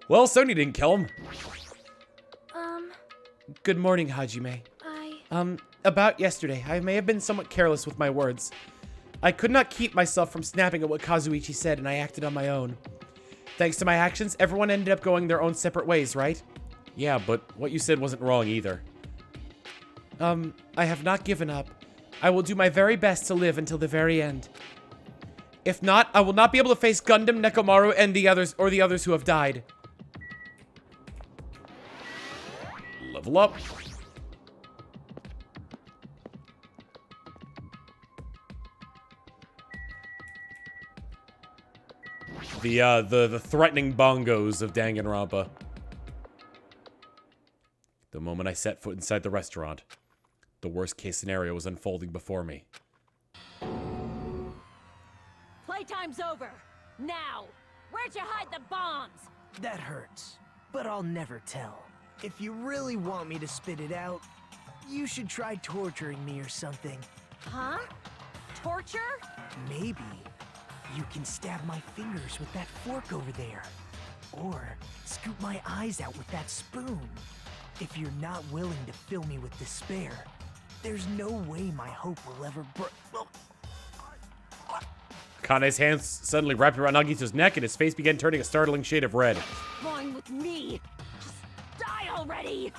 Well, Sony didn't kill him. Good morning, Hajime. About yesterday, I may have been somewhat careless with my words. I could not keep myself from snapping at what Kazuichi said, and I acted on my own. Thanks to my actions, everyone ended up going their own separate ways, right? Yeah, but what you said wasn't wrong either. I have not given up. I will do my very best to live until the very end. If not, I will not be able to face Gundam, Nekomaru, and the others who have died. Level up. The threatening bongos of Danganronpa. The moment I set foot inside the restaurant, the worst case scenario was unfolding before me. Playtime's over. Now, where'd you hide the bombs? That hurts, but I'll never tell. If you really want me to spit it out, you should try torturing me or something. Huh? Torture? Maybe you can stab my fingers with that fork over there. Or scoop my eyes out with that spoon. If you're not willing to fill me with despair, there's no way my hope will ever Kane's hands suddenly wrapped around Nagito's neck and his face began turning a startling shade of red. Fine with me. Just die already.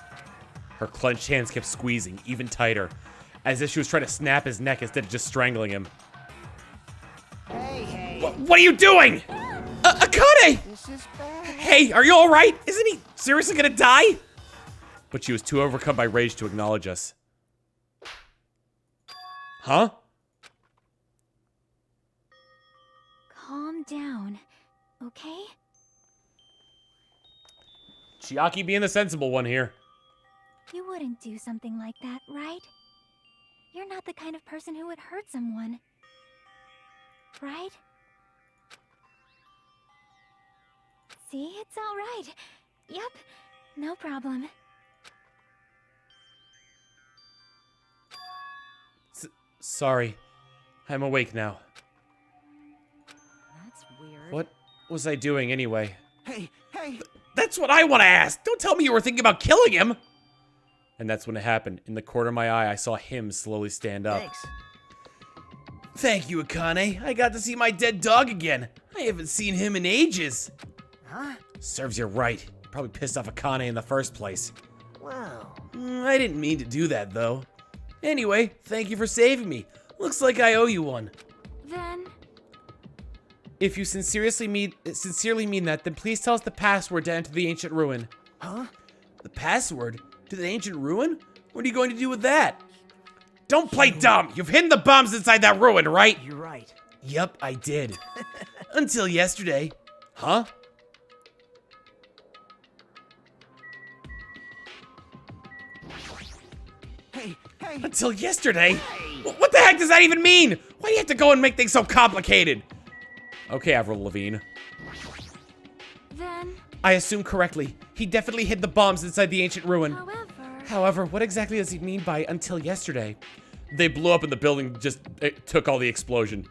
Her clenched hands kept squeezing even tighter, as if she was trying to snap his neck instead of just strangling him. Hey. What are you doing? Akane! This is bad. Hey, are you alright? Isn't he seriously gonna die? But she was too overcome by rage to acknowledge us. Huh? Calm down, okay? Chiaki being the sensible one here. You wouldn't do something like that, right? You're not the kind of person who would hurt someone. Right? See, it's all right. Yep, no problem. Sorry. I'm awake now. That's weird. What was I doing anyway? Hey. That's what I want to ask! Don't tell me you were thinking about killing him! And that's when it happened. In the corner of my eye, I saw him slowly stand up. Thanks. Thank you, Akane. I got to see my dead dog again. I haven't seen him in ages. Huh? Serves you right. Probably pissed off Akane in the first place. Well, I didn't mean to do that, though. Anyway, thank you for saving me. Looks like I owe you one. Then, If you sincerely mean that, then please tell us the password to enter the ancient ruin. huh? The password to the ancient ruin? What are you going to do with that? Don't play dumb! You've hidden the bombs inside that ruin, right? You're right. Yep, I did. Until yesterday. Huh? Hey. Until yesterday? What the heck does that even mean? Why do you have to go and make things so complicated? Okay, Avril Lavigne. then, I assume correctly. He definitely hid the bombs inside the ancient ruin. however... However, what exactly does he mean by until yesterday? They blew up and the building just took all the explosion.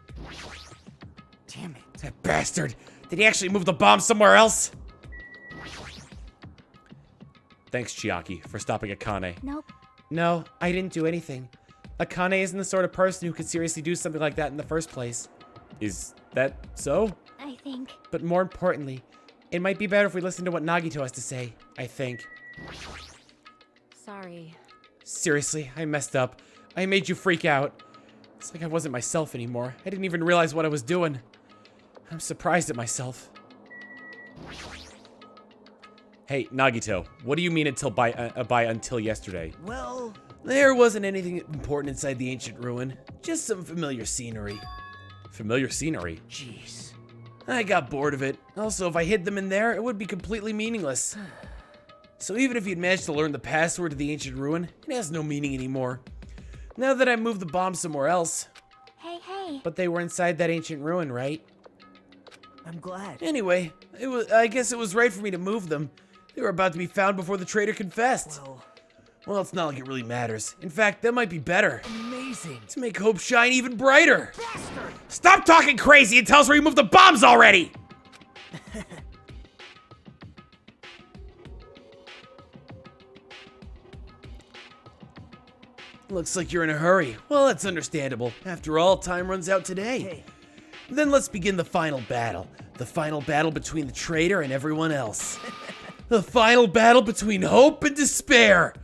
Damn it. That bastard! Did he actually move the bomb somewhere else? Thanks, Chiaki, for stopping Akane. Nope. No, I didn't do anything. Akane isn't the sort of person who could seriously do something like that in the first place. Is that so? I think... But more importantly, it might be better if we listen to what Nagito has to say, I think. Sorry. Seriously, I messed up. I made you freak out. It's like I wasn't myself anymore. I didn't even realize what I was doing. I'm surprised at myself. Hey, Nagito, what do you mean by until yesterday? Well, There wasn't anything important inside the ancient ruin. Just some familiar scenery. Familiar scenery? jeez. I got bored of it. Also, if I hid them in there, it would be completely meaningless. So even if you'd managed to learn the password to the ancient ruin, it has no meaning anymore. Now that I moved the bomb somewhere else. Hey. But they were inside that ancient ruin, right? I'm glad. Anyway, I guess it was right for me to move them. They were about to be found before the traitor confessed. Well, it's not like it really matters. In fact, that might be better. Amazing. To make hope shine even brighter. Stop talking crazy and tell us where you moved the bombs already! Looks like you're in a hurry. Well, that's understandable. After all, time runs out today. Hey. Then let's begin the final battle. The final battle between the traitor and everyone else. The final battle between hope and despair.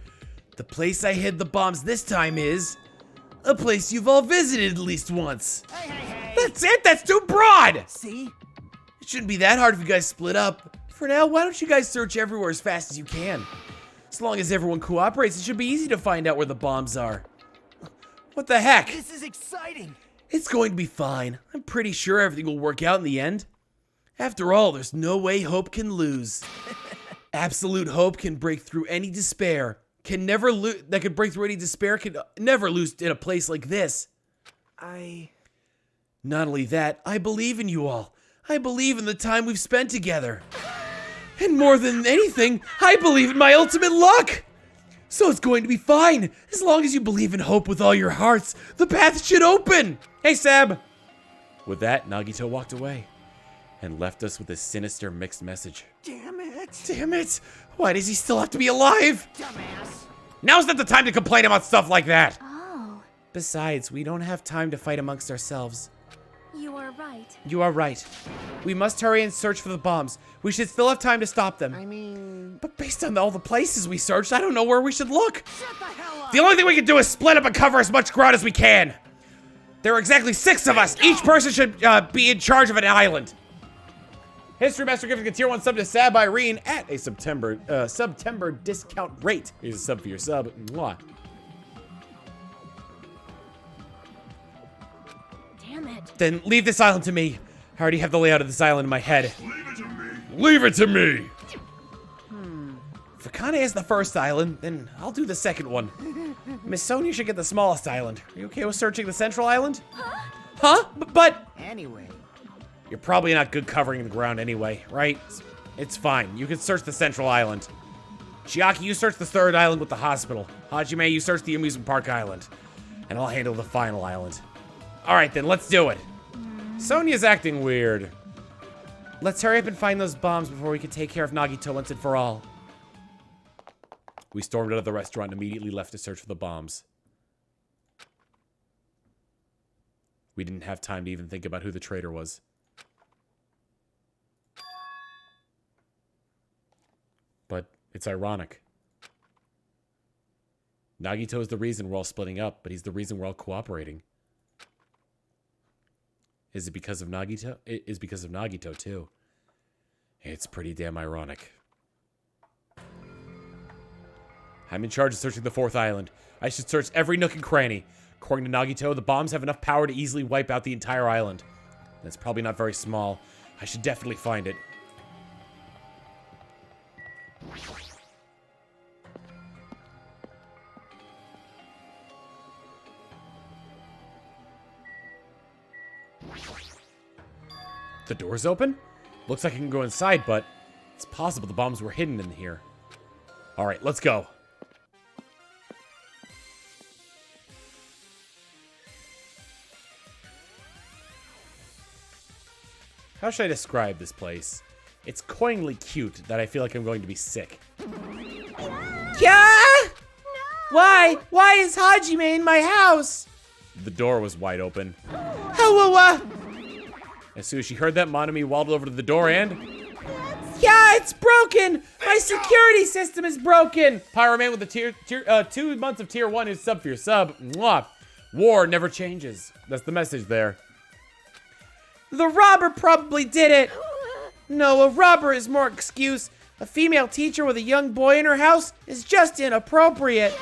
The place I hid the bombs this time is a place you've all visited at least once. That's it, that's too broad! See? It shouldn't be that hard if you guys split up. For now, why don't you guys search everywhere as fast as you can? As long as everyone cooperates, it should be easy to find out where the bombs are. What the heck? This is exciting. It's going to be fine. I'm pretty sure everything will work out in the end. After all, there's no way hope can lose. Absolute hope can break through any despair. Can never lose. That could break through any despair. Can never lose in a place like this. Not only that, I believe in you all. I believe in the time we've spent together. And more than anything, I believe in my ultimate luck. So it's going to be fine. As long as you believe in hope with all your hearts, the path should open. Hey, Seb. With that, Nagito walked away and left us with a sinister mixed message. Damn it. Damn it! Why does he still have to be alive? Dumbass. Now's not the time to complain about stuff like that! Oh, Besides, we don't have time to fight amongst ourselves. you are right. You are right. We must hurry and search for the bombs. We should still have time to stop them. I mean, But based on all the places we searched, I don't know where we should look. Shut the hell up. The only thing we can do is split up and cover as much ground as we can. There are exactly 6 of us. Each person should be in charge of an island. History Master giving a tier 1 sub to Sab Irene at a September discount rate. Here's a sub for your sub. Mwah. Damn it. Then leave this island to me. I already have the layout of this island in my head. Leave it to me. Leave it to me! If Akane has the first island, then I'll do the second one. Miss Sonia should get the smallest island. Are you okay with searching the central island? Huh? But anyway. you're probably not good covering the ground anyway, right? It's fine. You can search the central island. Chiaki, you search the third island with the hospital. Hajime, you search the amusement park island. And I'll handle the final island. Alright then, let's do it. Sonia's acting weird. Let's hurry up and find those bombs before we can take care of Nagito once and for all. We stormed out of the restaurant and immediately left to search for the bombs. We didn't have time to even think about who the traitor was. But it's ironic. Nagito is the reason we're all splitting up, but he's the reason we're all cooperating. Is it because of Nagito? It is because of Nagito, too. It's pretty damn ironic. I'm in charge of searching the 4th island. I should search every nook and cranny. According to Nagito, the bombs have enough power to easily wipe out the entire island. That's probably not very small. I should definitely find it. The door's open? Looks like I can go inside, but it's possible the bombs were hidden in here. Alright, let's go. How should I describe this place? It's coyingly cute that I feel like I'm going to be sick. Yeah? Why? Why is Hajime in my house? The door was wide open. As soon as she heard that, Monomi waddled over to the door and... Yeah, it's broken! My security system is broken! Pyroman with the 2 months of tier 1 is sub for your sub. Mwah. War never changes. That's the message there. The robber probably did it! No, a robber is more excuse. A female teacher with a young boy in her house is just inappropriate.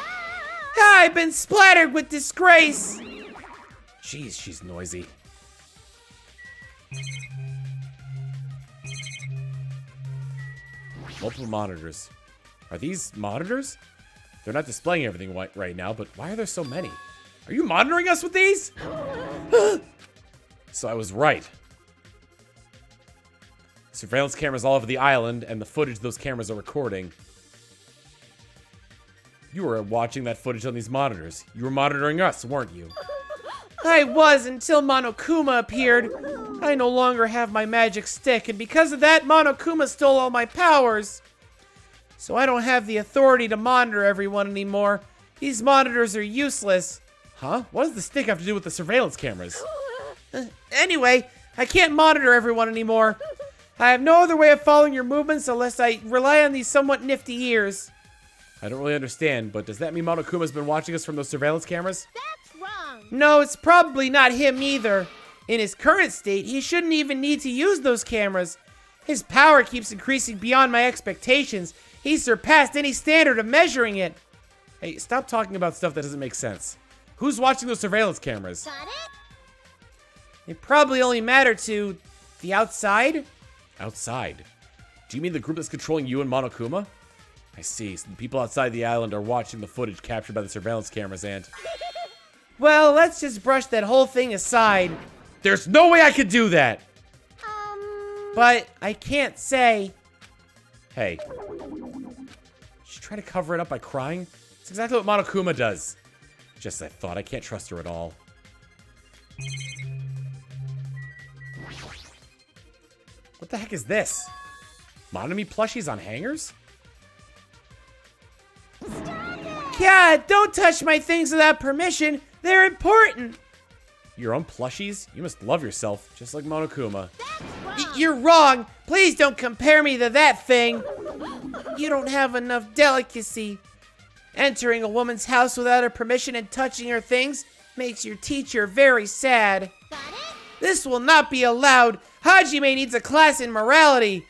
I've been splattered with disgrace. Jeez, she's noisy. Multiple monitors. Are these monitors? They're not displaying everything right now, but why are there so many? Are you monitoring us with these? So I was right. Surveillance cameras all over the island, and the footage those cameras are recording. You were watching that footage on these monitors. You were monitoring us, weren't you? I was until Monokuma appeared. I no longer have my magic stick, and because of that, Monokuma stole all my powers. So I don't have the authority to monitor everyone anymore. These monitors are useless. Huh? What does the stick have to do with the surveillance cameras? Anyway, I can't monitor everyone anymore. I have no other way of following your movements unless I rely on these somewhat nifty ears. I don't really understand, but does that mean Monokuma's been watching us from those surveillance cameras? That's wrong. No, it's probably not him either. In his current state, he shouldn't even need to use those cameras. His power keeps increasing beyond my expectations. He's surpassed any standard of measuring it. Hey, stop talking about stuff that doesn't make sense. Who's watching those surveillance cameras? Got it? It probably only matter to the outside? Outside? Do you mean the group that's controlling you and Monokuma? I see. So the people outside the island are watching the footage captured by the surveillance cameras and... Well, let's just brush that whole thing aside. There's no way I could do that! But I can't say... Hey. She's trying to cover it up by crying? It's exactly what Monokuma does. Just I thought. I can't trust her at all. What the heck is this? Monomi plushies on hangers? God, don't touch my things without permission. They're important. Your own plushies? You must love yourself, just like Monokuma. You're wrong. Please don't compare me to that thing. You don't have enough delicacy. Entering a woman's house without her permission and touching her things makes your teacher very sad. Got it? This will not be allowed. Hajime needs a class in morality.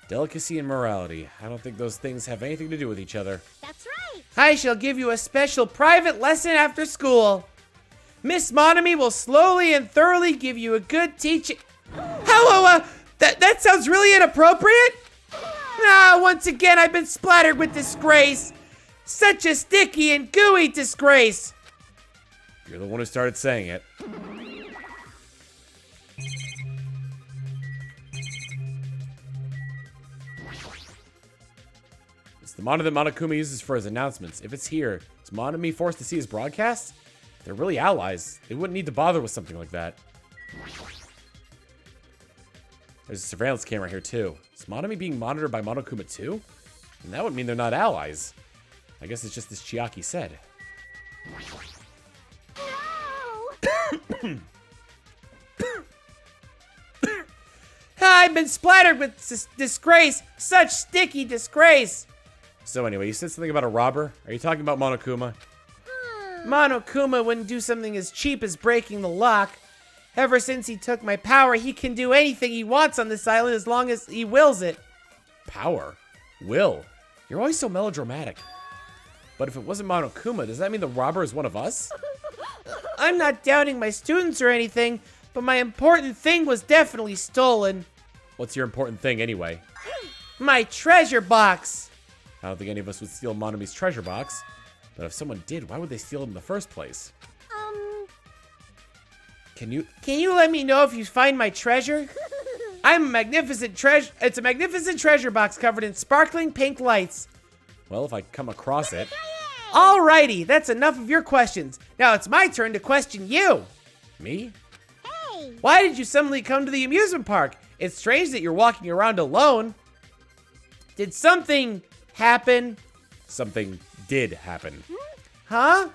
Delicacy and morality. I don't think those things have anything to do with each other. That's right. I shall give you a special private lesson after school. Miss Monomi will slowly and thoroughly give you a good teaching. Hello, that sounds really inappropriate. Once again, I've been splattered with disgrace. Such a sticky and gooey disgrace. You're the one who started saying it. It's the monitor that Monokuma uses for his announcements. If it's here, is Monomi forced to see his broadcasts? They're really allies. They wouldn't need to bother with something like that. There's a surveillance camera here too. Is Monomi being monitored by Monokuma too? And that would mean they're not allies. I guess it's just as Chiaki said. No! I've been splattered with disgrace. Such sticky disgrace. So anyway, you said something about a robber. Are you talking about Monokuma? Monokuma wouldn't do something as cheap as breaking the lock. Ever since he took my power, he can do anything he wants on this island as long as he wills it. Power? Will? You're always so melodramatic. But if it wasn't Monokuma, does that mean the robber is one of us? I'm not doubting my students or anything, but my important thing was definitely stolen. What's your important thing anyway? My treasure box! I don't think any of us would steal Monomi's treasure box. But if someone did, why would they steal it in the first place? Can you let me know if you find my treasure? I'm a magnificent treasure. It's a magnificent treasure box covered in sparkling pink lights. Well, if I come across it. Alrighty, that's enough of your questions. Now it's my turn to question you. Me? Hey! Why did you suddenly come to the amusement park? It's strange that you're walking around alone. Did something happen? Something did happen. Huh?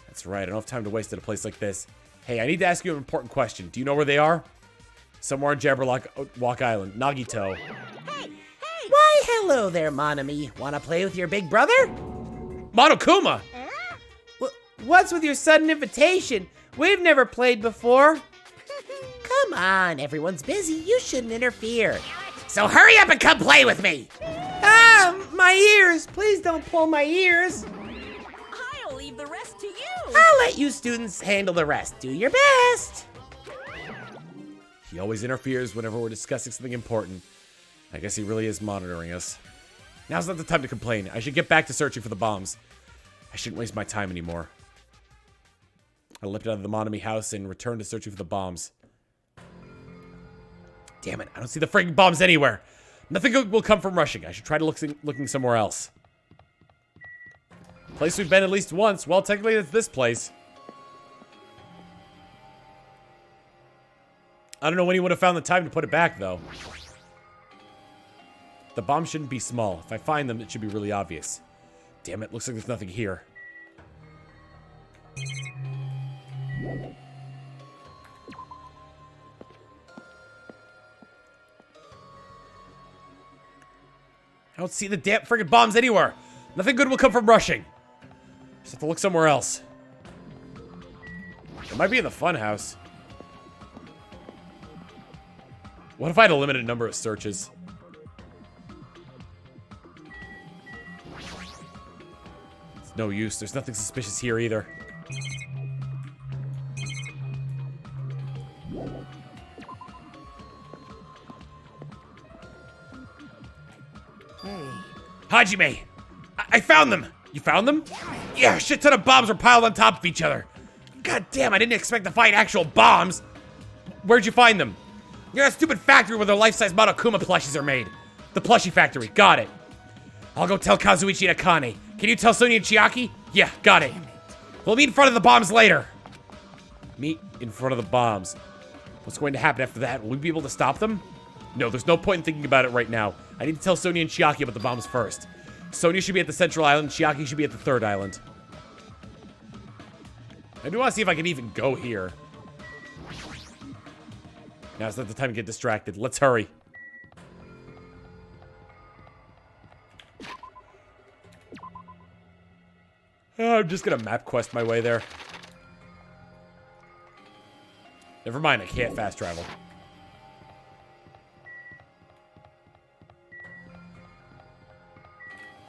That's right, I don't have time to waste at a place like this. Hey, I need to ask you an important question. Do you know where they are? Somewhere on Jabberwock Island. Nagito. Hey! Why, hello there, Monomi. Wanna play with your big brother? Monokuma! Huh? What's with your sudden invitation? We've never played before. Come on, everyone's busy. You shouldn't interfere. So hurry up and come play with me. My ears! Please don't pull my ears. I'll leave the rest to you. I'll let you students handle the rest. Do your best. He always interferes whenever we're discussing something important. I guess he really is monitoring us. Now's not the time to complain. I should get back to searching for the bombs. I shouldn't waste my time anymore. I leapt out of the Monomi house and returned to searching for the bombs. Damn it, I don't see the freaking bombs anywhere. Nothing good will come from rushing. I should try to looking somewhere else. Place we've been at least once. Well, technically it's this place. I don't know when he would have found the time to put it back, though. The bombs shouldn't be small. If I find them, it should be really obvious. Damn it, looks like there's nothing here. I don't see the damn friggin' bombs anywhere. Nothing good will come from rushing. Just have to look somewhere else. It might be in the funhouse. What if I had a limited number of searches? It's no use. There's nothing suspicious here either. Hey. Hajime! I found them! You found them? Yeah, a shit ton of bombs were piled on top of each other. God damn, I didn't expect to find actual bombs. Where'd you find them? Near that stupid factory where the life-size Monokuma plushies are made. The plushie factory, got it. I'll go tell Kazuichi and Akane. Can you tell Sonia and Chiaki? Yeah, got it. We'll meet in front of the bombs later. Meet in front of the bombs. What's going to happen after that? Will we be able to stop them? No, there's no point in thinking about it right now. I need to tell Sonia and Chiaki about the bombs first. Sonia should be at the central island, Chiaki should be at the third island. I do want to see if I can even go here. Now's not the time to get distracted. Let's hurry. I'm just gonna map quest my way there. Never mind, I can't fast travel.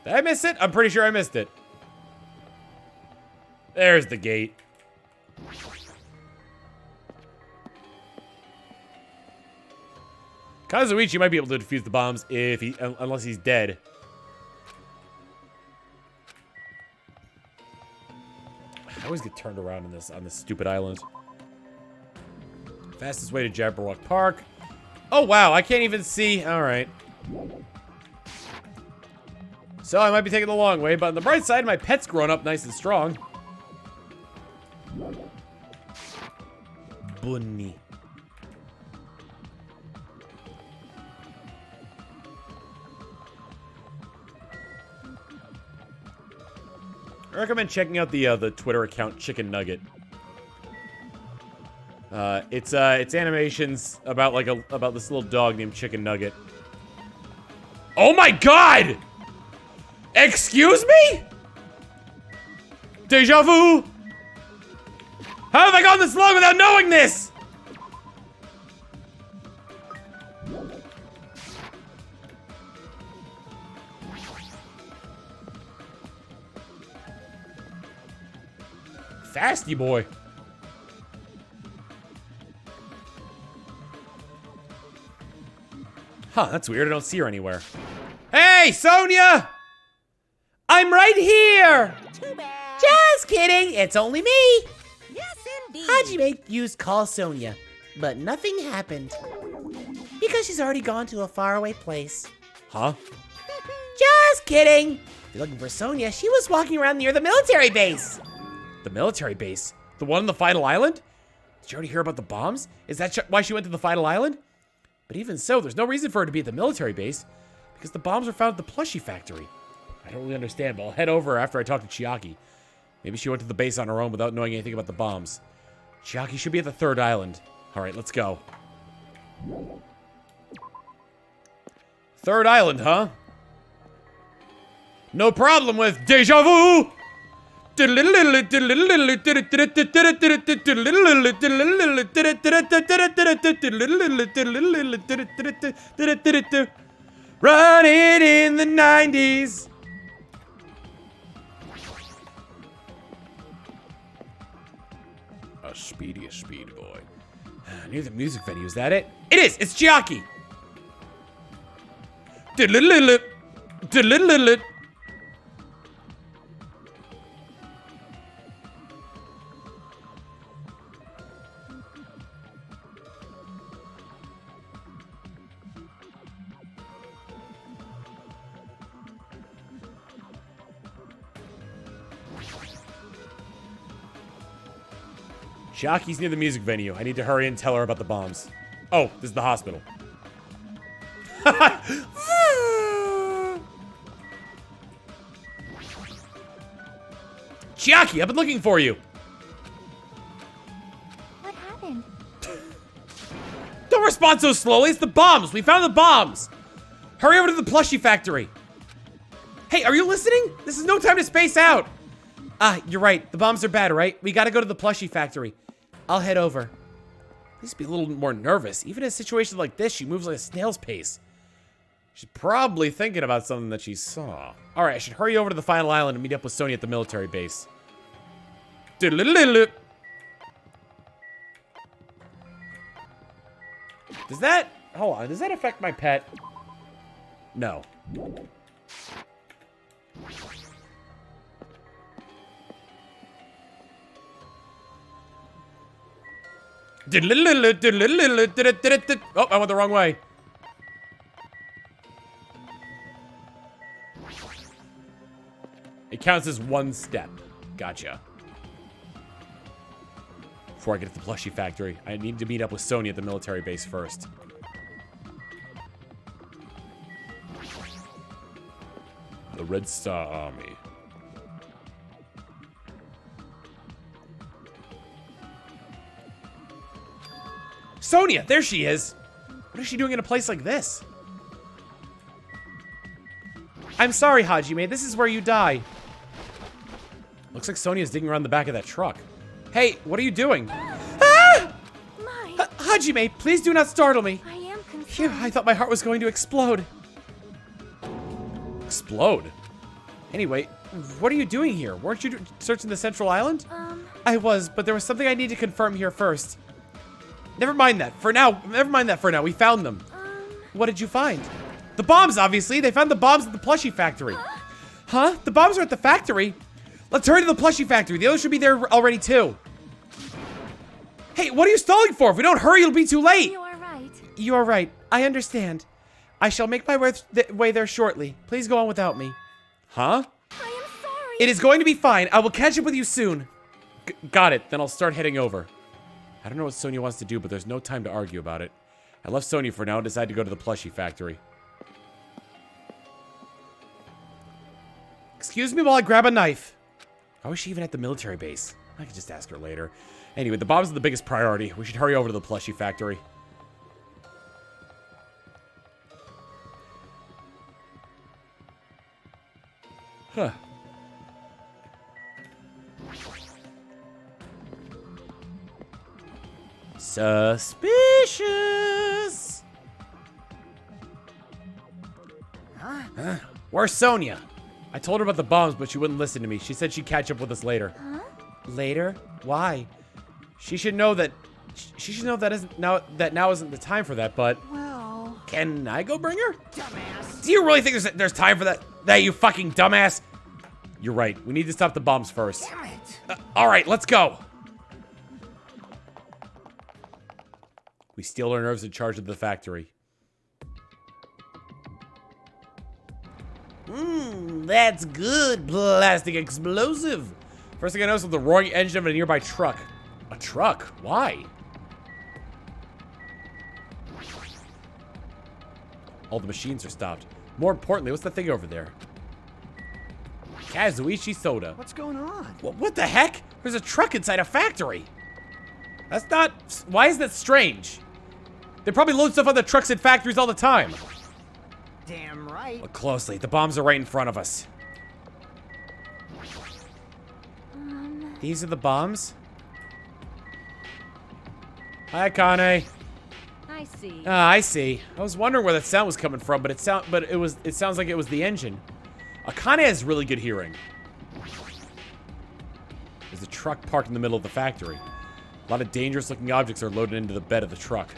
Did I miss it? I'm pretty sure I missed it. There's the gate. Kazuichi might be able to defuse the bombs if he, unless he's dead. I always get turned around in this on this stupid island. Fastest way to Jabberwock Park. Oh wow, I can't even see. All right. So I might be taking the long way, but on the bright side, my pet's grown up nice and strong. Bunny. I recommend checking out the Twitter account Chicken Nugget. It's animations about about this little dog named Chicken Nugget. Oh my god! Excuse me? Deja vu? How have I gone this long without knowing this? Fasty boy. Huh, that's weird. I don't see her anywhere. Hey, Sonia! I'm right here! Too bad. Just kidding, it's only me. Yes, indeed. Hajime used call Sonia, but nothing happened. Because she's already gone to a faraway place. Huh? Just kidding. If you're looking for Sonia, she was walking around near the military base. The military base? The one on the final island? Did you already hear about the bombs? Is that why she went to the final island? But even so, there's no reason for her to be at the military base, because the bombs were found at the plushie factory. I don't really understand, but I'll head over after I talk to Chiaki. Maybe she went to the base on her own without knowing anything about the bombs. Chiaki should be at the third island. Alright, let's go. Third island, huh? No problem with deja vu! Run it in the 90s. A speed boy. Near the music venue, is that it? It is! It's Chiaki! Chiaki's near the music venue. I need to hurry and tell her about the bombs. Oh, this is the hospital. Chiaki, I've been looking for you. What happened? Don't respond so slowly. It's the bombs. We found the bombs. Hurry over to the plushie factory. Hey, are you listening? This is no time to space out. Ah, you're right. The bombs are bad, right? We gotta go to the plushie factory. I'll head over. Please be a little more nervous. Even in a situation like this, she moves like a snail's pace. She's probably thinking about something that she saw. All right, I should hurry over to the final island and meet up with Sonya at the military base. Does that... Hold on. Does that affect my pet? No. Oh, I went the wrong way. It counts as one step. Gotcha. Before I get to the plushie factory, I need to meet up with Sonya at the military base first. The Red Star Army. Sonya! There she is! What is she doing in a place like this? I'm sorry, Hajime. This is where you die. Looks like Sonya's digging around the back of that truck. Hey, what are you doing? Ah! Hajime, please do not startle me. I am confused. Phew, I thought my heart was going to explode. Explode? Anyway, what are you doing here? Weren't you searching the Central Island? I was, but there was something I need to confirm here first. Never mind that for now. We found them. What did you find? The bombs, obviously. They found the bombs at the plushie factory. Huh? The bombs are at the factory? Let's hurry to the plushie factory. The others should be there already, too. Hey, what are you stalling for? If we don't hurry, it'll be too late. You are right. You are right. I understand. I shall make my way there shortly. Please go on without me. Huh? I am sorry. It is going to be fine. I will catch up with you soon. Got it. Then I'll start heading over. I don't know what Sonya wants to do, but there's no time to argue about it. I left Sonya for now and decided to go to the plushie factory. Excuse me while I grab a knife. How is she even at the military base? I could just ask her later. Anyway, the bombs are the biggest priority. We should hurry over to the plushie factory. Huh. Suspicious. Huh? Where's Sonya? I told her about the bombs, but she wouldn't listen to me. She said she'd catch up with us later. Huh? Later? Why? She should know that. She should know that now isn't the time for that. But Well. can I go bring her? Dumbass. Do you really think there's time for that? That you fucking dumbass? You're right. We need to stop the bombs first. Damn it. All right, let's go. We steal our nerves in charge of the factory. That's good. Plastic explosive. First thing I noticed was the roaring engine of a nearby truck. A truck? Why? All the machines are stopped. More importantly, what's the thing over there? Kazuichi soda. What's going on? What the heck? There's a truck inside a factory. That's not... Why is that strange? They probably load stuff on the trucks at factories all the time. Damn right. Look closely. The bombs are right in front of us. These are the bombs? Hi, Akane. I see. I see. I was wondering where that sound was coming from, but it sounds like it was the engine. Akane has really good hearing. There's a truck parked in the middle of the factory. A lot of dangerous-looking objects are loaded into the bed of the truck.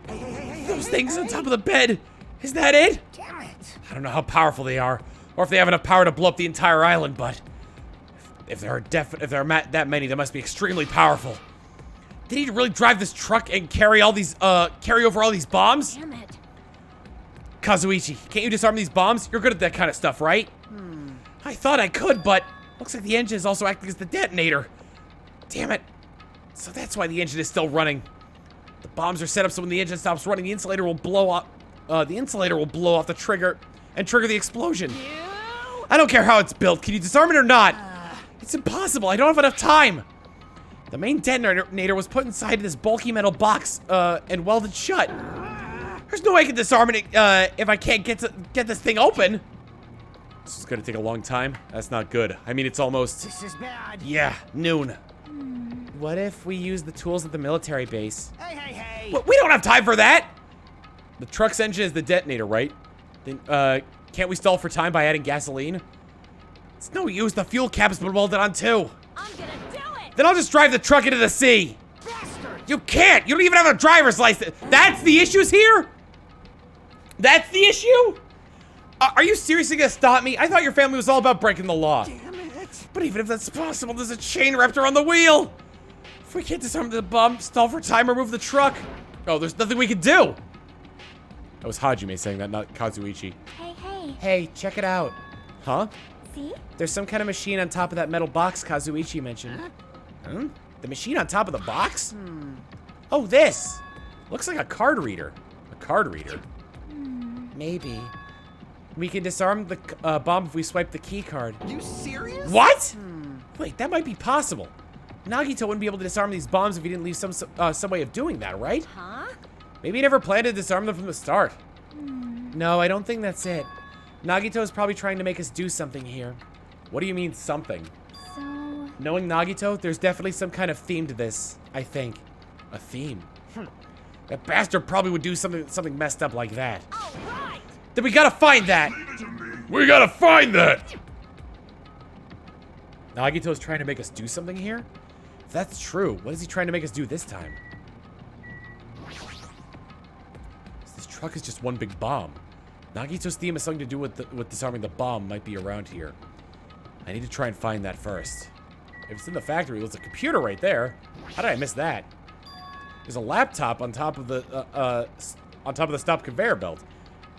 Those things on top of the bed! Is that it? Damn it. I don't know how powerful they are, or if they have enough power to blow up the entire island, but if there are that many, they must be extremely powerful. Did he really drive this truck and carry over all these bombs? Damn it. Kazuichi, can't you disarm these bombs? You're good at that kind of stuff, right? I thought I could, but looks like the engine is also acting as the detonator. Damn it. So that's why the engine is still running. The bombs are set up so when the engine stops running, the insulator will blow off the trigger and trigger the explosion. I don't care how it's built. Can you disarm it or not? It's impossible. I don't have enough time. The main detonator was put inside this bulky metal box and welded shut. There's no way I can disarm it if I can't get this thing open. This is gonna take a long time. That's not good. I mean, it's almost... This is bad. Yeah, noon. What if we use the tools at the military base? Hey. We don't have time for that! The truck's engine is the detonator, right? Then, can't we stall for time by adding gasoline? It's no use. The fuel cap's been welded on too. I'm gonna do it! Then I'll just drive the truck into the sea. Bastard! You can't! You don't even have a driver's license! That's the issues here? That's the issue? Are you seriously gonna stop me? I thought your family was all about breaking the law. Damn it. But even if that's possible, there's a chain raptor on the wheel! If we can't disarm the bomb, stall for time, or move the truck. Oh, there's nothing we can do! That was Hajime saying that, not Kazuichi. Hey. Hey, check it out. Huh? See? There's some kind of machine on top of that metal box Kazuichi mentioned. Huh? The machine on top of the box? Oh, this! Looks like a card reader. A card reader? Maybe. We can disarm the bomb if we swipe the key card. You serious? What? Wait, that might be possible. Nagito wouldn't be able to disarm these bombs if he didn't leave some way of doing that, right? Huh? Maybe he never planned to disarm them from the start. No, I don't think that's it. Nagito is probably trying to make us do something here. What do you mean, something? So, Knowing Nagito, there's definitely some kind of theme to this, I think. A theme? That bastard probably would do something messed up like that. All right! Then we gotta find that! Leave it to me. We gotta find that! Nagito's trying to make us do something here? If that's true, what is he trying to make us do this time? This truck is just one big bomb. Nagito's theme has something to do with disarming the bomb might be around here. I need to try and find that first. If it's in the factory, there's a computer right there. How did I miss that? There's a laptop on top of the stop conveyor belt.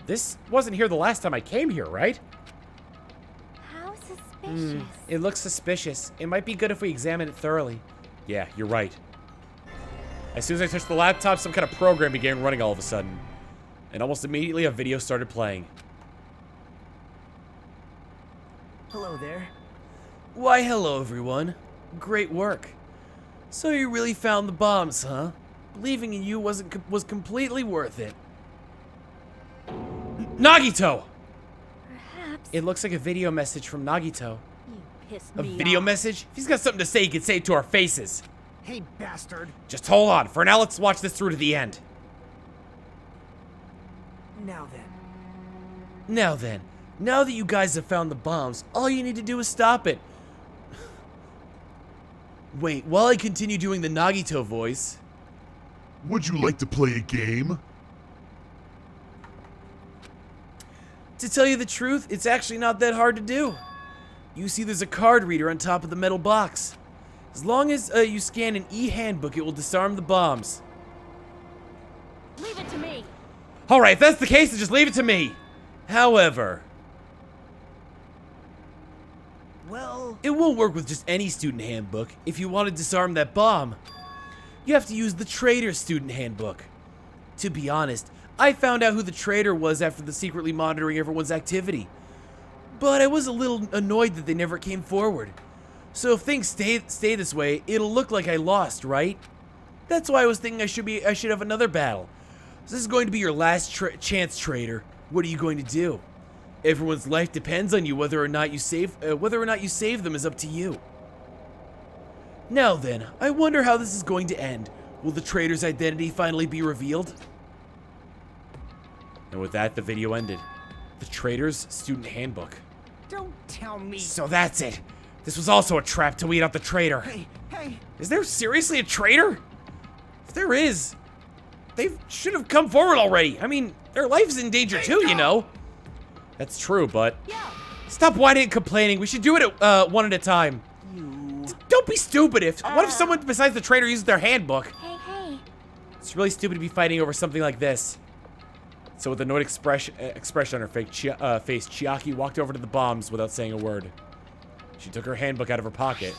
This wasn't here the last time I came here, right? how suspicious. It looks suspicious. It might be good if we examine it thoroughly. Yeah, you're right. As soon as I touched the laptop, some kind of program began running all of a sudden. And almost immediately, a video started playing. Hello there. Why, hello, everyone. Great work. So you really found the bombs, huh? Believing in you was completely worth it. Nagito! Perhaps. It looks like a video message from Nagito. You pissed A me video off. message? If he's got something to say, he can say it to our faces. Hey, bastard. Just hold on. For now, let's watch this through to the end. Now then. Now that you guys have found the bombs, all you need to do is stop it. Wait, while I continue doing the Nagito voice. Would you like to play a game? To tell you the truth, it's actually not that hard to do. You see there's a card reader on top of the metal box. As long as you scan an e-handbook, it will disarm the bombs. Leave it to me. Alright, if that's the case, then just leave it to me. However, Well, it won't work with just any student handbook if you want to disarm that bomb. You have to use the Trader's student handbook. To be honest, I found out who the traitor was after the secretly monitoring everyone's activity. But I was a little annoyed that they never came forward. So if things stay this way, it'll look like I lost, right? That's why I was thinking I should have another battle. This is going to be your last chance, traitor. What are you going to do? Everyone's life depends on you. Whether or not you save them is up to you. Now then, I wonder how this is going to end. Will the traitor's identity finally be revealed? And with that, the video ended. The Trader's Student Handbook. Don't tell me. So that's it. This was also a trap to weed out the traitor. Hey. Is there seriously a traitor? If there is, they should have come forward already. I mean, their life's in danger too, you know. That's true, but stop whining and complaining. We should do it at, one at a time. Don't be stupid. What if someone besides the traitor uses their handbook? Hey. It's really stupid to be fighting over something like this. So with an annoyed expression on her face, Chiaki walked over to the bombs without saying a word. She took her handbook out of her pocket.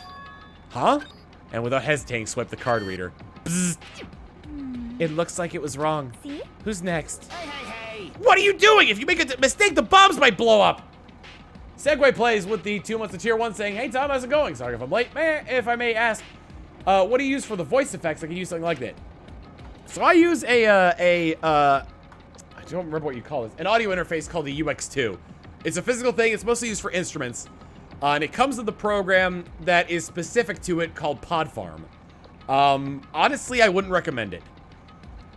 Huh? And without hesitating, swiped the card reader. Bzzz. It looks like it was wrong. See? Who's next? Hey. What are you doing? If you make a mistake, the bombs might blow up. Segway plays with the 2 months of tier 1 saying, hey Tom, how's it going? Sorry if I'm late. If I may ask, what do you use for the voice effects? I can use something like that. So I use I don't remember what you call this. An audio interface called the UX2. It's a physical thing. It's mostly used for instruments. And it comes with the program that is specific to it called Pod Farm. Honestly, I wouldn't recommend it.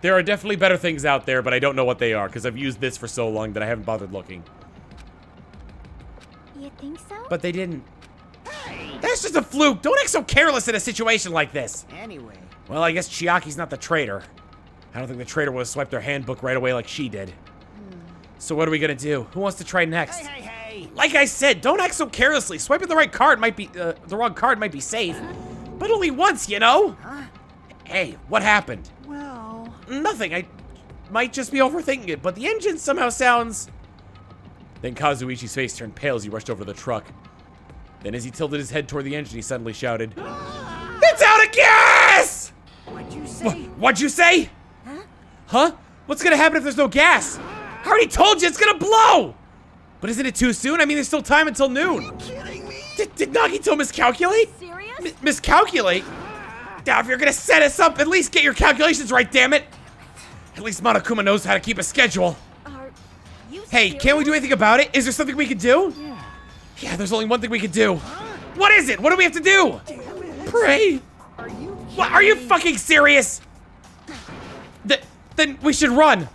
There are definitely better things out there, but I don't know what they are because I've used this for so long that I haven't bothered looking. You think so? But they didn't. That's just a fluke. Don't act so careless in a situation like this. Anyway. Well, I guess Chiaki's not the traitor. I don't think the traitor would have swiped their handbook right away like she did. So what are we gonna do? Who wants to try next? Hey. Like I said, don't act so carelessly. Swiping the right card might be, the wrong card might be safe. But only once, you know? Huh? Hey, what happened? Well... Nothing. I might just be overthinking it, but the engine somehow sounds... Then Kazuichi's face turned pale as he rushed over to the truck. Then as he tilted his head toward the engine, he suddenly shouted, "It's out of gas!" What'd you say? What'd you say? Huh? What's gonna happen if there's no gas? I already told you it's gonna blow! But isn't it too soon? I mean, there's still time until noon. Are you kidding me? Did Nagito miscalculate? Serious? Miscalculate? Now, if you're gonna set us up, at least get your calculations right, damn it! At least Monokuma knows how to keep a schedule. Are you Hey, serious? can't we do anything about it? Is there something we can do? Yeah, there's only one thing we can do. What is it? What do we have to do? Pray. Are you What, are you fucking serious? Then we should run.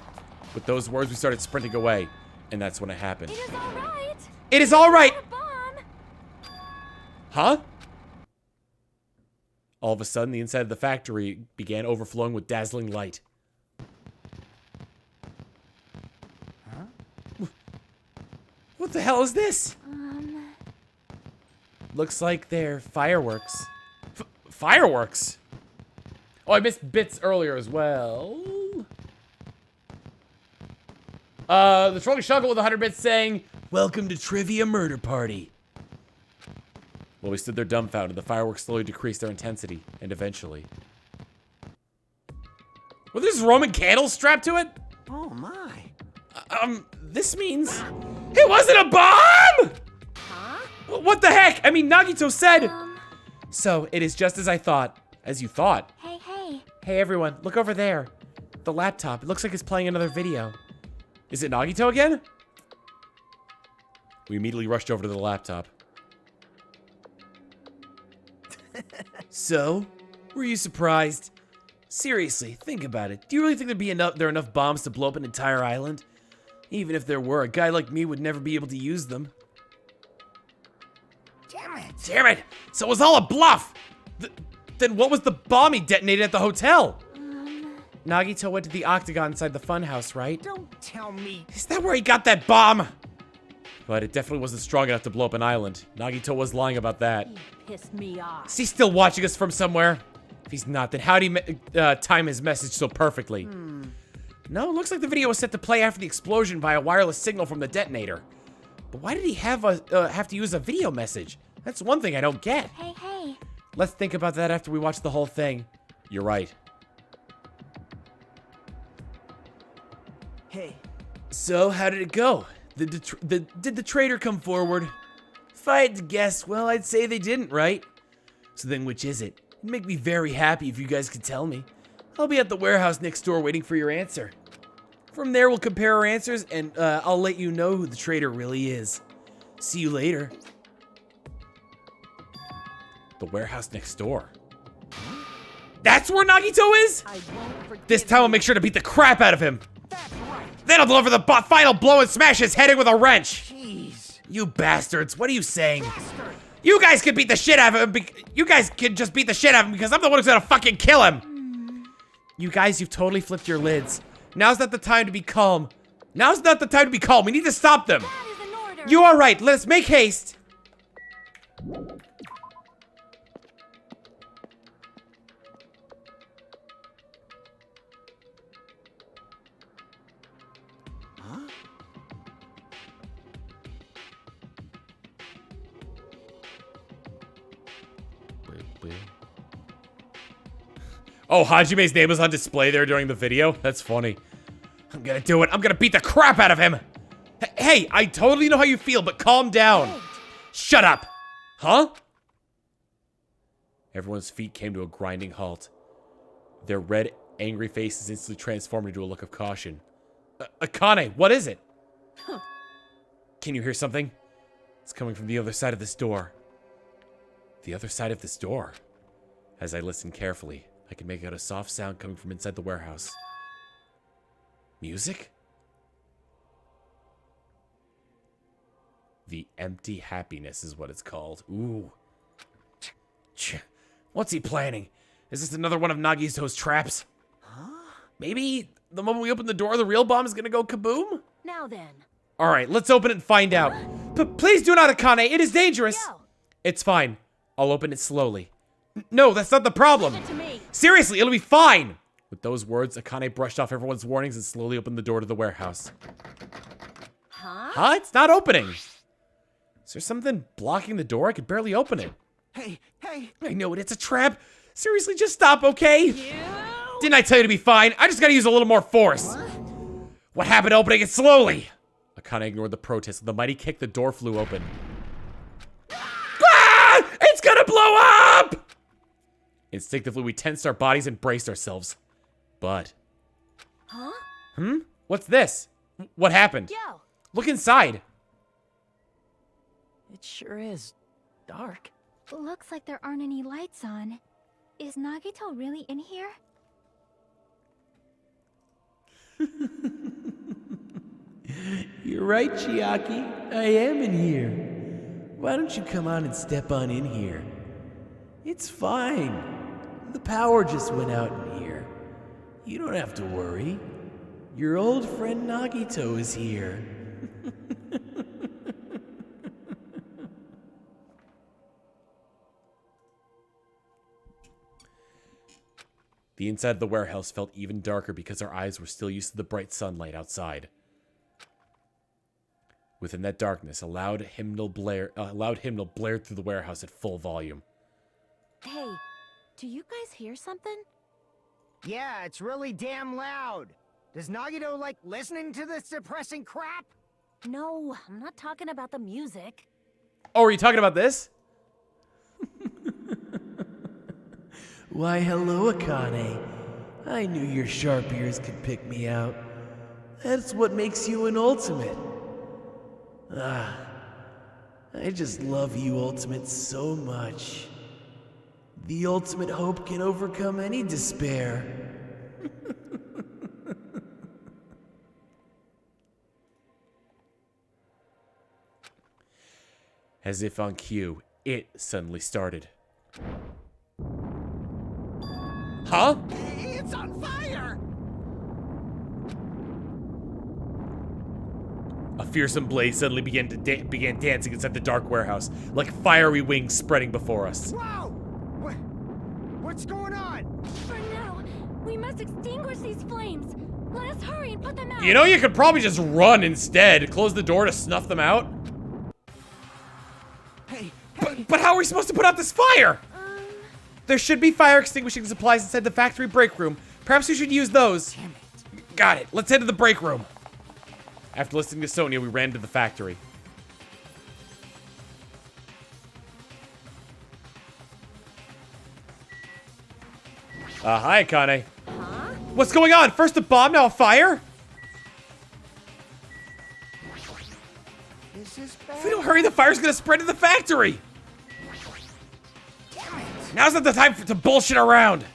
With those words, we started sprinting away. And that's when it happened. It is alright. It is alright! Not a bomb. Huh? All of a sudden, the inside of the factory began overflowing with dazzling light. Huh? What the hell is this? Looks like they're fireworks. Fireworks? Oh, I missed bits earlier as well. The trolling struggle with 100 bits saying, "Welcome to Trivia Murder Party." While we stood there dumbfounded, the fireworks slowly decreased their intensity, and eventually... Were there just Roman candles strapped to it? Oh my. This means... It wasn't a bomb! Huh? What the heck? I mean, Nagito said... So, it is just as I thought. As you thought. Hey, hey. Hey everyone, look over there. The laptop. It looks like it's playing another video. Is it Nagito again? We immediately rushed over to the laptop. So, were you surprised? Seriously, think about it. Do you really think there are enough bombs to blow up an entire island? Even if there were, a guy like me would never be able to use them. Damn it. Damn it! So it was all a bluff! Then what was the bomb he detonated at the hotel? Nagito went to the octagon inside the funhouse, right? Don't tell me. Is that where he got that bomb? But it definitely wasn't strong enough to blow up an island. Nagito was lying about that. He pissed me off. Is he still watching us from somewhere? If he's not, then how did he time his message so perfectly? No, it looks like the video was set to play after the explosion via wireless signal from the detonator. But why did he have to use a video message? That's one thing I don't get. Hey, hey. Let's think about that after we watch the whole thing. You're right. Hey, So, how did it go? Did the traitor come forward? If I had to guess, well, I'd say they didn't, right? So then which is it? It'd make me very happy if you guys could tell me. I'll be at the warehouse next door waiting for your answer. From there, we'll compare our answers, and I'll let you know who the traitor really is. See you later. The warehouse next door. That's where Nagito is? I won't forgive This time I'll make sure to beat the crap out of him. Then I'll deliver the final blow and smash his head in with a wrench. Jeez. You bastards, what are you saying? You guys can beat the shit out of him. You guys can just beat the shit out of him because I'm the one who's gonna fucking kill him. You guys, you've totally flipped your lids. Now's not the time to be calm. Now's not the time to be calm. We need to stop them. That is an order. You are right. Let's make haste. Oh, Hajime's name was on display there during the video? That's funny. I'm gonna do it. I'm gonna beat the crap out of him. Hey, I totally know how you feel, but calm down. Shut up. Huh? Everyone's feet came to a grinding halt. Their red, angry faces instantly transformed into a look of caution. Akane, what is it? Can you hear something? It's coming from the other side of this door. The other side of this door? As I listen carefully, I can make out a soft sound coming from inside the warehouse. Music? The Empty Happiness is what it's called. Ooh. What's he planning? Is this another one of Nagito's traps? Huh? Maybe the moment we open the door, the real bomb is gonna go kaboom? Now then. All right, let's open it and find out. But please do not, Akane. It is dangerous. Yo. It's fine. I'll open it slowly. No, that's not the problem. Leave it to me. Seriously, it'll be fine. With those words, Akane brushed off everyone's warnings and slowly opened the door to the warehouse. Huh? Huh? It's not opening. Is there something blocking the door? I could barely open it. Hey, hey! I know it. It's a trap. Seriously, just stop, okay? Didn't I tell you to be fine? I just gotta use a little more force. What happened to opening it slowly? Akane ignored the protest. With a mighty kick, the door flew open. Ah! It's gonna blow up! Instinctively, we tensed our bodies and braced ourselves. But... Huh? What's this? What happened? Yo. Look inside. It sure is dark. Looks like there aren't any lights on. Is Nagito really in here? You're right, Chiaki. I am in here. Why don't you come on and step on in here? It's fine. The power just went out in here. You don't have to worry. Your old friend Nagito is here. The inside of the warehouse felt even darker because our eyes were still used to the bright sunlight outside. Within that darkness, a loud hymnal blared through the warehouse at full volume. Hey, do you guys hear something? Yeah, it's really damn loud. Does Nagito like listening to this depressing crap? No, I'm not talking about the music. Oh, are you talking about this? Why, hello, Akane. I knew your sharp ears could pick me out. That's what makes you an ultimate. Ah, I just love you, Ultimate, so much. The ultimate hope can overcome any despair. As if on cue, it suddenly started. Huh? It's on fire! A fearsome blaze suddenly began dancing inside the dark warehouse, like fiery wings spreading before us. Whoa! What's going on? For now, we must extinguish these flames. Let us hurry and put them out. You know, you could probably just run instead. Close the door to snuff them out. Hey, But how are we supposed to put out this fire? There should be fire extinguishing supplies inside the factory break room. Perhaps we should use those. damn it. Got it. Let's head to the break room. After listening to Sonia, we ran to the factory. Hi, Akane. Huh? What's going on? First a bomb, now a fire? This is bad. If we don't hurry, the fire's gonna spread to the factory. Damn it. Now's not the time to bullshit around.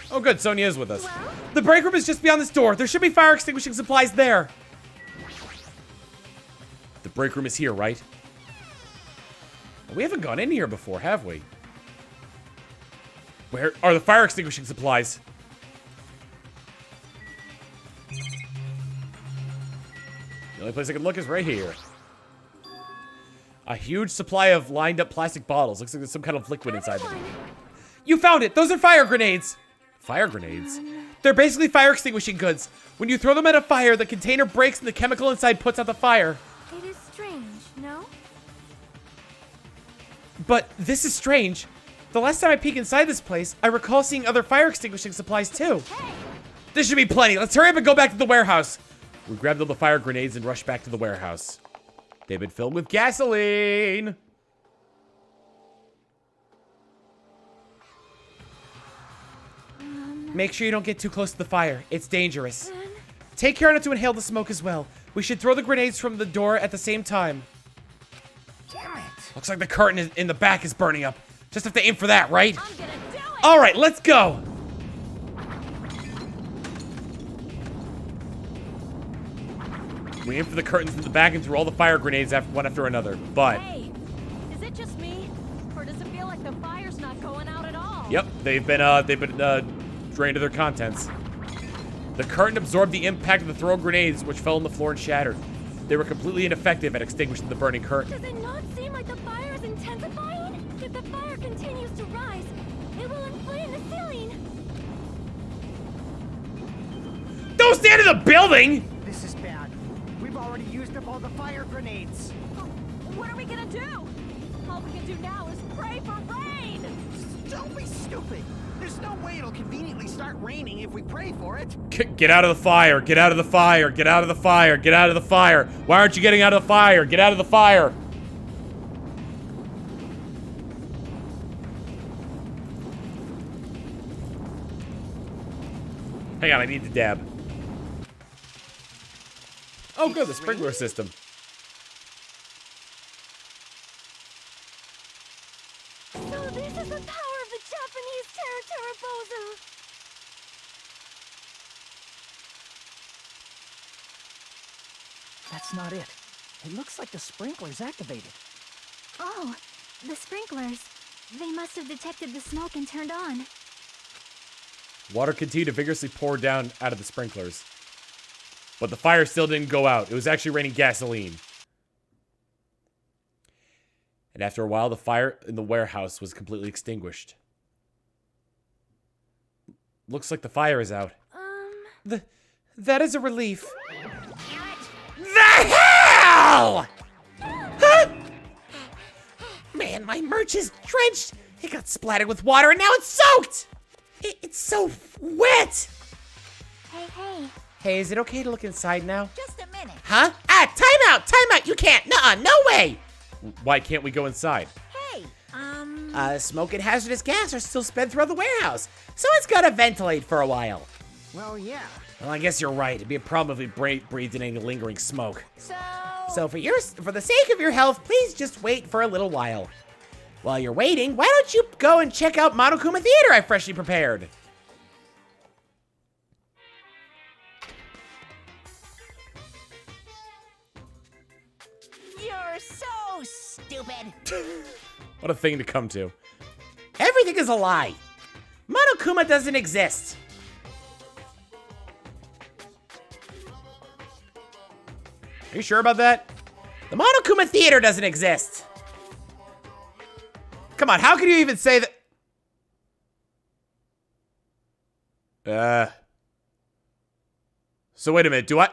Oh good, Sonia is with us. The break room is just beyond this door. There should be fire extinguishing supplies there. The break room is here, right? We haven't gone in here before, have we? Where are the fire extinguishing supplies? The only place I can look is right here. A huge supply of lined up plastic bottles. Looks like there's some kind of liquid inside them. You found it! Those are fire grenades! Fire grenades? They're basically fire extinguishing goods. When you throw them at a fire, the container breaks and the chemical inside puts out the fire. It is strange, no? But this is strange. The last time I peeked inside this place, I recall seeing other fire extinguishing supplies too. This should be plenty. Let's hurry up and go back to the warehouse. We grabbed all the fire grenades and rushed back to the warehouse. They've been filled with gasoline. Make sure you don't get too close to the fire. It's dangerous. Take care not to inhale the smoke as well. We should throw the grenades from the door at the same time. Damn it! Looks like the curtain in the back is burning up. Just have to aim for that, right? I'm gonna do it! All right, let's go. We aim for the curtains in the back and threw all the fire grenades one after another. But Hey, is it just me? Or does it feel like the fire's not going out at all? yep, they've been drained of their contents. The curtain absorbed the impact of the throw grenades, which fell on the floor and shattered. They were completely ineffective at extinguishing the burning curtain. Does it not seem like the fire is intensifying? If the fire continues to rise, it will inflame the ceiling. Don't stand in the building! This is bad. We've already used up all the fire grenades. What are we gonna do? All we can do now is pray for rain! Don't be stupid. There's no way it'll conveniently start raining if we pray for it. Get out of the fire! Get out of the fire! Get out of the fire! Get out of the fire! Why aren't you getting out of the fire? Get out of the fire! Hang on, I need to dab. Oh, good, the sprinkler system. So this is the power of the Japanese Terra. That's not it. It looks like the sprinkler's activated. Oh, the sprinklers. They must have detected the smoke and turned on. Water continued to vigorously pour down out of the sprinklers. But the fire still didn't go out. It was actually raining gasoline. And after a while, the fire in the warehouse was completely extinguished. Looks like the fire is out. That is a relief. The hell! Huh? Man, my merch is drenched. It got splattered with water and now it's soaked. It's so wet. Hey. Hey, is it okay to look inside now? Just a minute. Huh? Ah, time out. You can't. Nuh-uh, no way. Why can't we go inside? Hey, Smoke and hazardous gas are still spread throughout the warehouse, so it's gotta ventilate for a while. Well, yeah. Well, I guess you're right. It'd be a problem if we breathed in any lingering smoke. So for the sake of your health, please just wait for a little while. While you're waiting, why don't you go and check out Monokuma Theater I freshly prepared? You're so stupid. What a thing to come to. Everything is a lie. Monokuma doesn't exist. Are you sure about that? The Monokuma Theater doesn't exist. Come on, how can you even say that? So wait a minute, do I?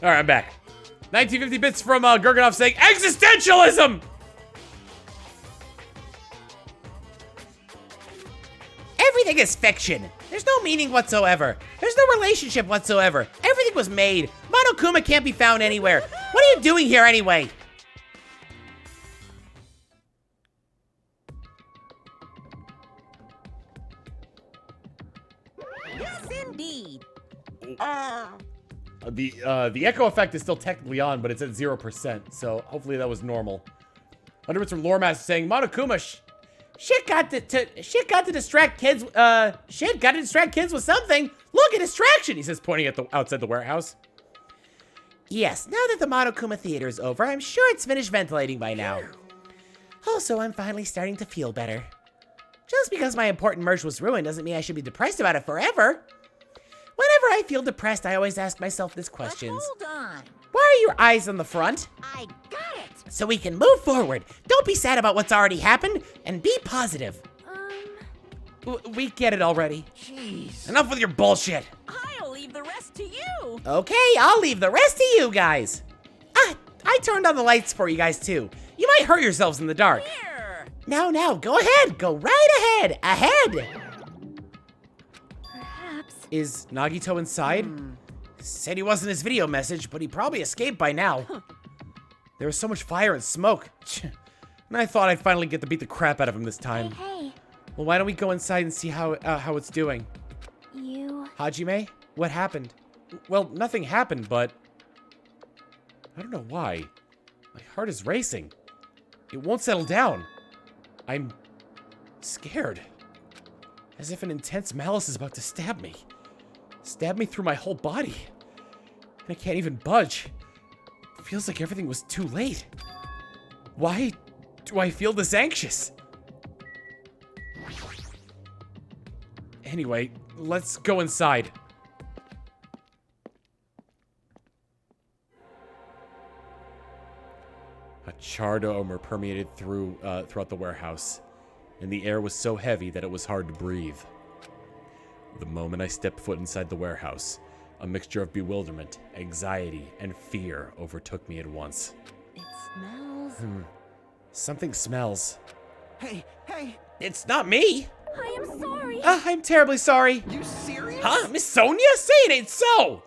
All right, I'm back. 1950 bits from Gurganov saying existentialism. Everything is fiction. There's no meaning whatsoever. There's no relationship whatsoever. Everything was made. Monokuma can't be found anywhere. What are you doing here anyway? Yes, indeed. The echo effect is still technically on, but it's at 0%. So hopefully that was normal. Underwoods from Loremaster saying Monokuma shit got to distract kids. Shit got to distract kids with something. Look, a distraction. He says, pointing at the outside the warehouse. Yes, now that the Monokuma Theater is over, I'm sure it's finished ventilating by now. Also, I'm finally starting to feel better. Just because my important merch was ruined doesn't mean I should be depressed about it forever. Whenever I feel depressed, I always ask myself this question. Hold on. Why are your eyes on the front? I got it. So we can move forward. Don't be sad about what's already happened, and be positive. We get it already. Jeez. Enough with your bullshit. I'll leave the rest to you. Okay, I'll leave the rest to you guys. I turned on the lights for you guys too. You might hurt yourselves in the dark. Here. No, go ahead. Go right ahead. Ahead. Perhaps. Is Nagito inside? Said he wasn't his video message, but he probably escaped by now. There was so much fire and smoke. And I thought I'd finally get to beat the crap out of him this time. Hey, Well, why don't we go inside and see how it's doing? you. Hajime, what happened? Well, nothing happened, but I don't know why. My heart is racing. It won't settle down. I'm scared. As if an intense malice is about to stab me. Stab me through my whole body. And I can't even budge. It feels like everything was too late. Why do I feel this anxious? Anyway, let's go inside. A charred odor permeated throughout the warehouse, and the air was so heavy that it was hard to breathe. The moment I stepped foot inside the warehouse, a mixture of bewilderment, anxiety, and fear overtook me at once. It smells. Something smells. Hey! It's not me! I am sorry. I'm terribly sorry. You serious? Huh? Miss Sonia? Say it ain't so!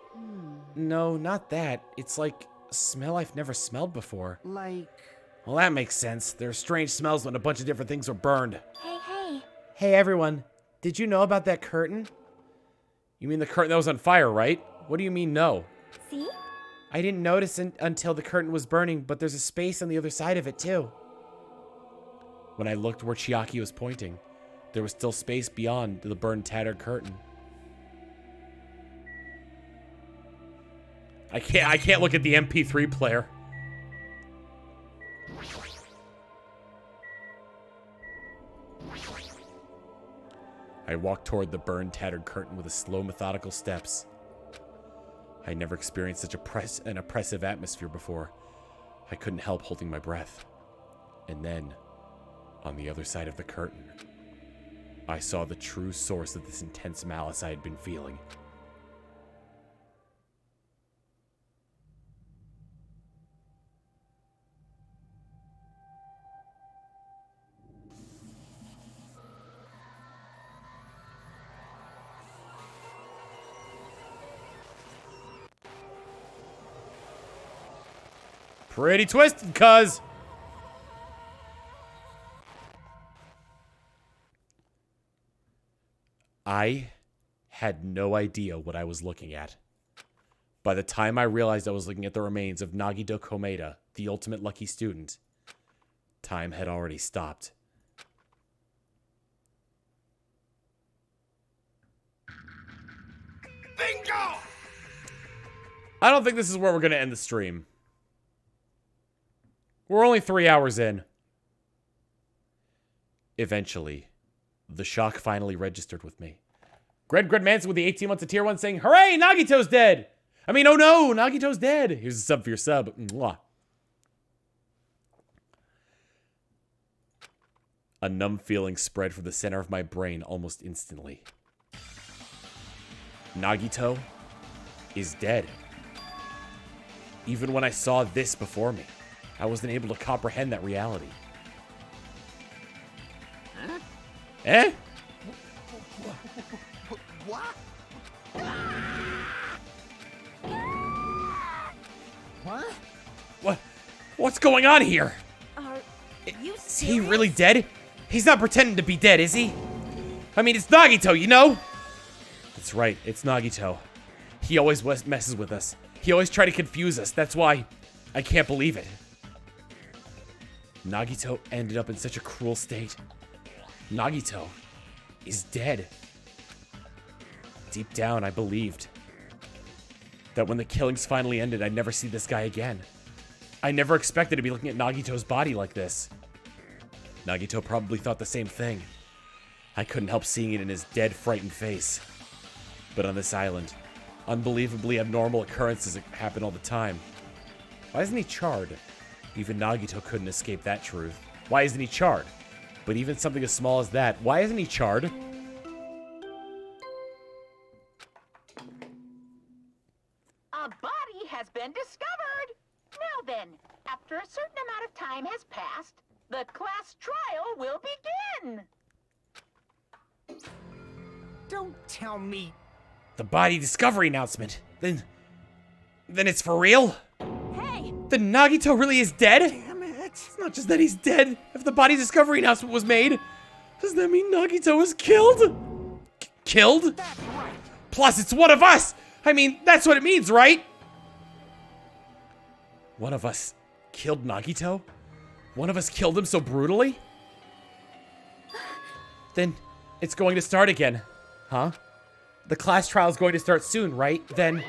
No, not that. It's like a smell I've never smelled before. Like... Well, that makes sense. There are strange smells when a bunch of different things were burned. Hey. Hey, everyone. Did you know about that curtain? You mean the curtain that was on fire, right? What do you mean, no? See? I didn't notice until the curtain was burning, but there's a space on the other side of it, too. When I looked where Chiaki was pointing, there was still space beyond the burned, tattered curtain. I can't look at the MP3 player. I walked toward the burned, tattered curtain with a slow, methodical steps. I never experienced such an oppressive atmosphere before. I couldn't help holding my breath. And then, on the other side of the curtain, I saw the true source of this intense malice I had been feeling. Pretty twisted, cuz. I had no idea what I was looking at. By the time I realized I was looking at the remains of Nagito Komeda, the ultimate lucky student, time had already stopped. Bingo! I don't think this is where we're going to end the stream. We're only 3 hours in. Eventually, the shock finally registered with me. Gred Manson with the 18 months of tier 1 saying, "Hooray, Nagito's dead!" I mean, oh no, Nagito's dead. Here's a sub for your sub. Mwah. A numb feeling spread from the center of my brain almost instantly. Nagito is dead. Even when I saw this before me, I wasn't able to comprehend that reality. Huh? Eh? What? What? What's going on here? Are you Is he really dead? He's not pretending to be dead, is he? I mean, it's Nagito, you know? That's right, it's Nagito. He always messes with us. He always tries to confuse us. That's why I can't believe it. Nagito ended up in such a cruel state. Nagito is dead. Deep down, I believed that when the killings finally ended, I'd never see this guy again. I never expected to be looking at Nagito's body like this. Nagito probably thought the same thing. I couldn't help seeing it in his dead, frightened face. But on this island, unbelievably abnormal occurrences happen all the time. Why isn't he charred? Even Nagito couldn't escape that truth. Why isn't he charred? But even something as small as that, why isn't he charred? A body has been discovered. Now then, after a certain amount of time has passed, the class trial will begin. Don't tell me. The body discovery announcement. Then it's for real? Hey! Then Nagito really is dead? Damn it. It's not just that he's dead. If the body discovery announcement was made, does that mean Nagito was killed? Killed? That's right. Plus, it's one of us! I mean, that's what it means, right? One of us killed Nagito? One of us killed him so brutally? Then it's going to start again. Huh? The class trial is going to start soon, right? Then...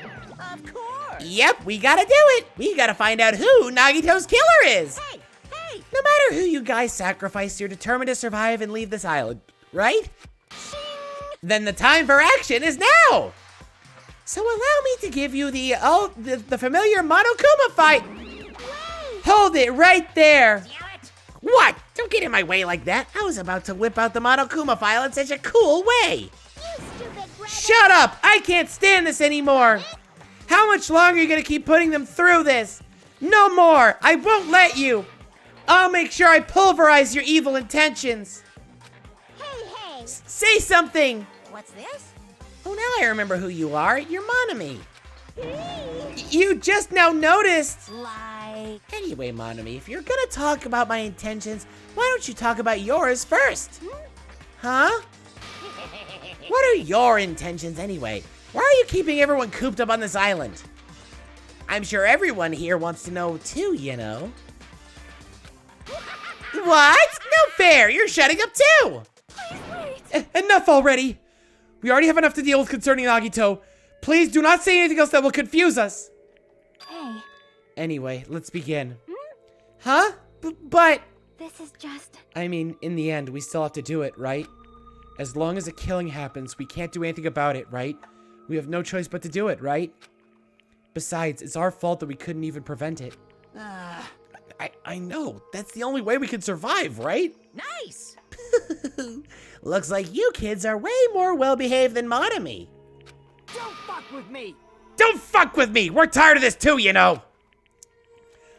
Of course! Yep, we gotta do it. We gotta find out who Nagito's killer is. Hey! Hey! No matter who you guys sacrifice, you're determined to survive and leave this island, right? Then the time for action is now. So allow me to give you the familiar Monokuma fight. Hold it right there. Damn it! What? Don't get in my way like that. I was about to whip out the Monokuma file in such a cool way. You stupid brother! Shut up! I can't stand this anymore. How much longer are you gonna keep putting them through this? No more! I won't let you! I'll make sure I pulverize your evil intentions. Hey, hey! Say something! What's this? Oh, now I remember who you are. You're Monomi. You just now noticed. Like... Anyway, Monomi, if you're gonna talk about my intentions, why don't you talk about yours first? Huh? What are your intentions anyway? Why are you keeping everyone cooped up on this island? I'm sure everyone here wants to know too, you know. What? No fair! You're shutting up too! Enough already! We already have enough to deal with concerning Nagito. Please do not say anything else that will confuse us. Hey, Anyway, let's begin. Huh? But... this is just... I mean, in the end, we still have to do it, right? As long as a killing happens, we can't do anything about it, right? We have no choice but to do it, right? Besides, it's our fault that we couldn't even prevent it. I know. That's the only way we can survive, right? Nice! Looks like you kids are way more well-behaved than Monomi. Don't fuck with me. Don't fuck with me! We're tired of this too, you know!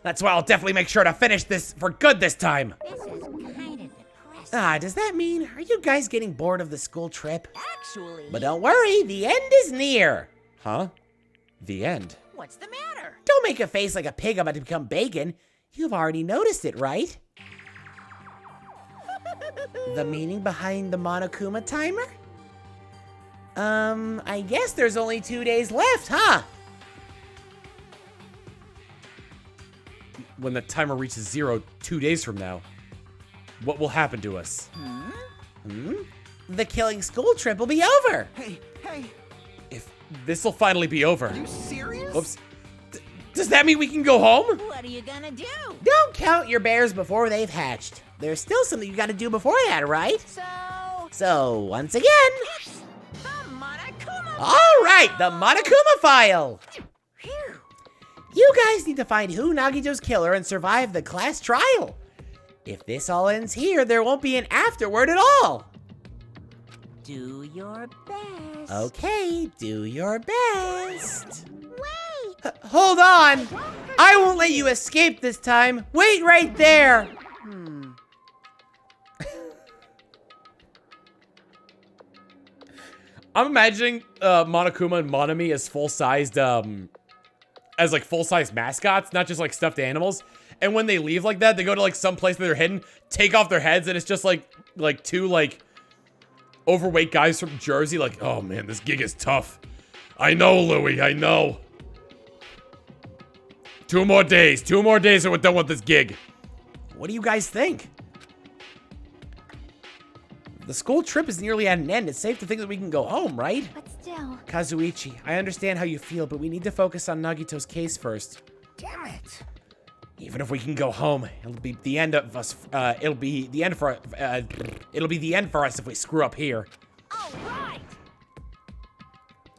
That's why I'll definitely make sure to finish this for good this time. This is kind of depressing. Does that mean, are you guys getting bored of the school trip? Actually... But don't worry, the end is near. Huh? The end? What's the matter? Don't make a face like a pig about to become bacon. You've already noticed it, right? The meaning behind the Monokuma timer? I guess there's only 2 days left, huh? When the timer reaches 0 2 days from now, what will happen to us? The killing school trip will be over. Hey, hey. If this'll finally be over. Are you serious? Oops. Does that mean we can go home? What are you gonna do? Don't count your bears before they've hatched. There's still something you gotta do before that, right? So, once again, It's the Monokuma! all right, the Monokuma file. Phew. You guys need to find who Nagito's killer and survive the class trial. If this all ends here, there won't be an afterward at all. Do your best. Okay, do your best. Wait! Hold on. I won't let you escape this time. Wait right there. I'm imagining Monokuma and Monomi as full-sized, as like full-size mascots, not just like stuffed animals. And when they leave like that, they go to like some place where they're hidden, take off their heads, and it's just like two like overweight guys from Jersey. Like, oh man, this gig is tough. I know, Louie, I know. 2 more days and we're done with this gig. What do you guys think? The school trip is nearly at an end. It's safe to think that we can go home, right? But still... Kazuichi, I understand how you feel, but we need to focus on Nagito's case first. Damn it. Even if we can go home, it'll be the end of us. It'll be the end for us if we screw up here. All right.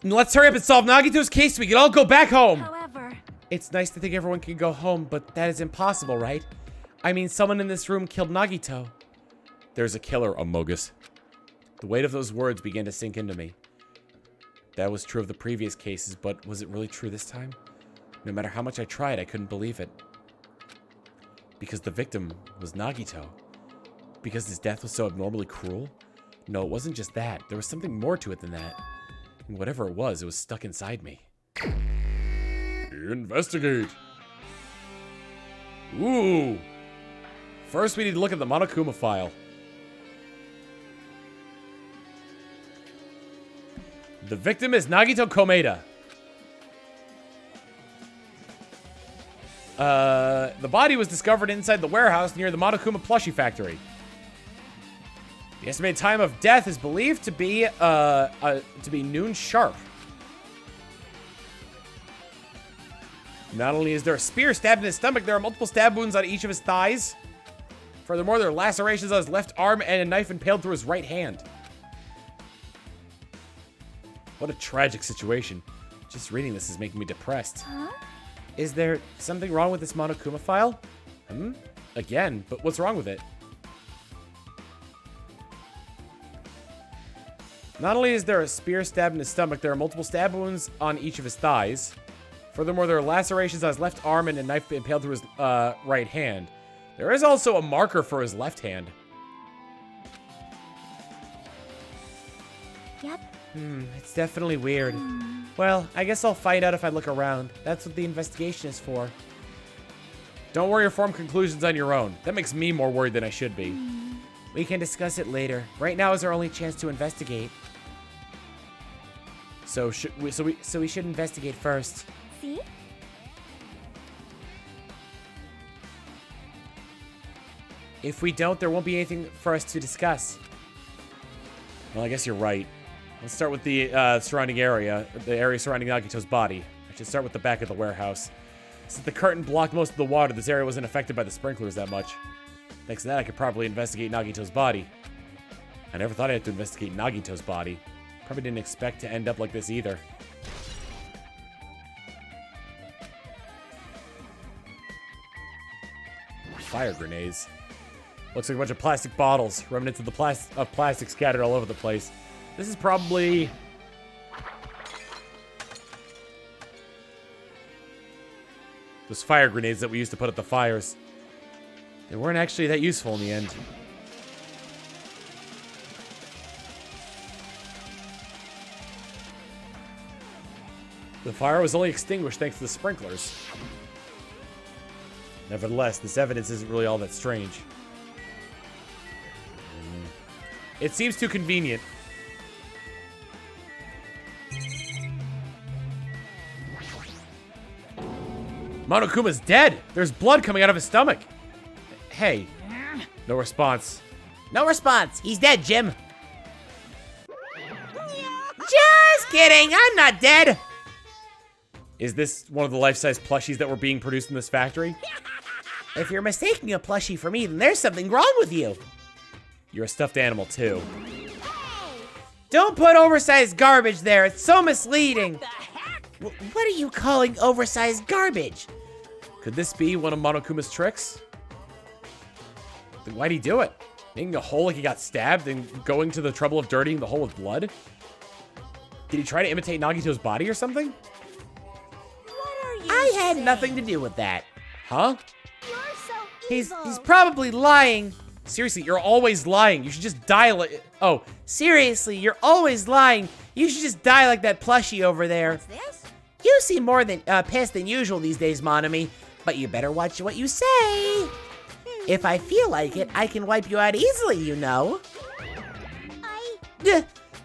Let's hurry up and solve Nagito's case so we can all go back home. However, It's nice to think everyone can go home, but that is impossible, right? I mean, someone in this room killed Nagito. There's a killer, Amogus. The weight of those words began to sink into me. That was true of the previous cases, but was it really true this time? No matter how much I tried, I couldn't believe it. Because the victim was Nagito. Because his death was so abnormally cruel? No, it wasn't just that. There was something more to it than that. And whatever it was stuck inside me. Investigate. Ooh. First, we need to look at the Monokuma file. The victim is Nagito Komeda. The body was discovered inside the warehouse near the Monokuma plushie factory. The estimated time of death is believed to be noon sharp. Not only is there a spear stabbed in his stomach, there are multiple stab wounds on each of his thighs. Furthermore, there are lacerations on his left arm and a knife impaled through his right hand. What a tragic situation. Just reading this is making me depressed. huh? Is there something wrong with this Monokuma file? Again, but what's wrong with it? Not only is there a spear stabbed in his stomach, there are multiple stab wounds on each of his thighs. Furthermore, there are lacerations on his left arm and a knife impaled through his right hand. There is also a marker for his left hand. Yep. It's definitely weird. Well, I guess I'll find out if I look around. That's what the investigation is for. Don't worry or form conclusions on your own. That makes me more worried than I should be. We can discuss it later. Right now is our only chance to investigate. So we should investigate first. See? If we don't, there won't be anything for us to discuss. Well, I guess you're right. Let's start with the surrounding area, the area surrounding Nagito's body. I should start with the back of the warehouse. Since the curtain blocked most of the water, this area wasn't affected by the sprinklers that much. Thanks to that, I could probably investigate Nagito's body. I never thought I had to investigate Nagito's body. Probably didn't expect to end up like this either. Fire grenades. Looks like a bunch of plastic bottles, remnants of the plastic scattered all over the place. This is probably... those fire grenades that we used to put at the fires. They weren't actually that useful in the end. The fire was only extinguished thanks to the sprinklers. Nevertheless, this evidence isn't really all that strange. It seems too convenient. Monokuma's dead! There's blood coming out of his stomach! Hey. No response. No response. He's dead, Jim. Just kidding. I'm not dead. Is this one of the life-size plushies that were being produced in this factory? If you're mistaking a plushie for me, then there's something wrong with you. You're a stuffed animal, too. Don't put oversized garbage there. It's so misleading. What are you calling oversized garbage? Could this be one of Monokuma's tricks? Then why'd he do it? Making a hole like he got stabbed and going to the trouble of dirtying the hole with blood? Did he try to imitate Nagito's body or something? What are you I had saying? nothing to do with that. Huh? You're so He's evil. probably lying. Seriously, you're always lying. You should just die like... Oh, Seriously, you're always lying. You should just die like that plushie over there. What's this? You seem more than pissed than usual these days, Monomi, but you better watch what you say. If I feel like it, I can wipe you out easily, you know.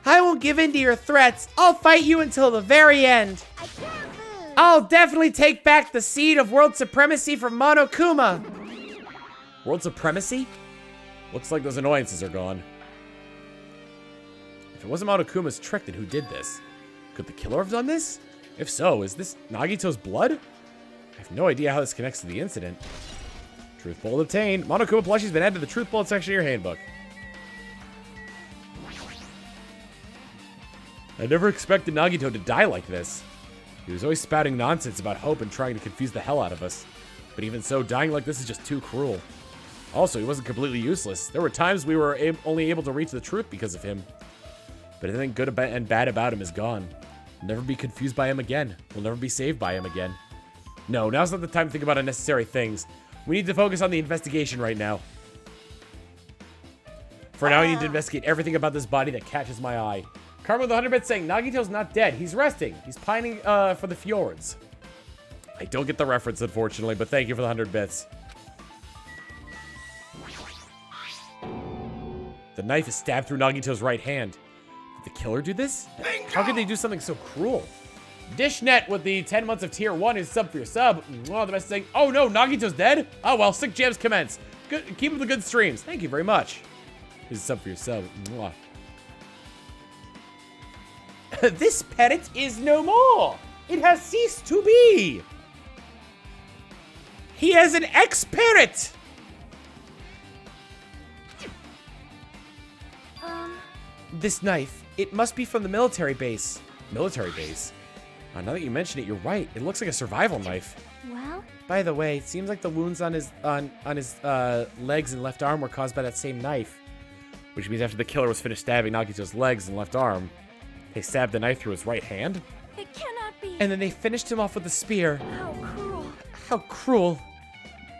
I won't give in to your threats. I'll fight you until the very end. I can't move. I'll definitely take back the seed of world supremacy from Monokuma. world supremacy? Looks like those annoyances are gone. If it wasn't Monokuma's trick, then who did this? Could the killer have done this? If so, is this Nagito's blood? I have no idea how this connects to the incident. Truth bullet obtained. Monokuma plushie's been added to the truth bullet section of your handbook. I never expected Nagito to die like this. He was always spouting nonsense about hope and trying to confuse the hell out of us. But even so, dying like this is just too cruel. Also, he wasn't completely useless. There were times we were only able to reach the truth because of him. But anything good and bad about him is gone. We'll never be confused by him again. We'll never be saved by him again. No, now's not the time to think about unnecessary things. We need to focus on the investigation right now. For now, I need to investigate everything about this body that catches my eye. Karma with 100 bits saying, Nagito's not dead. He's resting. He's pining for the fjords. I don't get the reference, unfortunately, but thank you for the 100 bits. The knife is stabbed through Nagito's right hand. Did the killer do this? Bingo! How could they do something so cruel? Dishnet with the 10 months of tier 1 is sub for your sub. Oh, the best saying, oh no, Nagito's dead? Oh well, sick jams commence. Good, keep up the good streams. Thank you very much. Here's a sub for your sub. Mwah. This parrot is no more. It has ceased to be. He is an ex-parrot. This knife, it must be from the military base. Military base? Now that you mention it, you're right. It looks like a survival knife. Well? By the way, it seems like the wounds on his legs and left arm were caused by that same knife. Which means after the killer was finished stabbing Nagito's legs and left arm, they stabbed the knife through his right hand. It cannot be. And then they finished him off with a spear. How cruel. How cruel.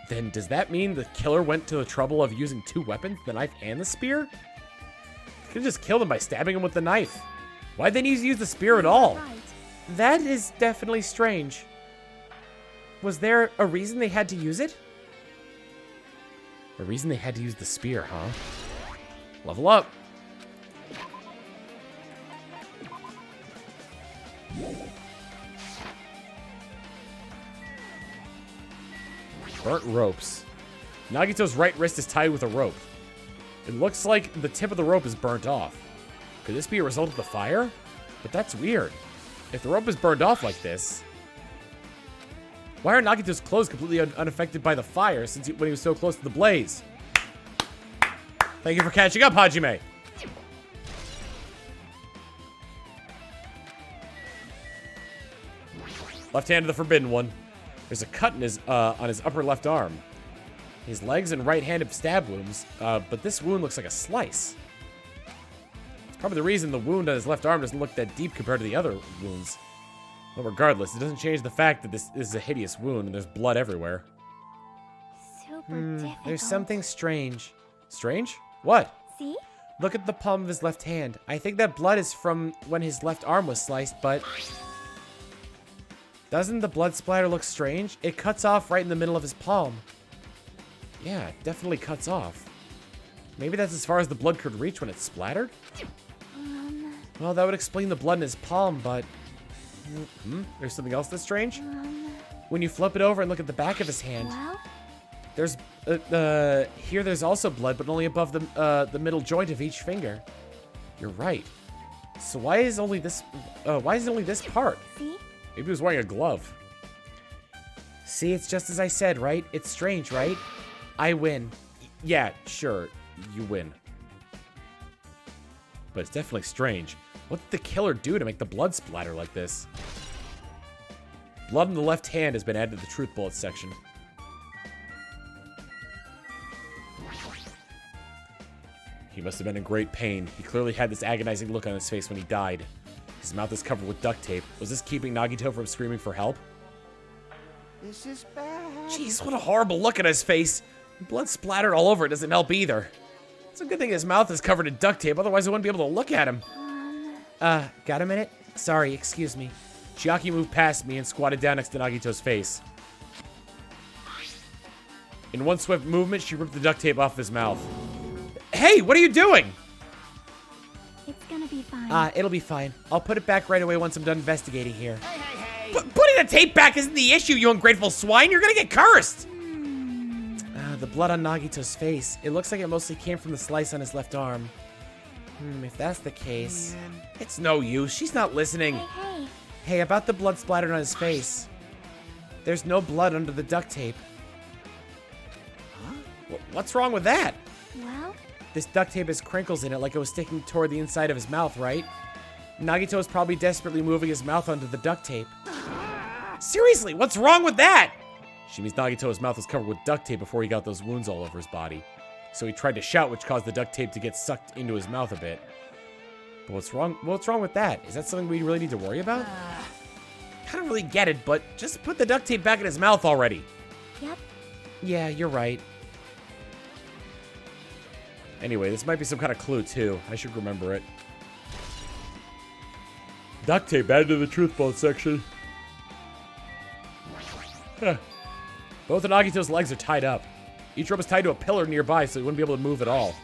Then does that mean the killer went to the trouble of using two weapons, the knife and the spear? They could have just killed him by stabbing him with the knife. Why'd they need to use the spear at all? Right. That is definitely strange. Was there a reason they had to use it? A reason they had to use the spear, huh? Level up. Burnt ropes. Nagito's right wrist is tied with a rope. It looks like the tip of the rope is burnt off. Could this be a result of the fire? But that's weird. If the rope is burned off like this, why are Nagito's clothes completely unaffected by the fire when he was so close to the blaze? Thank you for catching up, Hajime. Left hand of the forbidden one. There's a cut in his on his upper left arm. His legs and right hand have stab wounds, but this wound looks like a slice. It's probably the reason the wound on his left arm doesn't look that deep compared to the other wounds. Well, regardless, it doesn't change the fact that this is a hideous wound and there's blood everywhere. Super difficult. There's something strange. Strange? What? See? Look at the palm of his left hand. I think that blood is from when his left arm was sliced, but doesn't the blood splatter look strange? It cuts off right in the middle of his palm. Yeah, it definitely cuts off. Maybe that's as far as the blood could reach when it splattered? Well, that would explain the blood in his palm, but there's something else that's strange? When you flip it over and look at the back of his hand, Well? there's here there's also blood, but only above the middle joint of each finger. You're right. So why is only this part? See? Maybe he was wearing a glove. See, it's just as I said, right? It's strange, right? I win. Yeah, sure, you win. But it's definitely strange. What did the killer do to make the blood splatter like this? Blood in the left hand has been added to the truth bullet section. He must have been in great pain. He clearly had this agonizing look on his face when he died. His mouth is covered with duct tape. Was this keeping Nagito from screaming for help? This is bad. Jeez, what a horrible look at his face. Blood splattered all over it doesn't help either. It's a good thing his mouth is covered in duct tape, otherwise I wouldn't be able to look at him. Got a minute? Sorry, excuse me. Chiaki moved past me and squatted down next to Nagito's face. In one swift movement, she ripped the duct tape off his mouth. Hey, what are you doing? It's gonna be fine. It'll be fine. I'll put it back right away once I'm done investigating here. Putting the tape back isn't the issue, you ungrateful swine. You're gonna get cursed. The blood on Nagito's face. It looks like it mostly came from the slice on his left arm. If that's the case, it's no use. She's not listening. Hey. Hey, about the blood splattered on his face. There's no blood under the duct tape. What's wrong with that? Well, This duct tape has crinkles in it like it was sticking toward the inside of his mouth, right? Nagito is probably desperately moving his mouth onto the duct tape. Seriously, what's wrong with that? She means Nagito's mouth was covered with duct tape before he got those wounds all over his body. So he tried to shout, which caused the duct tape to get sucked into his mouth a bit. But what's wrong with that? Is that something we really need to worry about? I don't really get it, but just put the duct tape back in his mouth already. yep. Yeah, you're right. Anyway, this might be some kind of clue, too. I should remember it. Duct tape added to the truth ball section. Huh. Both of Nagito's legs are tied up. Each rope is tied to a pillar nearby, so he wouldn't be able to move at all.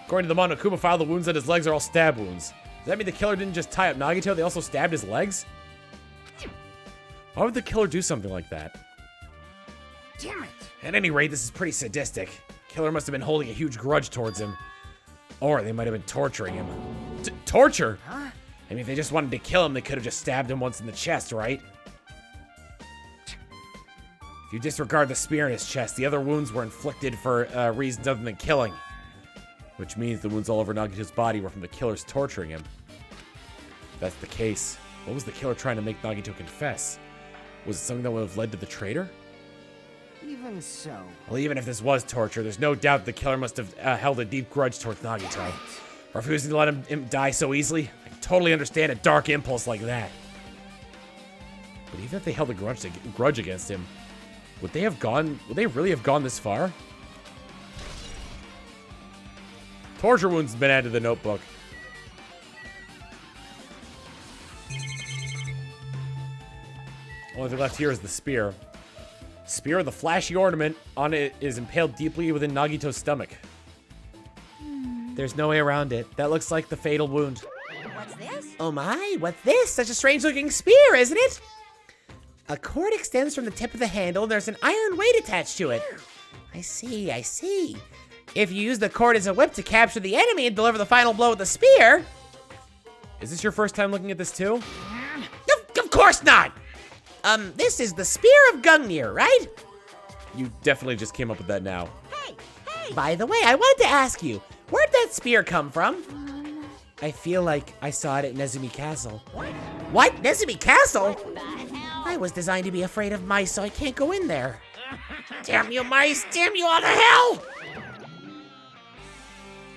According to the Monokuma file, the wounds on his legs are all stab wounds. Does that mean the killer didn't just tie up Nagito, they also stabbed his legs? Why would the killer do something like that? Damn it! At any rate, this is pretty sadistic. Killer must have been holding a huge grudge towards him. Or they might have been torturing him. Torture? Huh? I mean, if they just wanted to kill him, they could have just stabbed him once in the chest, right? If you disregard the spear in his chest, the other wounds were inflicted for reasons other than killing. Which means the wounds all over Nagito's body were from the killers torturing him. If that's the case, what was the killer trying to make Nagito confess? Was it something that would have led to the traitor? Even so. Well, even if this was torture, there's no doubt the killer must have held a deep grudge towards Nagito. Refusing to let him die so easily, I can totally understand a dark impulse like that. But even if they held a grudge against him, would they really have gone this far? Torture wounds have been added to the notebook. Only thing left here is the spear. Spear with a flashy ornament on it is impaled deeply within Nagito's stomach. There's no way around it. That looks like the fatal wound. What's this? Oh my, what's this? Such a strange looking spear, isn't it? A cord extends from the tip of the handle and there's an iron weight attached to it. I see, I see. If you use the cord as a whip to capture the enemy and deliver the final blow with the spear. Is this your first time looking at this too? Of course not! This is the Spear of Gungnir, right? You definitely just came up with that now. Hey, hey! By the way, I wanted to ask you, where'd that spear come from? I feel like I saw it at Nezumi Castle. What? Nezumi Castle? What the hell? I was designed to be afraid of mice, so I can't go in there. Damn you mice! Damn you all to hell!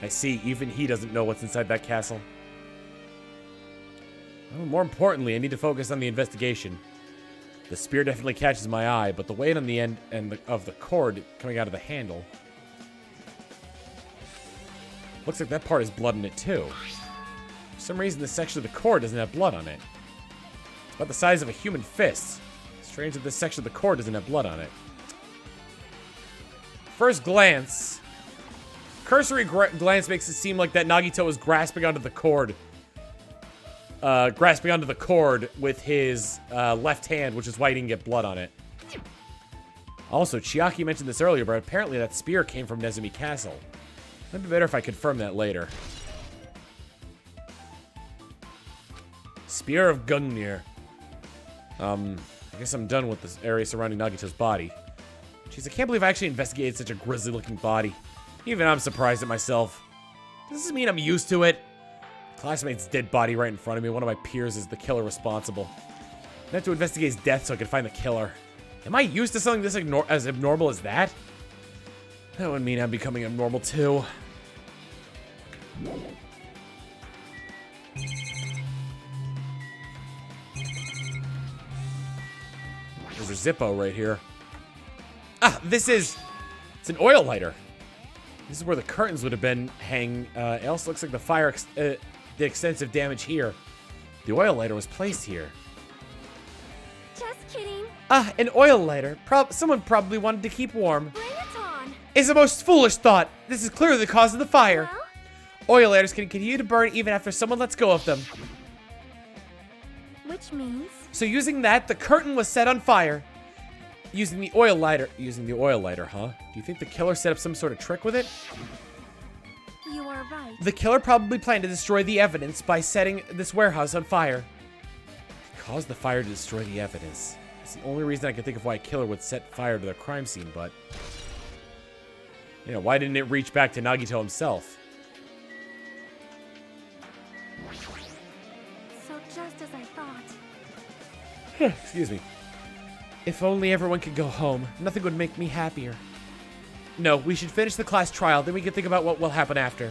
I see, even he doesn't know what's inside that castle. Well, more importantly, I need to focus on the investigation. The spear definitely catches my eye, but the weight on the end of the cord coming out of the handle. Looks like that part has blood in it too. For some reason, this section of the cord doesn't have blood on it. It's about the size of a human fist. Strange that this section of the cord doesn't have blood on it. First glance, cursory glance makes it seem like that Nagito was grasping onto the cord. With his left hand, which is why he didn't get blood on it. Also, Chiaki mentioned this earlier, but apparently that spear came from Nezumi Castle. Might be better if I confirm that later. Spear of Gungnir. I guess I'm done with this area surrounding Nagito's body. Jeez, I can't believe I actually investigated such a grisly-looking body. Even I'm surprised at myself. Does this mean I'm used to it? Classmate's dead body right in front of me. One of my peers is the killer responsible. I have to investigate his death so I can find the killer. Am I used to something this as abnormal as that? That would mean I'm becoming abnormal too. There's a Zippo right here. Ah, it's an oil lighter. This is where the curtains would have been hanging. It also looks like the fire did extensive damage here. The oil lighter was placed here. Just kidding. Ah, an oil lighter. Someone probably wanted to keep warm. Bring it on. It's the most foolish thought. This is clearly the cause of the fire. Well, Oil lighters can continue to burn even after someone lets go of them. which means So using that, the curtain was set on fire. Using the oil lighter, huh? Do you think the killer set up some sort of trick with it? you are right. The killer probably planned to destroy the evidence by setting this warehouse on fire. He caused the fire to destroy the evidence. It's the only reason I can think of why a killer would set fire to the crime scene, but... You know, why didn't it reach back to Nagito himself? So just as I thought. Excuse me. If only everyone could go home. Nothing would make me happier. No, we should finish the class trial, then we can think about what will happen after.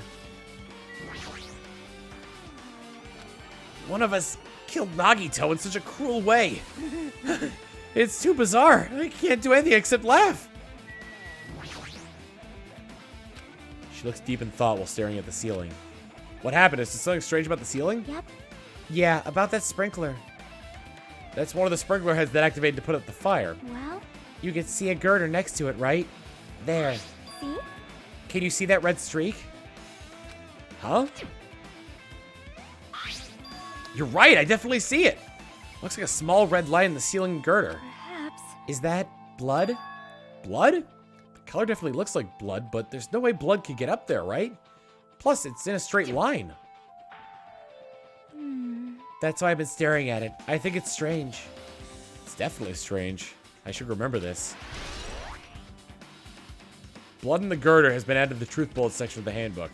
One of us killed Nagito in such a cruel way. It's too bizarre. I can't do anything except laugh. She looks deep in thought while staring at the ceiling. What happened? Is there something strange about the ceiling? Yep. Yeah, about that sprinkler. That's one of the sprinkler heads that activated to put out the fire. Well, You can see a girder next to it, right? There. see? Can you see that red streak? Huh? You're right, I definitely see it. Looks like a small red line in the ceiling girder. Perhaps. Is that blood? Blood? The color definitely looks like blood, but there's no way blood could get up there, right? Plus, it's in a straight line. That's why I've been staring at it. I think it's strange. It's definitely strange. I should remember this. Blood in the girder has been added to the truth bullet section of the handbook.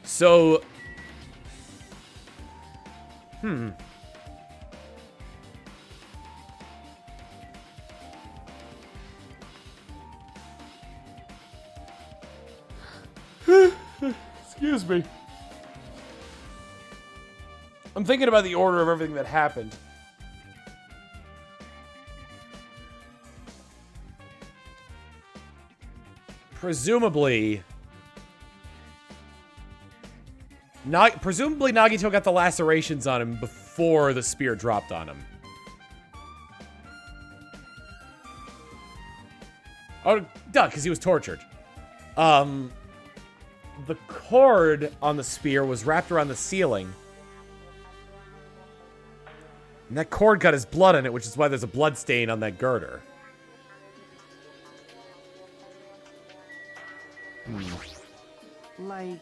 So... Excuse me. I'm thinking about the order of everything that happened. Presumably Nagito got the lacerations on him before the spear dropped on him. Oh, duh, because he was tortured. The cord on the spear was wrapped around the ceiling. And that cord got his blood on it, which is why there's a blood stain on that girder. Like,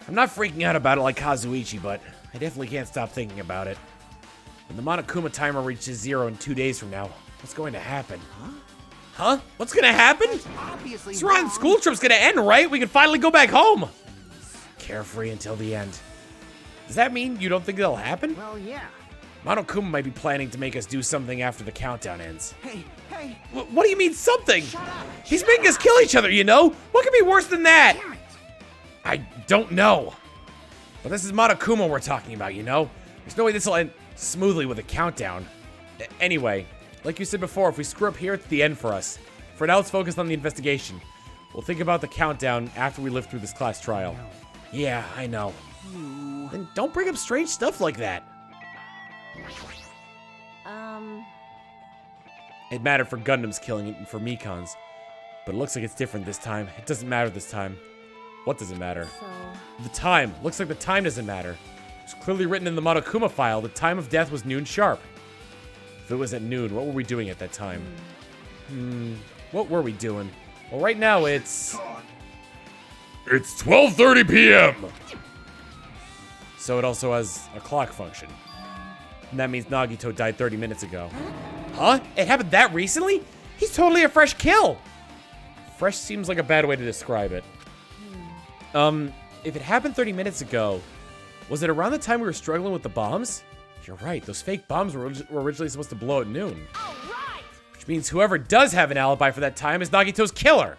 I'm not freaking out about it like Kazuichi, but I definitely can't stop thinking about it. When the Monokuma timer reaches 0 in 2 days from now, what's going to happen? Huh? What's gonna happen? obviously This rotten school trip's gonna end, right? We can finally go back home. Carefree until the end. Does that mean you don't think it'll happen? Well, yeah. Monokuma might be planning to make us do something after the countdown ends. Hey, hey, What do you mean something? He's making us kill each other, you know? What could be worse than that? damn it. I don't know. But this is Monokuma we're talking about, you know? There's no way this will end smoothly with a countdown. Anyway, like you said before, if we screw up here, it's the end for us. For now, let's focus on the investigation. We'll think about the countdown after we live through this class trial. Yeah, I know. Then don't bring up strange stuff like that. It mattered for Gundam's killing it and for Mikon's. But it looks like it's different this time. It doesn't matter this time. What doesn't matter? The time. Looks like the time doesn't matter. It's clearly written in the Monokuma file. The time of death was noon sharp. If it was at noon, what were we doing at that time? What were we doing? Well, right now it's 12:30 p.m. So it also has a clock function. And that means Nagito died 30 minutes ago. Huh? It happened that recently? He's totally a fresh kill. Fresh seems like a bad way to describe it. If it happened 30 minutes ago, was it around the time we were struggling with the bombs? You're right, those fake bombs were originally supposed to blow at noon. All right. Which means whoever does have an alibi for that time is Nagito's killer.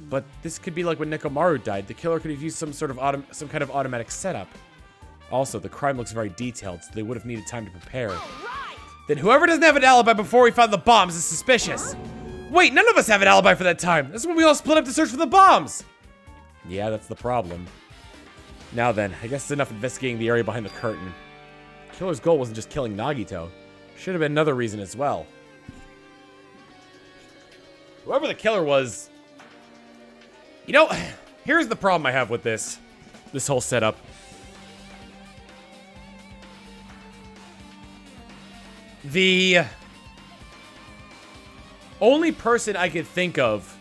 But this could be like when Nekomaru died. The killer could have used some kind of automatic setup. Also, the crime looks very detailed, so they would have needed time to prepare. All right. Then whoever doesn't have an alibi before we found the bombs is suspicious. Wait, none of us have an alibi for that time. That's when we all split up to search for the bombs. Yeah, that's the problem. Now then, I guess it's enough investigating the area behind the curtain. Killer's goal wasn't just killing Nagito. Should have been another reason as well. Whoever the killer was... You know, here's the problem I have with this whole setup. The only person I could think of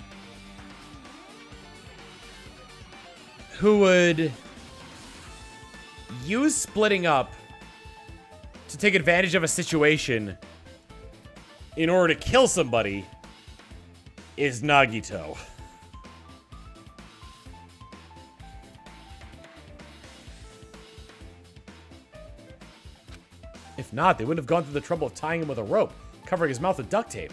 who would use splitting up to take advantage of a situation in order to kill somebody is Nagito. If not, they wouldn't have gone through the trouble of tying him with a rope, covering his mouth with duct tape.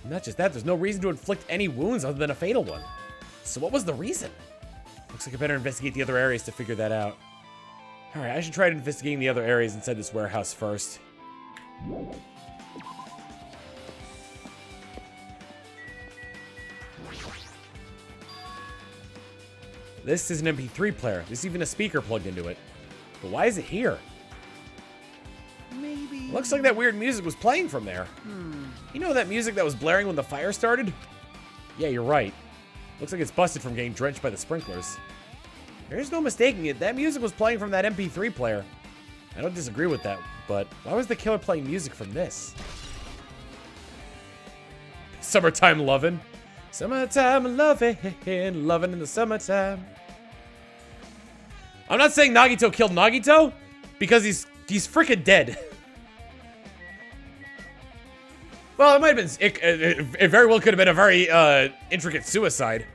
Not just that, there's no reason to inflict any wounds other than a fatal one. So what was the reason? Looks like I better investigate the other areas to figure that out. Alright, I should try investigating the other areas inside this warehouse first. This is an MP3 player. There's even a speaker plugged into it. But why is it here? Maybe... Looks like that weird music was playing from there. You know that music that was blaring when the fire started? Yeah, you're right. Looks like it's busted from getting drenched by the sprinklers. There's no mistaking it. That music was playing from that MP3 player. I don't disagree with that, but why was the killer playing music from this? Summertime lovin'. Summertime lovin', lovin' in the summertime. I'm not saying Nagito killed Nagito, because he's freaking dead. Well, it might have been, it very well could have been a very intricate suicide.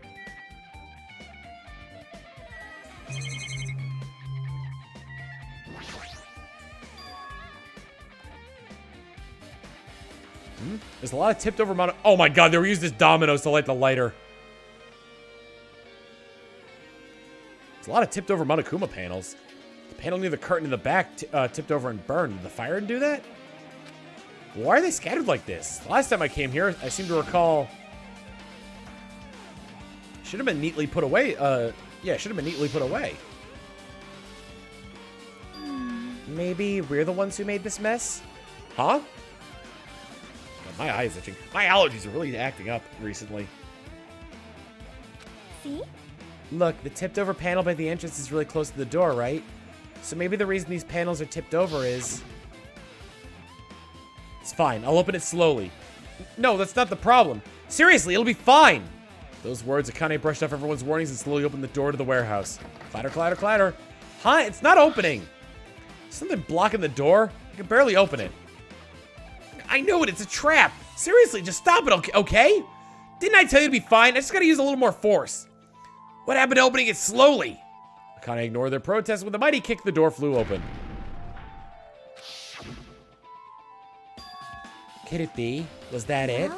There's a lot of tipped over mono. Oh my god, they were used as dominoes to light the lighter. There's a lot of tipped over Monokuma panels. The panel near the curtain in the back tipped over and burned. Did the fire do that? Why are they scattered like this? Last time I came here, I seem to recall... Should have been neatly put away. Yeah, should have been neatly put away. Maybe we're the ones who made this mess? Huh? God, my eye is itching. My allergies are really acting up recently. See? Look, the tipped over panel by the entrance is really close to the door, right? So maybe the reason these panels are tipped over is... It's fine. I'll open it slowly. No, that's not the problem. Seriously, it'll be fine. Those words, Akane brushed off everyone's warnings and slowly opened the door to the warehouse. Clatter, clatter, clatter. Huh? It's not opening. Something blocking the door? I can barely open it. I know it. It's a trap. Seriously, just stop it, okay? Didn't I tell you to be fine? I just gotta use a little more force. What happened to opening it slowly? Akane ignored their protest. With a mighty kick, the door flew open. Could it be? Was that it?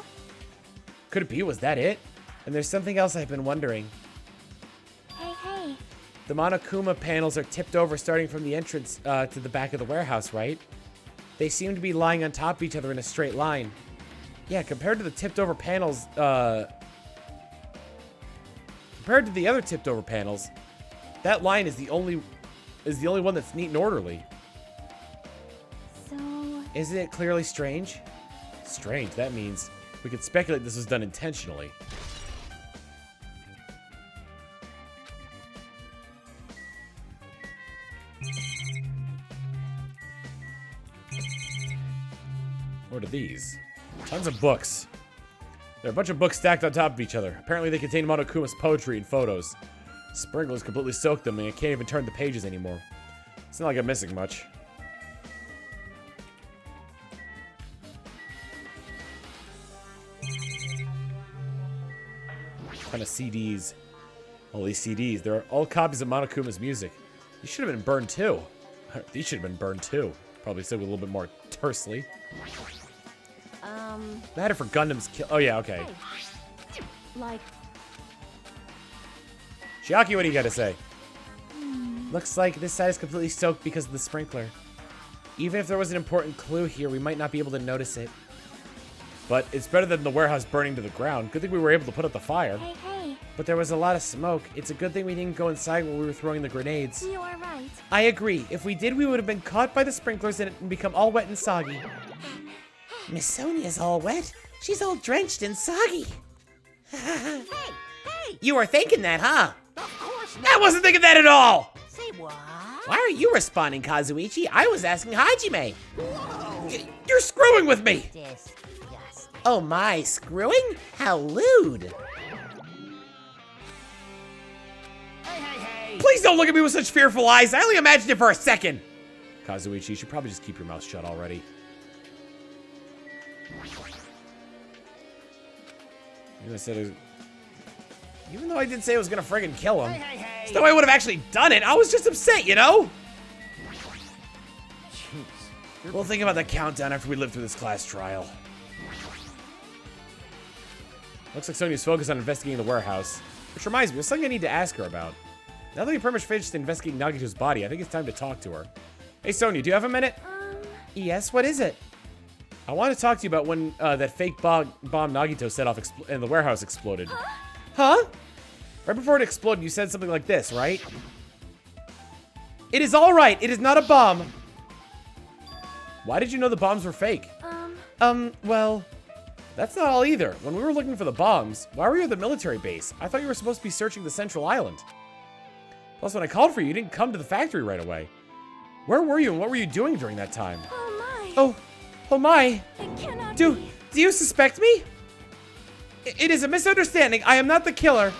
Could it be? Was that it? And there's something else I've been wondering. Hey. The Monokuma panels are tipped over starting from the entrance to the back of the warehouse, right? They seem to be lying on top of each other in a straight line. Yeah, compared to the tipped over panels, compared to the other tipped over panels, that line is the only one that's neat and orderly. So... Isn't it clearly strange? Strange, that means we could speculate this was done intentionally. What are these? Tons of books. There are a bunch of books stacked on top of each other. Apparently they contain Monokuma's poetry and photos. Sprinklers completely soaked them and I can't even turn the pages anymore. It's not like I'm missing much. Kind of CDs. All these CDs. They're all copies of Monokuma's music. These should have been burned too. These should have been burned too. Probably said with a little bit more tersely. I had it for Gundam's kill. Oh yeah, okay. Hey. Like... Chiaki, what do you got to say? Looks like this side is completely soaked because of the sprinkler. Even if there was an important clue here, we might not be able to notice it. But it's better than the warehouse burning to the ground. Good thing we were able to put out the fire. Hey. But there was a lot of smoke. It's a good thing we didn't go inside while we were throwing the grenades. You are right. I agree. If we did, we would have been caught by the sprinklers and become all wet and soggy. Miss Sonia's all wet. She's all drenched and soggy. Hey! You were thinking that, huh? Of course I wasn't thinking that at all! Say what? Why are you responding, Kazuichi? I was asking Hajime. You're screwing with me! Disgusting. Oh my, screwing? How lewd. Hey, Please don't look at me with such fearful eyes. I only imagined it for a second. Kazuichi, you should probably just keep your mouth shut already. Even though I did say I was gonna friggin' kill him, there's no way I would have actually done it. I was just upset, you know? Jeez. We'll think about the countdown after we live through this class trial. Looks like Sonya's focused on investigating the warehouse. Which reminds me, there's something I need to ask her about. Now that we pretty much finished investigating Nagito's body, I think it's time to talk to her. Hey, Sonya, do you have a minute? Yes, what is it? I want to talk to you about when that fake bomb Nagito set off and the warehouse exploded. Huh? Right before it exploded, you said something like this, right? It is all right. It is not a bomb. Why did you know the bombs were fake? Well, that's not all either. When we were looking for the bombs, why were you at the military base? I thought you were supposed to be searching the central island. Plus, when I called for you, you didn't come to the factory right away. Where were you and what were you doing during that time? Oh my. Oh my. It cannot Do be. you suspect me? It is a misunderstanding. I am not the killer.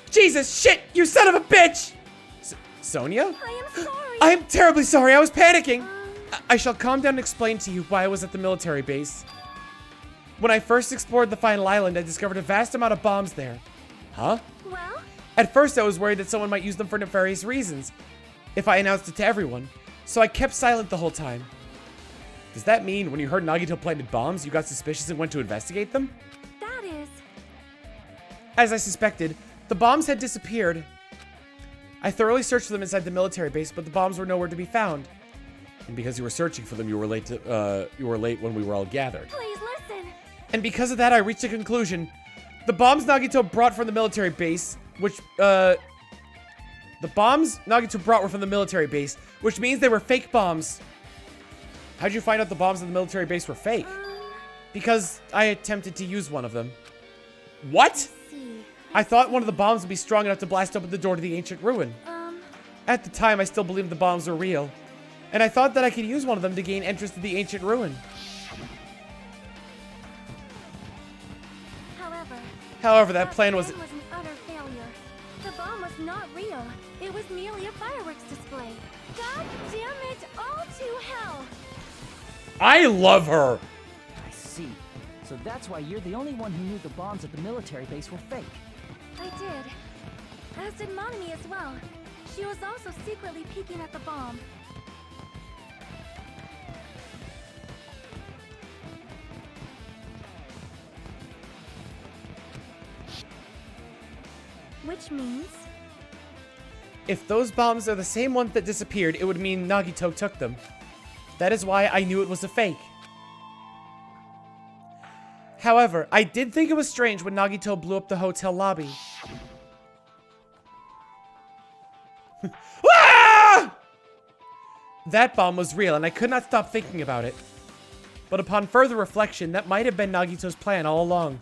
Jesus, shit, you son of a bitch! Sonya? I am sorry. I am terribly sorry. I was panicking. I shall calm down and explain to you why I was at the military base. When I first explored the final island, I discovered a vast amount of bombs there. Huh? Well? At first, I was worried that someone might use them for nefarious reasons if I announced it to everyone, so I kept silent the whole time. Does that mean when you heard Nagito planted bombs, you got suspicious and went to investigate them? That is. As I suspected, the bombs had disappeared. I thoroughly searched for them inside the military base, but the bombs were nowhere to be found. And because you were searching for them, you were late when we were all gathered. Please listen. And because of that, I reached a conclusion. The bombs Nagito brought from the military base, which means they were fake bombs. How'd you find out the bombs in the military base were fake? Because I attempted to use one of them. What? See. I thought one of the bombs would be strong enough to blast open the door to the ancient ruin. At the time, I still believed the bombs were real. And I thought that I could use one of them to gain entrance to the ancient ruin. However, that plan was an utter failure. The bomb was not real. It was merely a fireworks display. God damn it, all to hell! I love her! I see. So that's why you're the only one who knew the bombs at the military base were fake. I did. As did Monomi as well. She was also secretly peeking at the bomb. Which means... If those bombs are the same ones that disappeared, it would mean Nagito took them. That is why I knew it was a fake. However, I did think it was strange when Nagito blew up the hotel lobby. Ah! That bomb was real, and I could not stop thinking about it. But upon further reflection, that might have been Nagito's plan all along.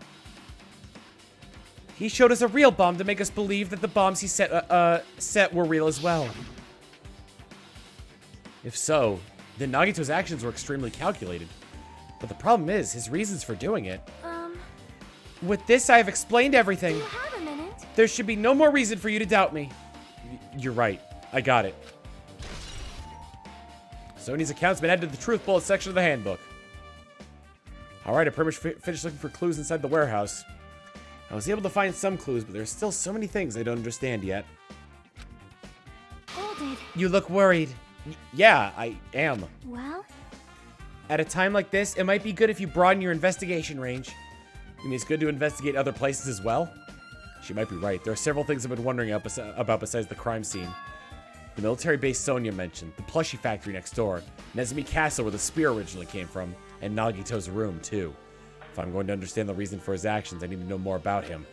He showed us a real bomb to make us believe that the bombs he set were real as well. If so, then Nagito's actions were extremely calculated. But the problem is, his reasons for doing it. With this, I have explained everything. Do you have a minute? There should be no more reason for you to doubt me. You're right. I got it. Sonya's account's been added to the truth bullet section of the handbook. Alright, I pretty much finished looking for clues inside the warehouse. I was able to find some clues, but there's still so many things I don't understand yet. Hold it. You look worried. Yeah, I am. Well? At a time like this, it might be good if you broaden your investigation range. I mean, it's good to investigate other places as well. She might be right. There are several things I've been wondering about besides the crime scene. The military base Sonya mentioned, the plushie factory next door, Nezumi Castle where the spear originally came from, and Nagito's room, too. If I'm going to understand the reason for his actions, I need to know more about him.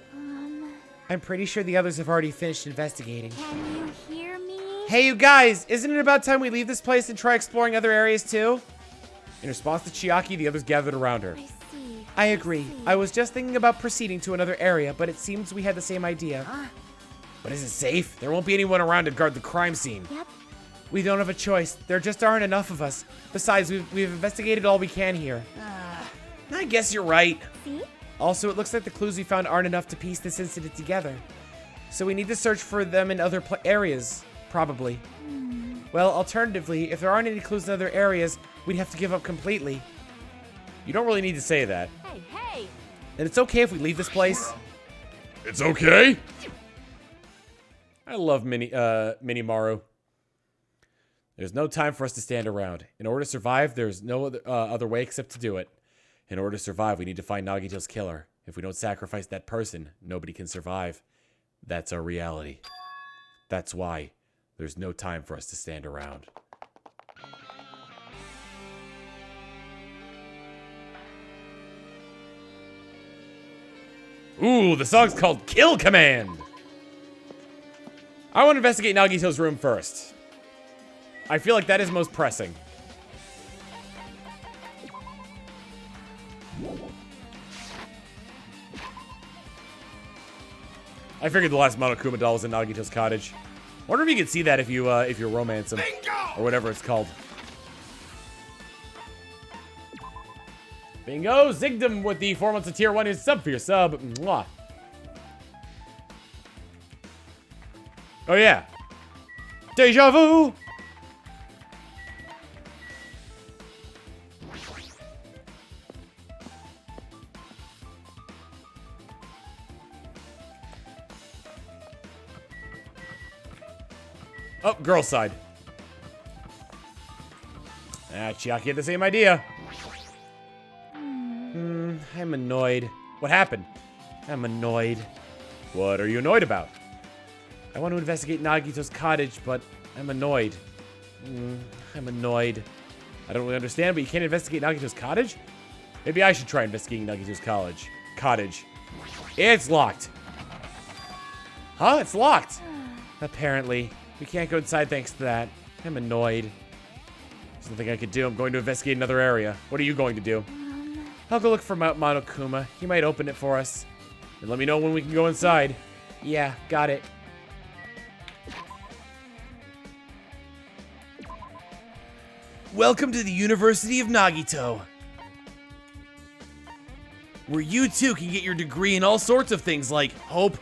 I'm pretty sure the others have already finished investigating. Can you hear me? Hey, you guys! Isn't it about time we leave this place and try exploring other areas, too? In response to Chiaki, the others gathered around her. I see. I agree. I was just thinking about proceeding to another area, but it seems we had the same idea. But is it safe? There won't be anyone around to guard the crime scene. Yep. We don't have a choice. There just aren't enough of us. Besides, we've investigated all we can here. I guess you're right. See? Also, it looks like the clues we found aren't enough to piece this incident together. So we need to search for them in other areas, probably. Well, alternatively, if there aren't any clues in other areas, we'd have to give up completely. You don't really need to say that. Hey, hey! And it's okay if we leave this place. It's okay? I love Minimaru. There's no time for us to stand around. In order to survive, there's no other way except to do it. In order to survive, we need to find Nagito's killer. If we don't sacrifice that person, nobody can survive. That's our reality. That's why there's no time for us to stand around. Ooh, the song's called Kill Command! I want to investigate Nagito's room first. I feel like that is most pressing. I figured the last Monokuma doll was in Nagito's cottage. Wonder if you can see that if you romance him. Bingo! Or whatever it's called. Bingo! Zigged him with the 4 months of tier 1 is sub for your sub. Mwah. Oh yeah. Deja vu! Oh, girl side. Chiaki had the same idea. I'm annoyed. What happened? I'm annoyed. What are you annoyed about? I want to investigate Nagito's cottage, but I'm annoyed. I'm annoyed. I don't really understand, but you can't investigate Nagito's cottage? Maybe I should try investigating Nagito's cottage. It's locked. Huh? It's locked. Apparently. We can't go inside thanks to that. I'm annoyed. There's nothing I could do. I'm going to investigate another area. What are you going to do? I'll go look for Monokuma. He might open it for us. And let me know when we can go inside. Yeah, got it. Welcome to the University of Nagito, where you too can get your degree in all sorts of things like hope,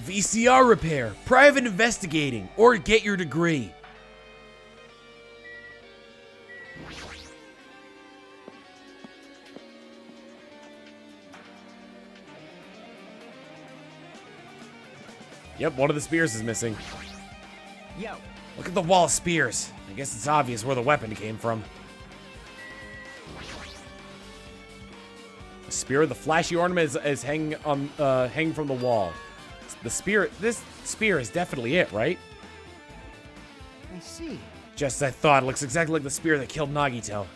VCR repair, private investigating, or get your degree. Yep, one of the spears is missing. Yo. Look at the wall of spears. I guess it's obvious where the weapon came from. The spear with the flashy ornament is hanging from the wall. This spear is definitely it, right? I see. Just as I thought, it looks exactly like the spear that killed Nagito.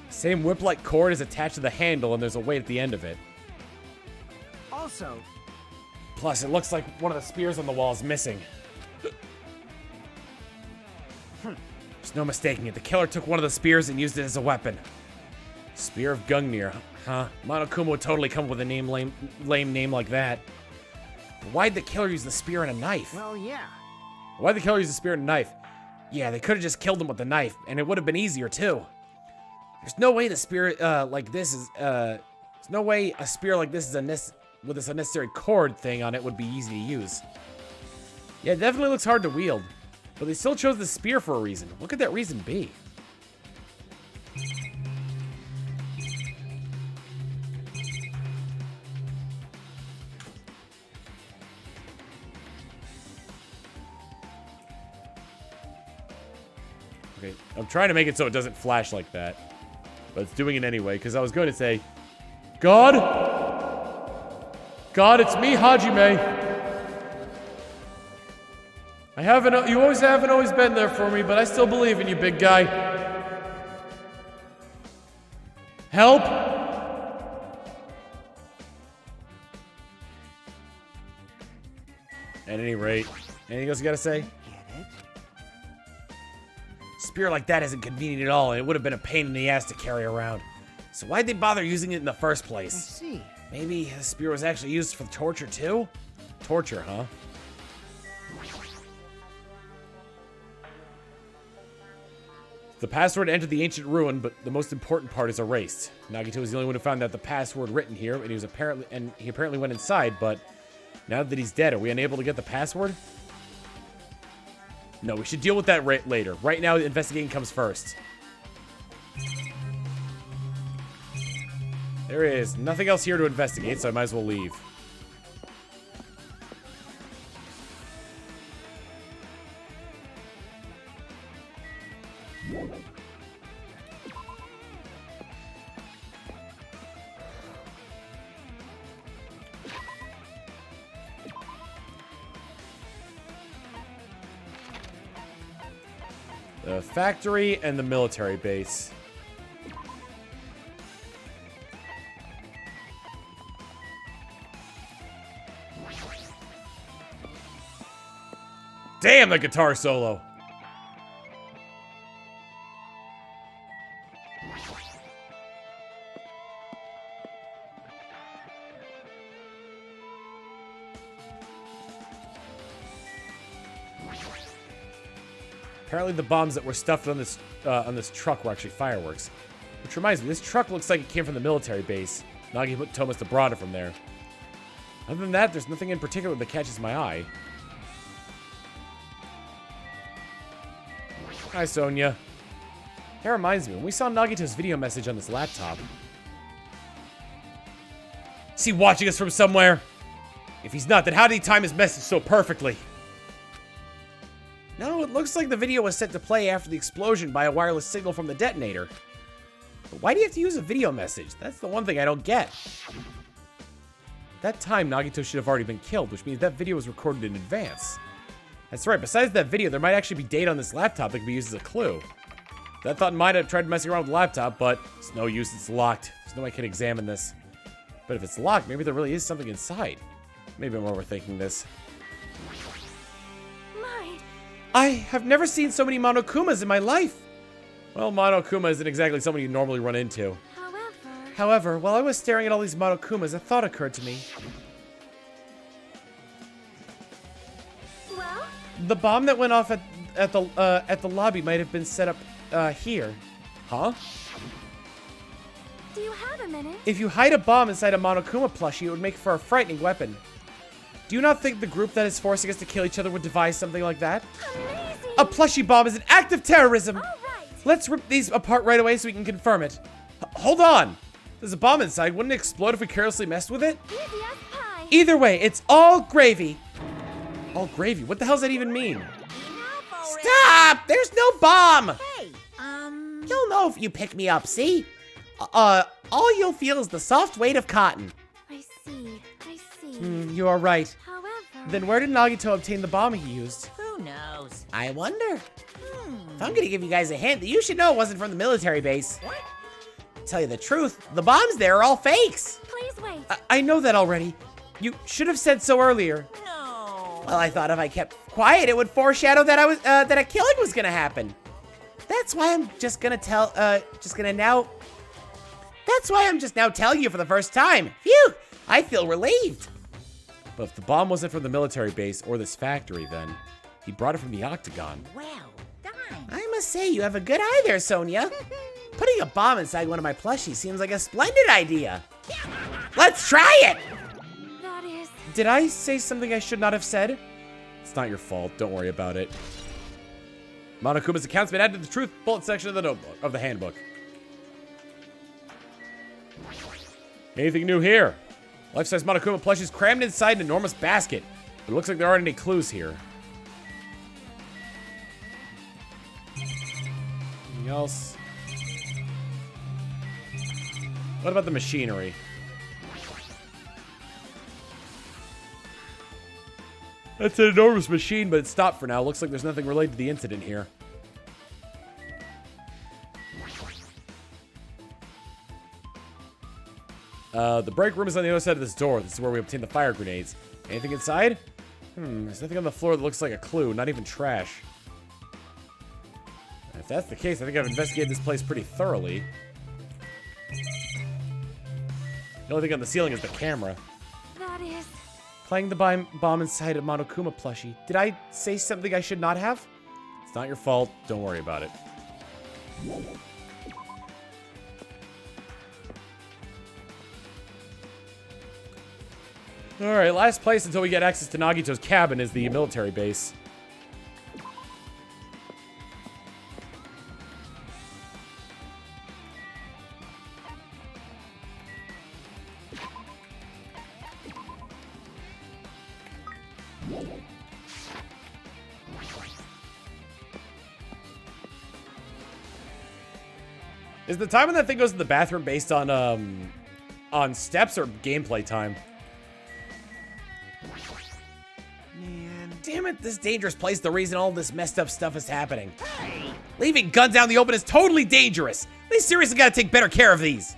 Same whip-like cord is attached to the handle, and there's a weight at the end of it. Also, Plus, it looks like one of the spears on the wall is missing. There's no mistaking it. The killer took one of the spears and used it as a weapon. Spear of Gungnir, huh? Monokuma would totally come up with a lame name like that. But why'd the killer use the spear and a knife? well, yeah. Why'd the killer use the spear and a knife? Yeah, they could have just killed him with the knife, and it would have been easier too. There's no way the spear like this is there's no way a spear like this is with this unnecessary cord thing on it would be easy to use. Yeah, it definitely looks hard to wield, but they still chose the spear for a reason. What could that reason be? Okay, I'm trying to make it so it doesn't flash like that, but it's doing it anyway, because I was going to say, God? God, it's me, Hajime. You haven't always been there for me, but I still believe in you, big guy. Help? At any rate, anything else you gotta say? Get it? Spear like that isn't convenient at all, and it would have been a pain in the ass to carry around. So why'd they bother using it in the first I place? see. Maybe the spear was actually used for torture too? Torture, huh? The password entered the ancient ruin, but the most important part is erased. Nagito was the only one who found out the password written here, and he apparently went inside, but now that he's dead, are we unable to get the password? No, we should deal with that later. Right now, investigating comes first. There is nothing else here to investigate, so I might as well leave. The factory and the military base. Damn, the guitar solo. Apparently the bombs that were stuffed on this truck were actually fireworks. Which reminds me, this truck looks like it came from the military base. Nagito must have brought it from there. Other than that, there's nothing in particular that catches my eye. Hi, Sonia. That reminds me, when we saw Nagito's video message on this laptop. Is he watching us from somewhere? If he's not, then how did he time his message so perfectly? No, it looks like the video was set to play after the explosion by a wireless signal from the detonator. But why do you have to use a video message? That's the one thing I don't get. At that time, Nagito should have already been killed, which means that video was recorded in advance. That's right, besides that video, there might actually be data on this laptop that could be used as a clue. That thought in mind, I've tried messing around with the laptop, but it's no use, it's locked. There's no way I can examine this. But if it's locked, maybe there really is something inside. Maybe I'm overthinking this. I have never seen so many Monokumas in my life. Well, Monokuma isn't exactly someone you normally run into. However, while I was staring at all these Monokumas, a thought occurred to me. Well? The bomb that went off at the lobby might have been set up here. Huh? Do you have a minute? If you hide a bomb inside a Monokuma plushie, it would make for a frightening weapon. Do you not think the group that is forcing us to kill each other would devise something like that? Amazing! A plushie bomb is an act of terrorism! All right. Let's rip these apart right away so we can confirm it. Hold on! There's a bomb inside. Wouldn't it explode if we carelessly messed with it? Easy as pie. Either way, it's all gravy. All gravy? What the hell does that even mean? Stop! There's no bomb! Hey, You'll know if you pick me up, see? All you'll feel is the soft weight of cotton. I see. You are right. However... Then where did Nagito obtain the bomb he used? who knows? I wonder. If I'm gonna give you guys a hint, you should know it wasn't from the military base. What? To tell you the truth, the bombs there are all fakes. Please wait. I know that already. You should have said so earlier. No. Well, I thought if I kept quiet, it would foreshadow that that a killing was gonna happen. That's why I'm just now telling you for the first time. Phew! I feel relieved. But if the bomb wasn't from the military base or this factory, then he brought it from the Octagon. Well done. I must say, you have a good eye there, Sonia. Putting a bomb inside one of my plushies seems like a splendid idea. Let's try it! That is... Did I say something I should not have said? It's not your fault. Don't worry about it. Monokuma's account's been added to the truth bullet section of the notebook of the handbook. Anything new here? Life-size Monokuma plushies crammed inside an enormous basket. But it looks like there aren't any clues here. Anything else? What about the machinery? That's an enormous machine, but it stopped for now. Looks like there's nothing related to the incident here. The break room is on the other side of this door. This is where we obtain the fire grenades. Anything inside? There's nothing on the floor that looks like a clue, not even trash. If that's the case, I think I've investigated this place pretty thoroughly. The only thing on the ceiling is the camera. That is... Playing the bomb inside a Monokuma plushie. Did I say something I should not have? It's not your fault. Don't worry about it. Alright, last place until we get access to Nagito's cabin is the military base. Is the time when that thing goes to the bathroom based on steps or gameplay time? Man. Damn it, this dangerous place is the reason all this messed up stuff is happening. Leaving guns out in the open is totally dangerous. They seriously gotta take better care of these.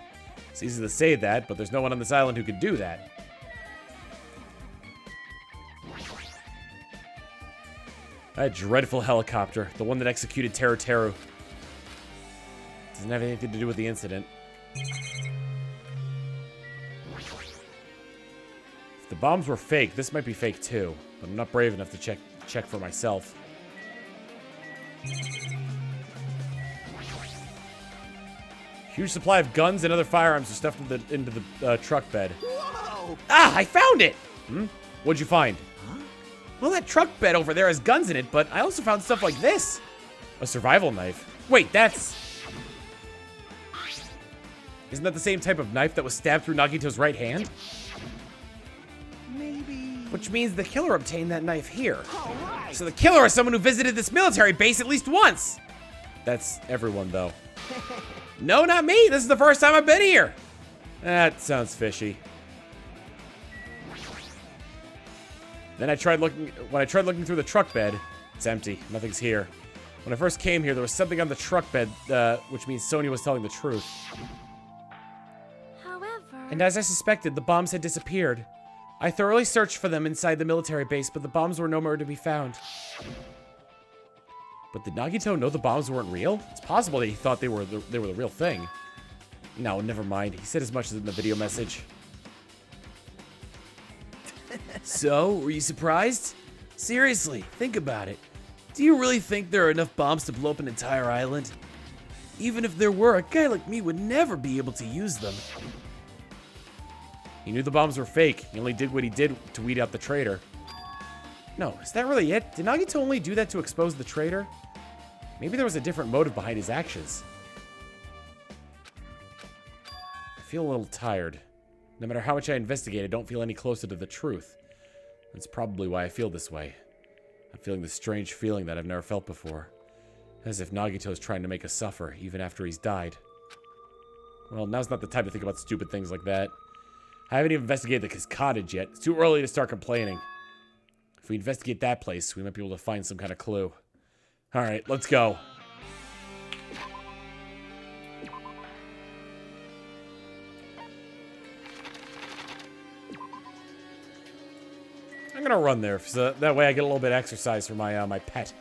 It's easy to say that, but there's no one on this island who could do that. That dreadful helicopter, the one that executed Teru Teru. Doesn't have anything to do with the incident. If the bombs were fake, this might be fake too. But I'm not brave enough to check for myself. Huge supply of guns and other firearms are stuffed into the truck bed. Whoa! Ah, I found it! What'd you find? Huh? Well, that truck bed over there has guns in it, but I also found stuff like this. A survival knife. Wait, isn't that the same type of knife that was stabbed through Nagito's right hand? Maybe. Which means the killer obtained that knife here. Right. So the killer is someone who visited this military base at least once. That's everyone, though. No, not me. This is the first time I've been here. That sounds fishy. Then when I tried looking through the truck bed, it's empty. Nothing's here. When I first came here, there was something on the truck bed, which means Sonia was telling the truth. And as I suspected, the bombs had disappeared. I thoroughly searched for them inside the military base, but the bombs were nowhere to be found. But did Nagito know the bombs weren't real? It's possible that he thought they were the real thing. No, never mind. He said as much as in the video message. So, were you surprised? Seriously, think about it. Do you really think there are enough bombs to blow up an entire island? Even if there were, a guy like me would never be able to use them. He knew the bombs were fake. He only did what he did to weed out the traitor. No, is that really it? Did Nagito only do that to expose the traitor? Maybe there was a different motive behind his actions. I feel a little tired. No matter how much I investigate, I don't feel any closer to the truth. That's probably why I feel this way. I'm feeling this strange feeling that I've never felt before. As if Nagito's trying to make us suffer, even after he's died. Well, now's not the time to think about stupid things like that. I haven't even investigated his cottage yet. It's too early to start complaining. If we investigate that place, we might be able to find some kind of clue. Alright, let's go. I'm gonna run there, so that way I get a little bit of exercise for my my pet.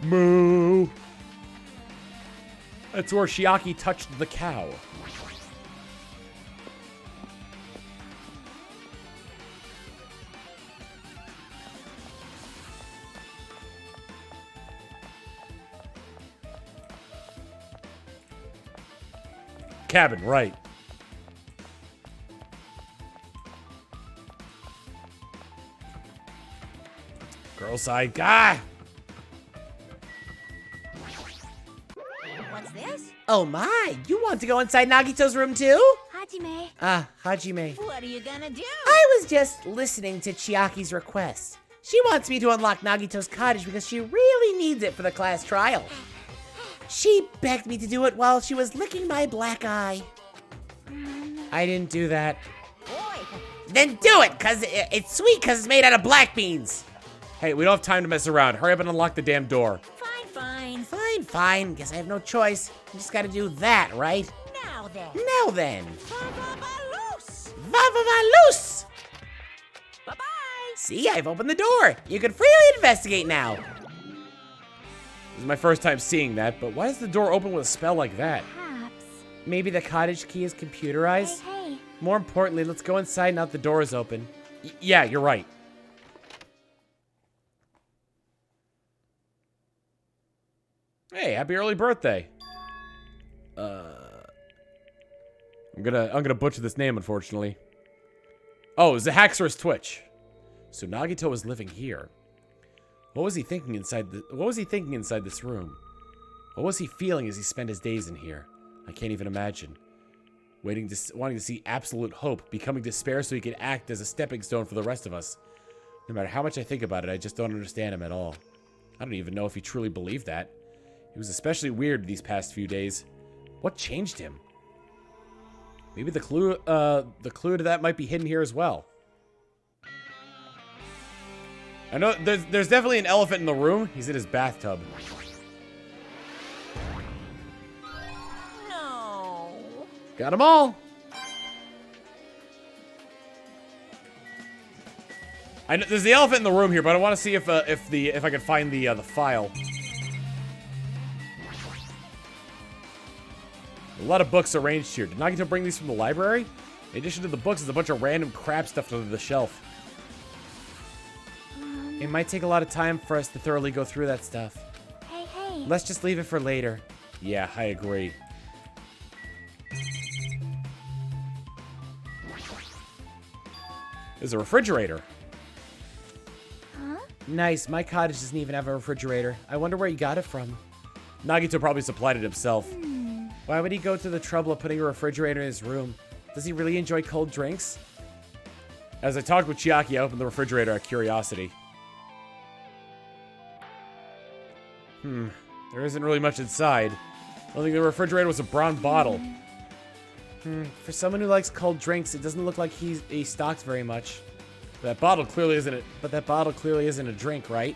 Moo! That's where Chiaki touched the cow. Cabin, right. Girl side guy. What's this? Oh my, you want to go inside Nagito's room too? Hajime. Ah, Hajime. What are you gonna do? I was just listening to Chiaki's request. She wants me to unlock Nagito's cottage because she really needs it for the class trial. She begged me to do it while she was licking my black eye. I didn't do that. Boy. Then do it, cause it's sweet cause it's made out of black beans. Hey, we don't have time to mess around. Hurry up and unlock the damn door. Fine, fine. Fine, fine. Guess I have no choice. I just gotta do that, right? Now then. Now then. Va-va-va-loose. Va-va-va-loose! Bye-bye. See, I've opened the door. You can freely investigate now. This is my first time seeing that, but why does the door open with a spell like that? Perhaps. Maybe the cottage key is computerized? Hey. More importantly, let's go inside now that the door is open. Yeah, you're right. Hey, happy early birthday. I'm gonna butcher this name, unfortunately. Oh, Zahaxorus Twitch. So Nagito was living here. What was he thinking inside this room? What was he feeling as he spent his days in here? I can't even imagine. Wanting to see absolute hope, becoming despair so he could act as a stepping stone for the rest of us. No matter how much I think about it, I just don't understand him at all. I don't even know if he truly believed that. He was especially weird these past few days. What changed him? Maybe the clue to that might be hidden here as well. I know there's definitely an elephant in the room. He's in his bathtub. No. Got them all. I know there's the elephant in the room here, but I want to see if I can find the file. A lot of books arranged here. Did Nagito bring these from the library? In addition to the books, there's a bunch of random crap stuffed under the shelf. It might take a lot of time for us to thoroughly go through that stuff. Hey. Let's just leave it for later. Yeah, I agree. There's a refrigerator. Huh? Nice. My cottage doesn't even have a refrigerator. I wonder where he got it from. Nagito probably supplied it himself. Why would he go to the trouble of putting a refrigerator in his room? Does he really enjoy cold drinks? As I talked with Chiaki, I opened the refrigerator out of curiosity. There isn't really much inside. I don't think the refrigerator was a brown bottle. For someone who likes cold drinks, it doesn't look like he stocks very much. But that bottle clearly isn't a drink, right?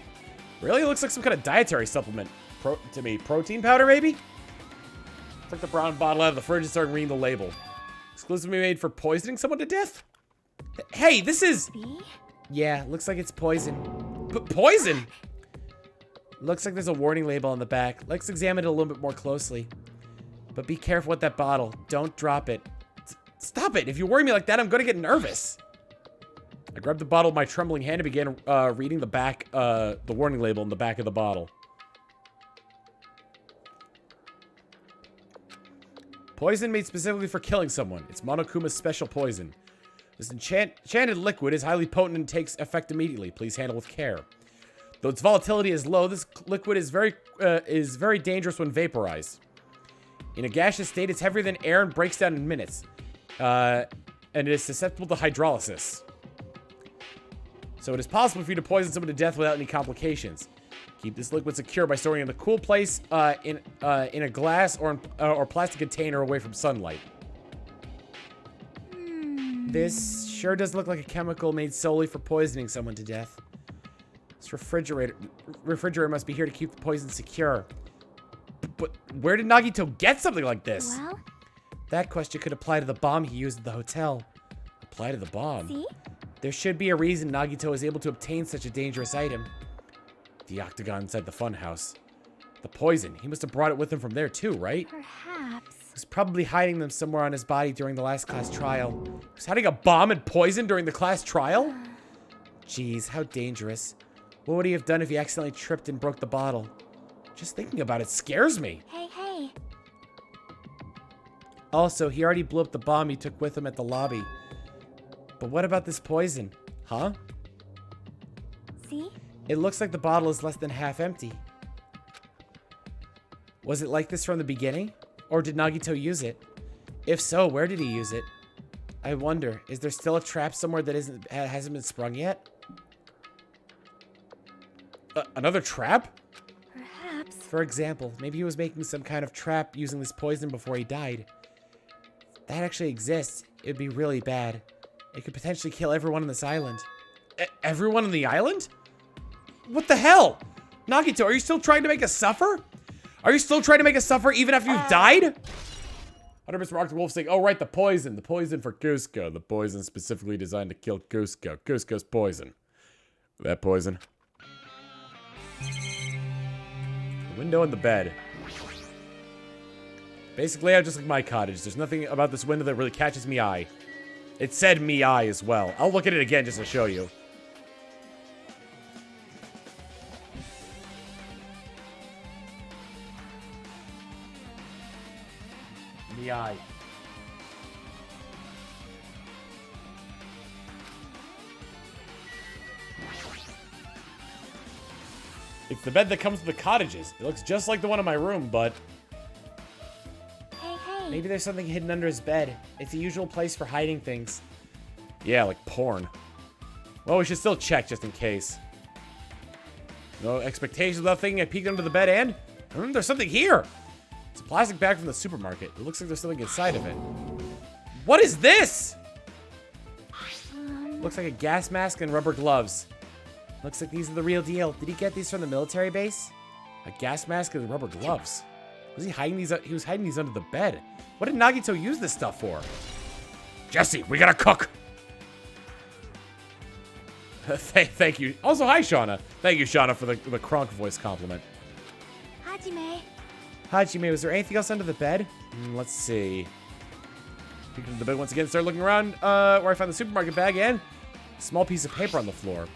Really? It looks like some kind of dietary supplement. To me, protein powder, maybe? Took the brown bottle out of the fridge and started reading the label. Exclusively made for poisoning someone to death? Hey, this is... See? Yeah, looks like it's poison. Poison? Looks like there's a warning label on the back. Let's examine it a little bit more closely. But be careful with that bottle. Don't drop it. Stop it. If you worry me like that, I'm going to get nervous. I grabbed the bottle with my trembling hand and began reading the warning label on the back of the bottle. Poison made specifically for killing someone. It's Monokuma's special poison. This enchanted liquid is highly potent and takes effect immediately. Please handle with care. Though its volatility is low, this liquid is very dangerous when vaporized. In a gaseous state, it's heavier than air and breaks down in minutes. And it is susceptible to hydrolysis. So it is possible for you to poison someone to death without any complications. Keep this liquid secure by storing it in a cool place in a glass or plastic container away from sunlight. This sure does look like a chemical made solely for poisoning someone to death. This refrigerator must be here to keep the poison secure. But where did Nagito get something like this? Well? That question could apply to the bomb he used at the hotel. Apply to the bomb? See? There should be a reason Nagito was able to obtain such a dangerous item. The octagon inside the funhouse. The poison. He must have brought it with him from there too, right? Perhaps. He was probably hiding them somewhere on his body during the last class trial. He was hiding a bomb and poison during the class trial? Jeez, how dangerous. What would he have done if he accidentally tripped and broke the bottle? Just thinking about it scares me. Hey. Also, he already blew up the bomb he took with him at the lobby. But what about this poison? Huh? See? It looks like the bottle is less than half empty. Was it like this from the beginning? Or did Nagito use it? If so, where did he use it? I wonder, is there still a trap somewhere that hasn't been sprung yet? Another trap? Perhaps. For example, maybe he was making some kind of trap using this poison before he died. If that actually exists, it would be really bad. It could potentially kill everyone on this island. Everyone on the island? What the hell? Nagito, are you still trying to make us suffer? Are you still trying to make us suffer even after you've died? Under Mr. Arctic Wolf saying, oh right, the poison for Cusco. The poison specifically designed to kill Cusco. Cusco's poison. That poison. The window and the bed. Basically, I just like my cottage. There's nothing about this window that really catches me eye. It said me eye as well. I'll look at it again just to show you. the eye. It's the bed that comes with the cottages. It looks just like the one in my room, but Hey. maybe there's something hidden under his bed. It's the usual place for hiding things. Yeah, like porn. Well, we should still check just in case. No expectations without thinking. I peeked under the bed and there's something here. It's a plastic bag from the supermarket. It looks like there's something inside of it. What is this? Looks like a gas mask and rubber gloves. Looks like these are the real deal. Did he get these from the military base? A gas mask and rubber gloves. Was he hiding these? He was hiding these under the bed. What did Nagito use this stuff for? Jesse, we gotta cook. Thank you. Also, hi, Shauna. Thank you, Shauna, for the Kronk voice compliment. Hajime, was there anything else under the bed? Let's see. Peeked into the bed once again, started looking around where I found the supermarket bag and a small piece of paper on the floor.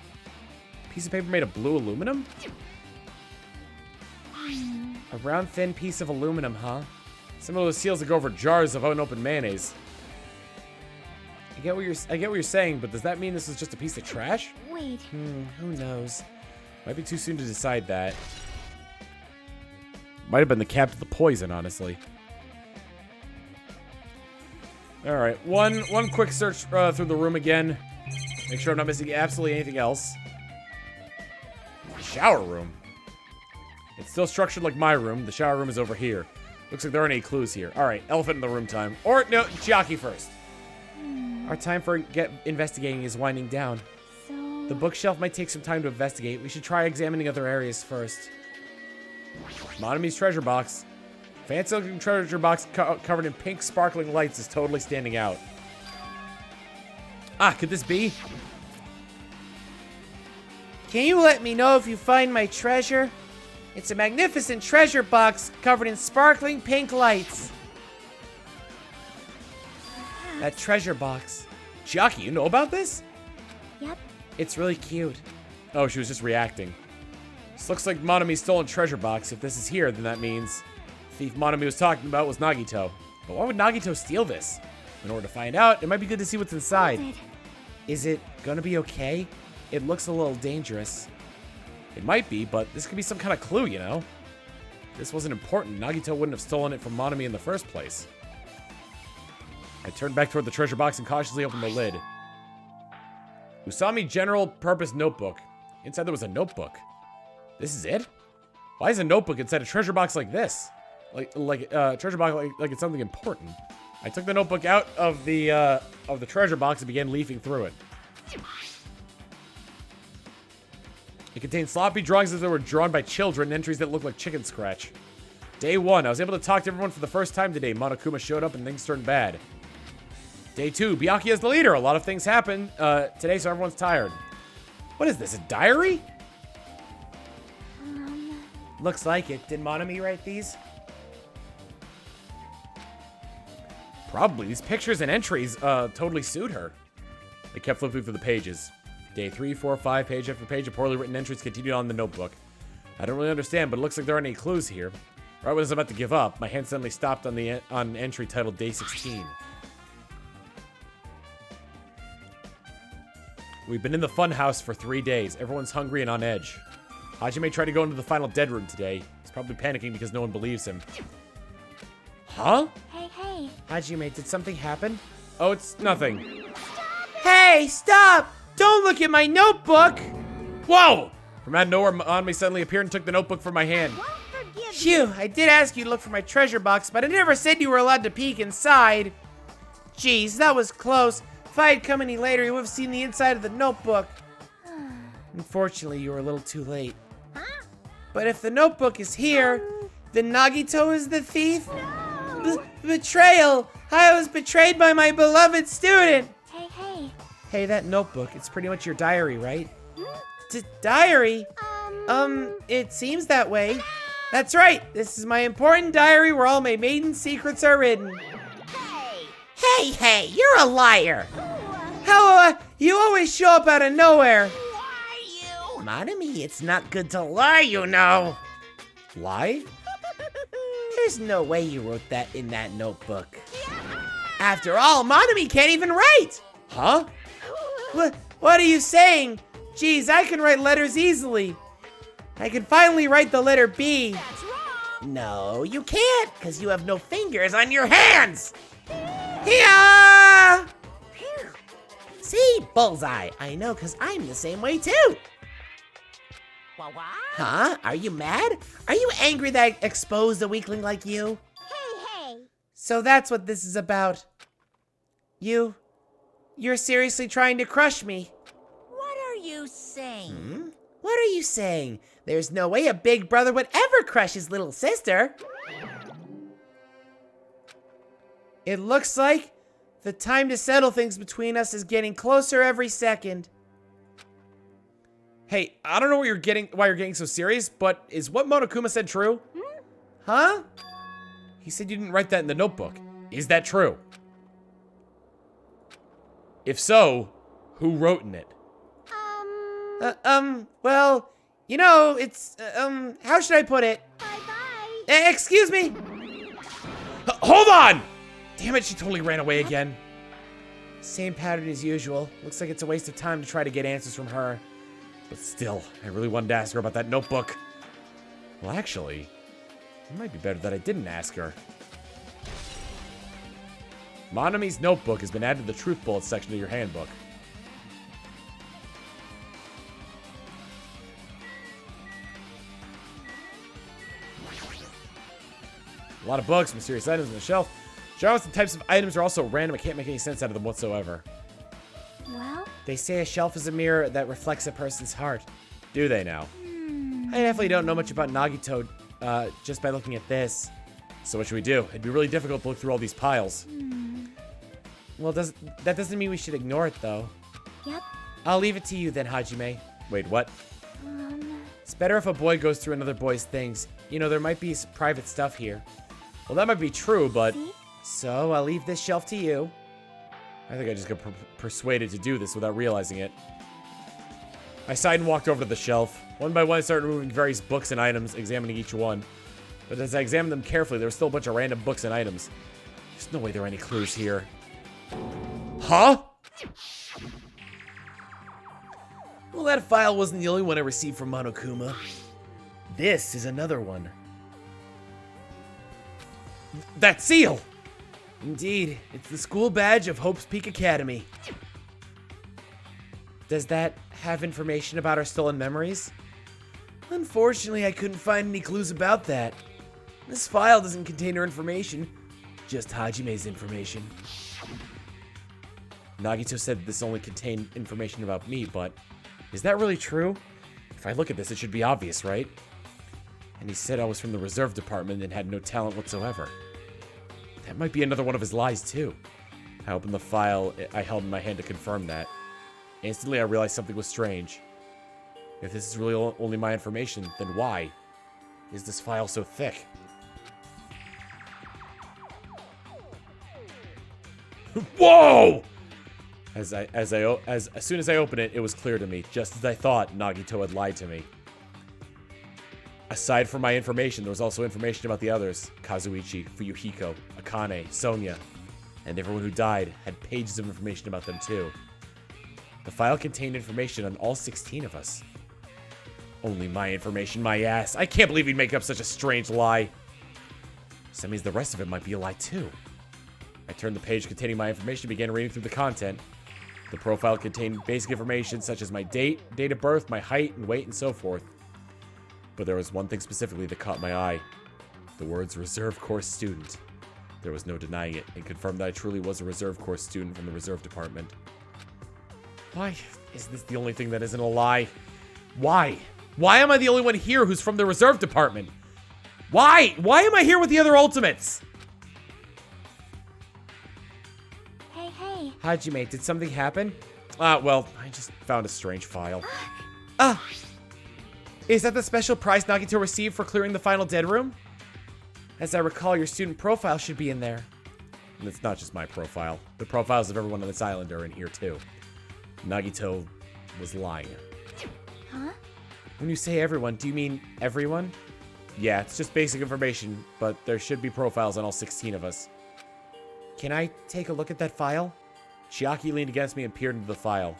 Piece of paper made of blue aluminum? A round, thin piece of aluminum, huh? Similar to the seals that go over jars of unopened mayonnaise. I get what you're saying, but does that mean this is just a piece of trash? Wait. Who knows? Might be too soon to decide that. Might have been the cap to the poison, honestly. All right, one quick search through the room again. Make sure I'm not missing absolutely anything else. Shower room. It's still structured like my room. The shower room is over here. Looks like there aren't any clues here. All right, elephant in the room time. Or no, Chiaki first. Our time for investigating is winding down. So... The bookshelf might take some time to investigate. We should try examining other areas first. Monomi's treasure box. Fancy looking treasure box covered in pink sparkling lights is totally standing out. Ah, could this be? Can you let me know if you find my treasure? It's a magnificent treasure box covered in sparkling pink lights. That treasure box. Chiaki, you know about this? Yep. It's really cute. Oh, she was just reacting. This looks like Monomi's stolen treasure box. If this is here, then that means the thief Monomi was talking about was Nagito. But why would Nagito steal this? In order to find out, it might be good to see what's inside. Is it gonna be okay? It looks a little dangerous. It might be, but this could be some kind of clue, you know? If this wasn't important, Nagito wouldn't have stolen it from Monomi in the first place. I turned back toward the treasure box and cautiously opened the lid. Usami General Purpose Notebook. Inside there was a notebook. This is it? Why is a notebook inside a treasure box like this? Like treasure box like it's something important. I took the notebook out of the treasure box and began leafing through it. It contained sloppy drawings that were drawn by children and entries that looked like chicken scratch. Day 1, I was able to talk to everyone for the first time today. Monokuma showed up and things turned bad. Day 2, Byakuya is the leader. A lot of things happened today, so everyone's tired. What is this, a diary? Looks like it. Did Monomi write these? Probably. These pictures and entries totally suit her. I kept flipping through the pages. Day 3, 4, 5, page after page of poorly written entries continued on the notebook. I don't really understand, but it looks like there aren't any clues here. Right when I was about to give up, my hand suddenly stopped on an entry titled Day 16. We've been in the fun house for 3 days. Everyone's hungry and on edge. Hajime tried to go into the final dead room today. He's probably panicking because no one believes him. Huh? Hey. Hajime, did something happen? Oh, it's nothing. Hey, stop! Don't look at my notebook! Whoa! From out of nowhere, Monomi suddenly appeared and took the notebook from my hand. Phew, I did ask you to look for my treasure box, but I never said you were allowed to peek inside. Jeez, that was close. If I had come any later, you would have seen the inside of the notebook. Unfortunately, you were a little too late. But if the notebook is here, then Nagito is the thief? Betrayal! I was betrayed by my beloved student! Hey. Hey, that notebook, it's pretty much your diary, right? Diary? It seems that way. That's right, this is my important diary where all my maiden secrets are written. Hey, you're a liar! How, you always show up out of nowhere. Monomi, it's not good to lie, you know. Lie? There's no way you wrote that in that notebook. After all, Monomi can't even write! Huh? What are you saying? Geez, I can write letters easily. I can finally write the letter B. That's wrong. No, you can't, because you have no fingers on your hands! Hiya! See? Bullseye. I know, because I'm the same way, too. What? Huh? Are you mad? Are you angry that I exposed a weakling like you? Hey! So that's what this is about. You're seriously trying to crush me. What are you saying? What are you saying? There's no way a big brother would ever crush his little sister. It looks like the time to settle things between us is getting closer every second. Hey, I don't know why you're getting so serious, but is what Monokuma said true? Huh? He said you didn't write that in the notebook. Is that true? If so, who wrote in it? Well, you know, it's, how should I put it? Bye-bye. Excuse me. Hold on! Damn it, she totally ran away again. Same pattern as usual. Looks like it's a waste of time to try to get answers from her. But still, I really wanted to ask her about that notebook. Well, actually, it might be better that I didn't ask her. Monomi's notebook has been added to the truth bullet section of your handbook. A lot of books, mysterious items on the shelf. Genres and types of items are also random. I can't make any sense out of them whatsoever. Well, They say a shelf is a mirror that reflects a person's heart. Do they now? I definitely don't know much about Nagito, just by looking at this. So what should we do? It'd be really difficult to look through all these piles. Well, that doesn't mean we should ignore it, though. yep. I'll leave it to you then, Hajime. Wait, what? It's better if a boy goes through another boy's things. You know, there might be some private stuff here. Well, that might be true, but... So, I'll leave this shelf to you. I think I just got persuaded to do this without realizing it. I sighed and walked over to the shelf. One by one, I started removing various books and items, examining each one. But as I examined them carefully, there were still a bunch of random books and items. There's no way there are any clues here. Huh? Well, that file wasn't the only one I received from Monokuma. This is another one. That seal! Indeed, it's the school badge of Hope's Peak Academy. Does that have information about our stolen memories? Unfortunately, I couldn't find any clues about that. This file doesn't contain her information, just Hajime's information. Nagito said this only contained information about me, but is that really true? If I look at this, it should be obvious, right? And he said I was from the reserve department and had no talent whatsoever. That might be another one of his lies, too. I opened the file I held in my hand to confirm that. Instantly, I realized something was strange. If this is really only my information, then why is this file so thick? Whoa! As soon as I opened it, it was clear to me. Just as I thought, Nagito had lied to me. Aside from my information, there was also information about the others. Kazuichi, Fuyuhiko, Akane, Sonia, and everyone who died had pages of information about them too. The file contained information on all 16 of us. Only my information, my ass. I can't believe he'd make up such a strange lie. So that means the rest of it might be a lie too. I turned the page containing my information and began reading through the content. The profile contained basic information such as my date, date of birth, my height and weight, and so forth. But there was one thing specifically that caught my eye. The words reserve course student. There was no denying it, and confirmed that I truly was a reserve course student from the reserve department. Why is this the only thing that isn't a lie? Why? Why am I the only one here who's from the reserve department? Why? Why am I here with the other ultimates? Hey. Hajime, did something happen? Well, I just found a strange file. Is that the special prize Nagito received for clearing the final dead room? As I recall, your student profile should be in there. And it's not just my profile. The profiles of everyone on this island are in here too. Nagito was lying. Huh? When you say everyone, do you mean everyone? Yeah, it's just basic information, but there should be profiles on all 16 of us. Can I take a look at that file? Chiaki leaned against me and peered into the file.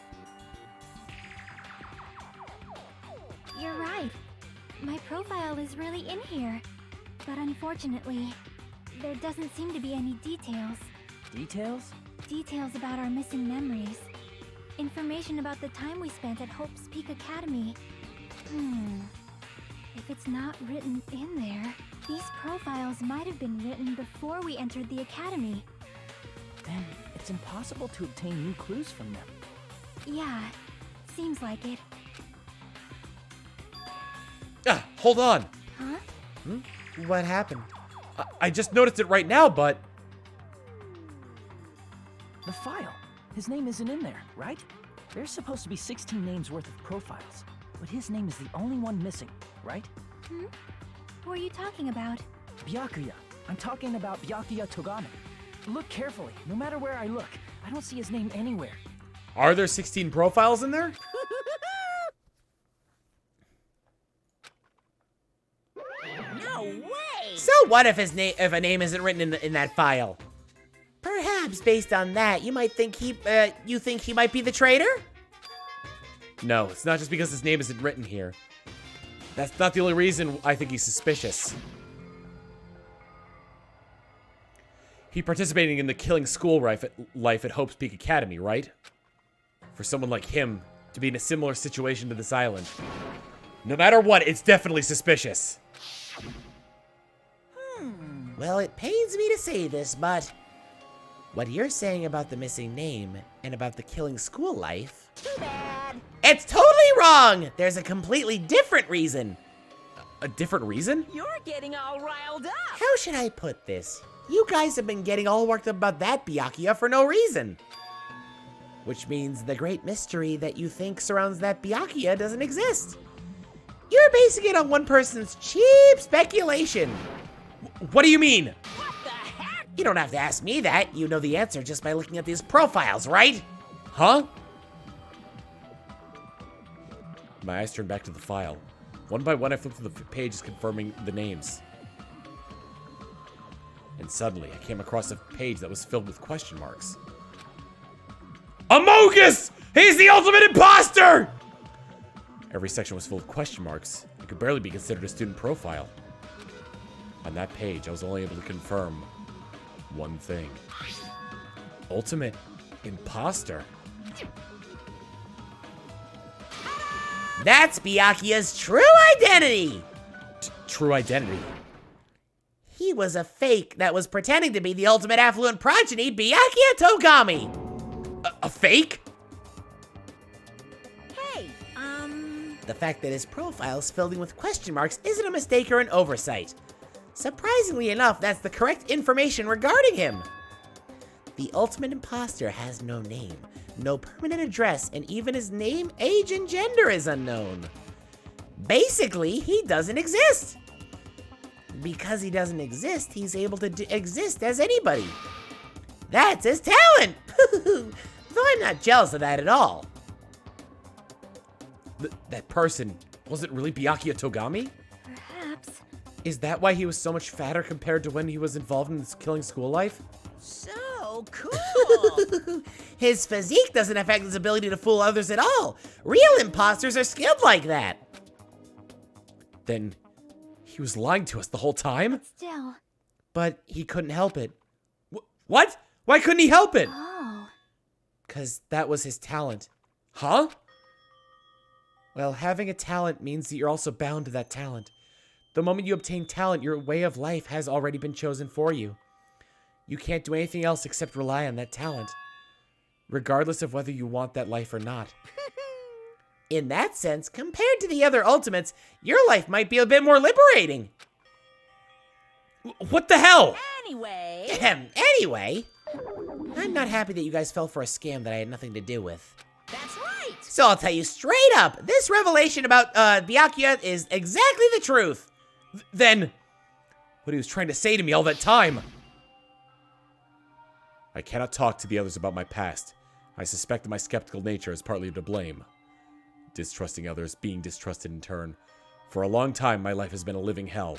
You're right. My profile is really in here. But unfortunately, there doesn't seem to be any details. Details? Details about our missing memories. Information about the time we spent at Hope's Peak Academy. If it's not written in there, these profiles might have been written before we entered the academy. Then it's impossible to obtain new clues from them. Yeah, seems like it. Ah, hold on. Huh? What happened? I just noticed it right now, but... The file. His name isn't in there, right? There's supposed to be 16 names worth of profiles, but his name is the only one missing, right? Who are you talking about? Byakuya. I'm talking about Byakuya Togame. Look carefully. No matter where I look, I don't see his name anywhere. Are there 16 profiles in there? No way! So what if if a name isn't written in that file? Perhaps based on that, you might think you think he might be the traitor? No, it's not just because his name isn't written here. That's not the only reason I think he's suspicious. He participating in the killing school life at Hope's Peak Academy, right? For someone like him to be in a similar situation to this island. No matter what, it's definitely suspicious. Well, it pains me to say this, but what you're saying about the missing name and about the killing school life... Too bad. It's totally wrong! There's a completely different reason. A different reason? You're getting all riled up. How should I put this? You guys have been getting all worked up about that Byakuya for no reason. Which means the great mystery that you think surrounds that Byakuya doesn't exist. You're basing it on one person's cheap speculation. What do you mean? What the heck? You don't have to ask me that. You know the answer just by looking at these profiles, right? Huh? My eyes turned back to the file. One by one, I flipped through the pages confirming the names. And suddenly, I came across a page that was filled with question marks. Amogus! He's the ultimate imposter! Every section was full of question marks. It could barely be considered a student profile. On that page, I was only able to confirm one thing. Ultimate imposter. That's Byakuya's true identity! True identity? He was a fake that was pretending to be the ultimate affluent progeny, Byakuya Togami! A fake? Hey, The fact that his profile is filled in with question marks isn't a mistake or an oversight. Surprisingly enough, that's the correct information regarding him. The ultimate imposter has no name, no permanent address, and even his name, age, and gender is unknown. Basically, he doesn't exist. Because he doesn't exist, he's able to exist as anybody. That's his talent! Though I'm not jealous of that at all. That person wasn't really Byakuya Togami? Perhaps. Is that why he was so much fatter compared to when he was involved in his killing school life? so cool. His physique doesn't affect his ability to fool others at all. Real imposters are skilled like that. Then he was lying to us the whole time? Still. But he couldn't help it. What? Why couldn't he help it? Oh. Because that was his talent. Huh? Well, having a talent means that you're also bound to that talent. The moment you obtain talent, your way of life has already been chosen for you. You can't do anything else except rely on that talent, regardless of whether you want that life or not. In that sense, compared to the other ultimates, your life might be a bit more liberating. What the hell? Anyway, Anyway, I'm not happy that you guys fell for a scam that I had nothing to do with. that's right. So I'll tell you straight up, this revelation about Byakuya is exactly the truth. Then, what he was trying to say to me all that time. I cannot talk to the others about my past. I suspect that my skeptical nature is partly to blame. Distrusting others, being distrusted in turn, For a long time, my life has been a living hell.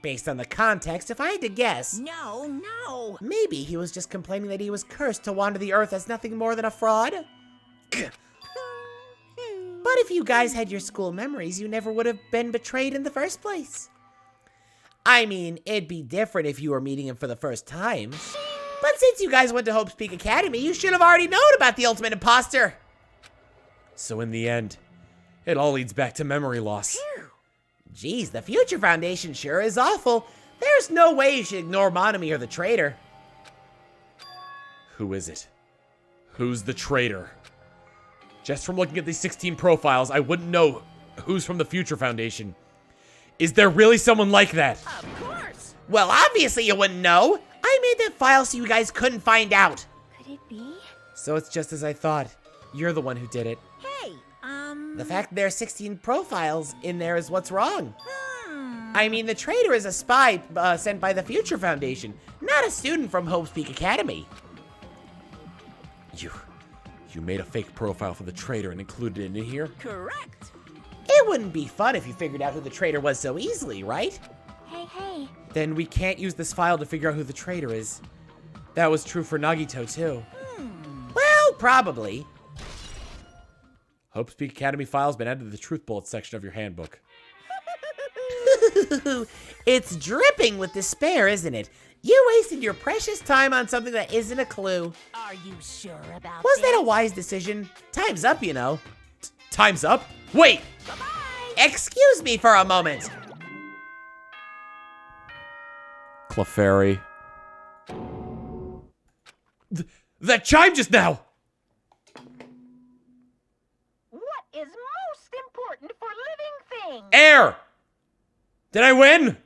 Based on the context, if I had to guess, No. maybe he was just complaining that he was cursed to wander the earth as nothing more than a fraud. But if you guys had your school memories, you never would have been betrayed in the first place. I mean, it'd be different if you were meeting him for the first time. But since you guys went to Hope's Peak Academy, you should have already known about the ultimate imposter. So in the end, it all leads back to memory loss. Geez, the Future Foundation sure is awful. There's no way you should ignore Monomi or the traitor. Who is it? Who's the traitor? Just from looking at these 16 profiles, I wouldn't know who's from the Future Foundation. Is there really someone like that? Of course. Well, obviously you wouldn't know. I made that file so you guys couldn't find out. Could it be? So it's just as I thought. You're the one who did it. Hey, The fact there are 16 profiles in there is what's wrong. I mean, the traitor is a spy sent by the Future Foundation, not a student from Hope's Peak Academy. You made a fake profile for the traitor and included it in here? correct. It wouldn't be fun if you figured out who the traitor was so easily, right? Hey. Then we can't use this file to figure out who the traitor is. That was true for Nagito, too. Well, probably. Hope's Peak Academy file's been added to the Truth Bullet section of your handbook. It's dripping with despair, isn't it? You wasted your precious time on something that isn't a clue. Are you sure about Was this? that a wise decision? Time's up, you know. Time's up? Wait! Excuse me for a moment. Clefairy. That chime just now! What is most important for living things? Air! Did I win?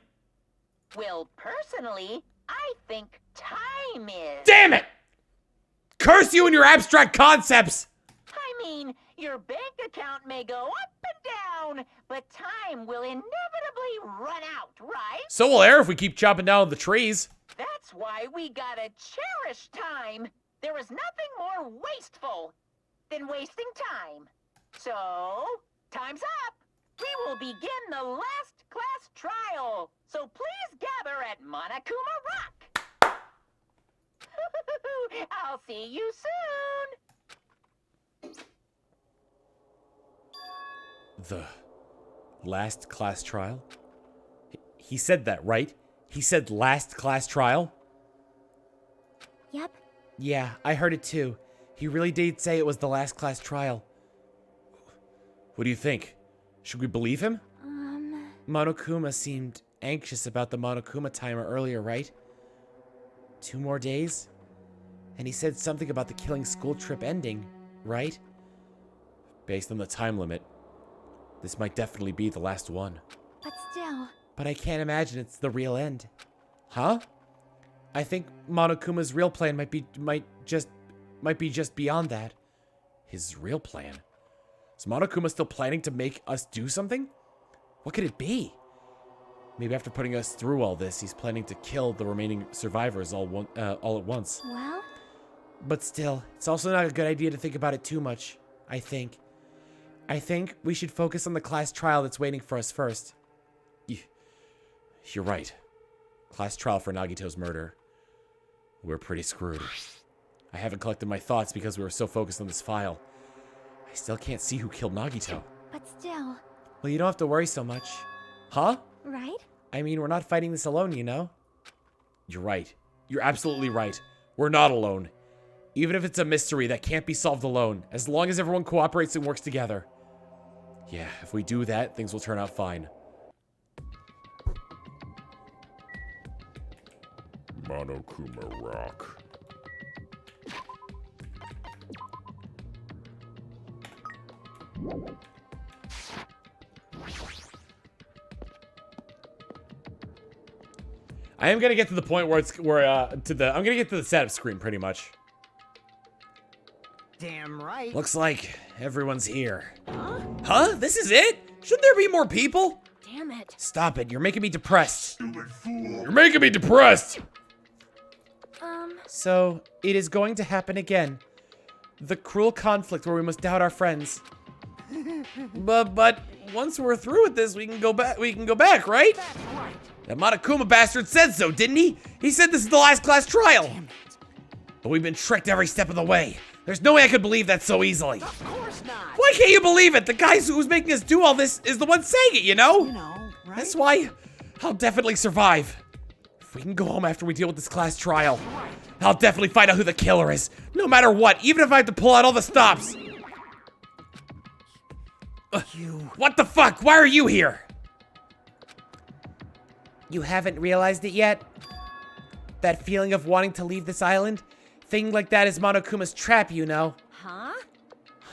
Well, personally, I think time is. Damn it! Curse you and your abstract concepts! I mean, your bank account may go up and down, but time will inevitably run out, right? So will air if we keep chopping down the trees. That's why we gotta cherish time. There is nothing more wasteful than wasting time. So, time's up. We will begin the last class trial. So please gather at Monokuma Rock. I'll see you soon. The last class trial? He said that, right? He said last class trial? Yep. Yeah, I heard it too. He really did say it was the last class trial. What do you think? Should we believe him? Monokuma seemed anxious about the Monokuma timer earlier, right? 2 more days? And he said something about the killing school trip ending, right? Based on the time limit, this might definitely be the last one. But still. But I can't imagine it's the real end. Huh? I think Monokuma's real plan might be just beyond that. His real plan? Is Monokuma still planning to make us do something? What could it be? Maybe after putting us through all this, he's planning to kill the remaining survivors all at once. Well? But still, it's also not a good idea to think about it too much, I think. I think we should focus on the class trial that's waiting for us first. You're right. Class trial for Nagito's murder. We're pretty screwed. I haven't collected my thoughts because we were so focused on this file. I still can't see who killed Nagito. But still. Well, you don't have to worry so much. Huh? Right? I mean, we're not fighting this alone, you know? You're right. You're absolutely right. We're not alone. Even if it's a mystery that can't be solved alone, as long as everyone cooperates and works together. Yeah, if we do that, things will turn out fine. Monokuma Rock. I am gonna get to the point where I'm gonna get to the setup screen pretty much. Damn right. Looks like everyone's here. Huh? This is it? Shouldn't there be more people? Damn it. Stop it, you're making me depressed. Stupid fool. You're making me depressed! Um, So, it is going to happen again. The cruel conflict where we must doubt our friends. But once we're through with this, we can go back, right? That's right. That Monokuma bastard said so, didn't he? He said this is the last class trial. Damn it. But we've been tricked every step of the way. There's no way I could believe that so easily. Of course not. Why can't you believe it? The guy who's making us do all this is the one saying it, you know? You know, right? That's why I'll definitely survive. If we can go home after we deal with this class trial, I'll definitely find out who the killer is. No matter what, even if I have to pull out all the stops. What the fuck? Why are you here? You haven't realized it yet? That feeling of wanting to leave this island? Thing like that is Monokuma's trap, you know. Huh?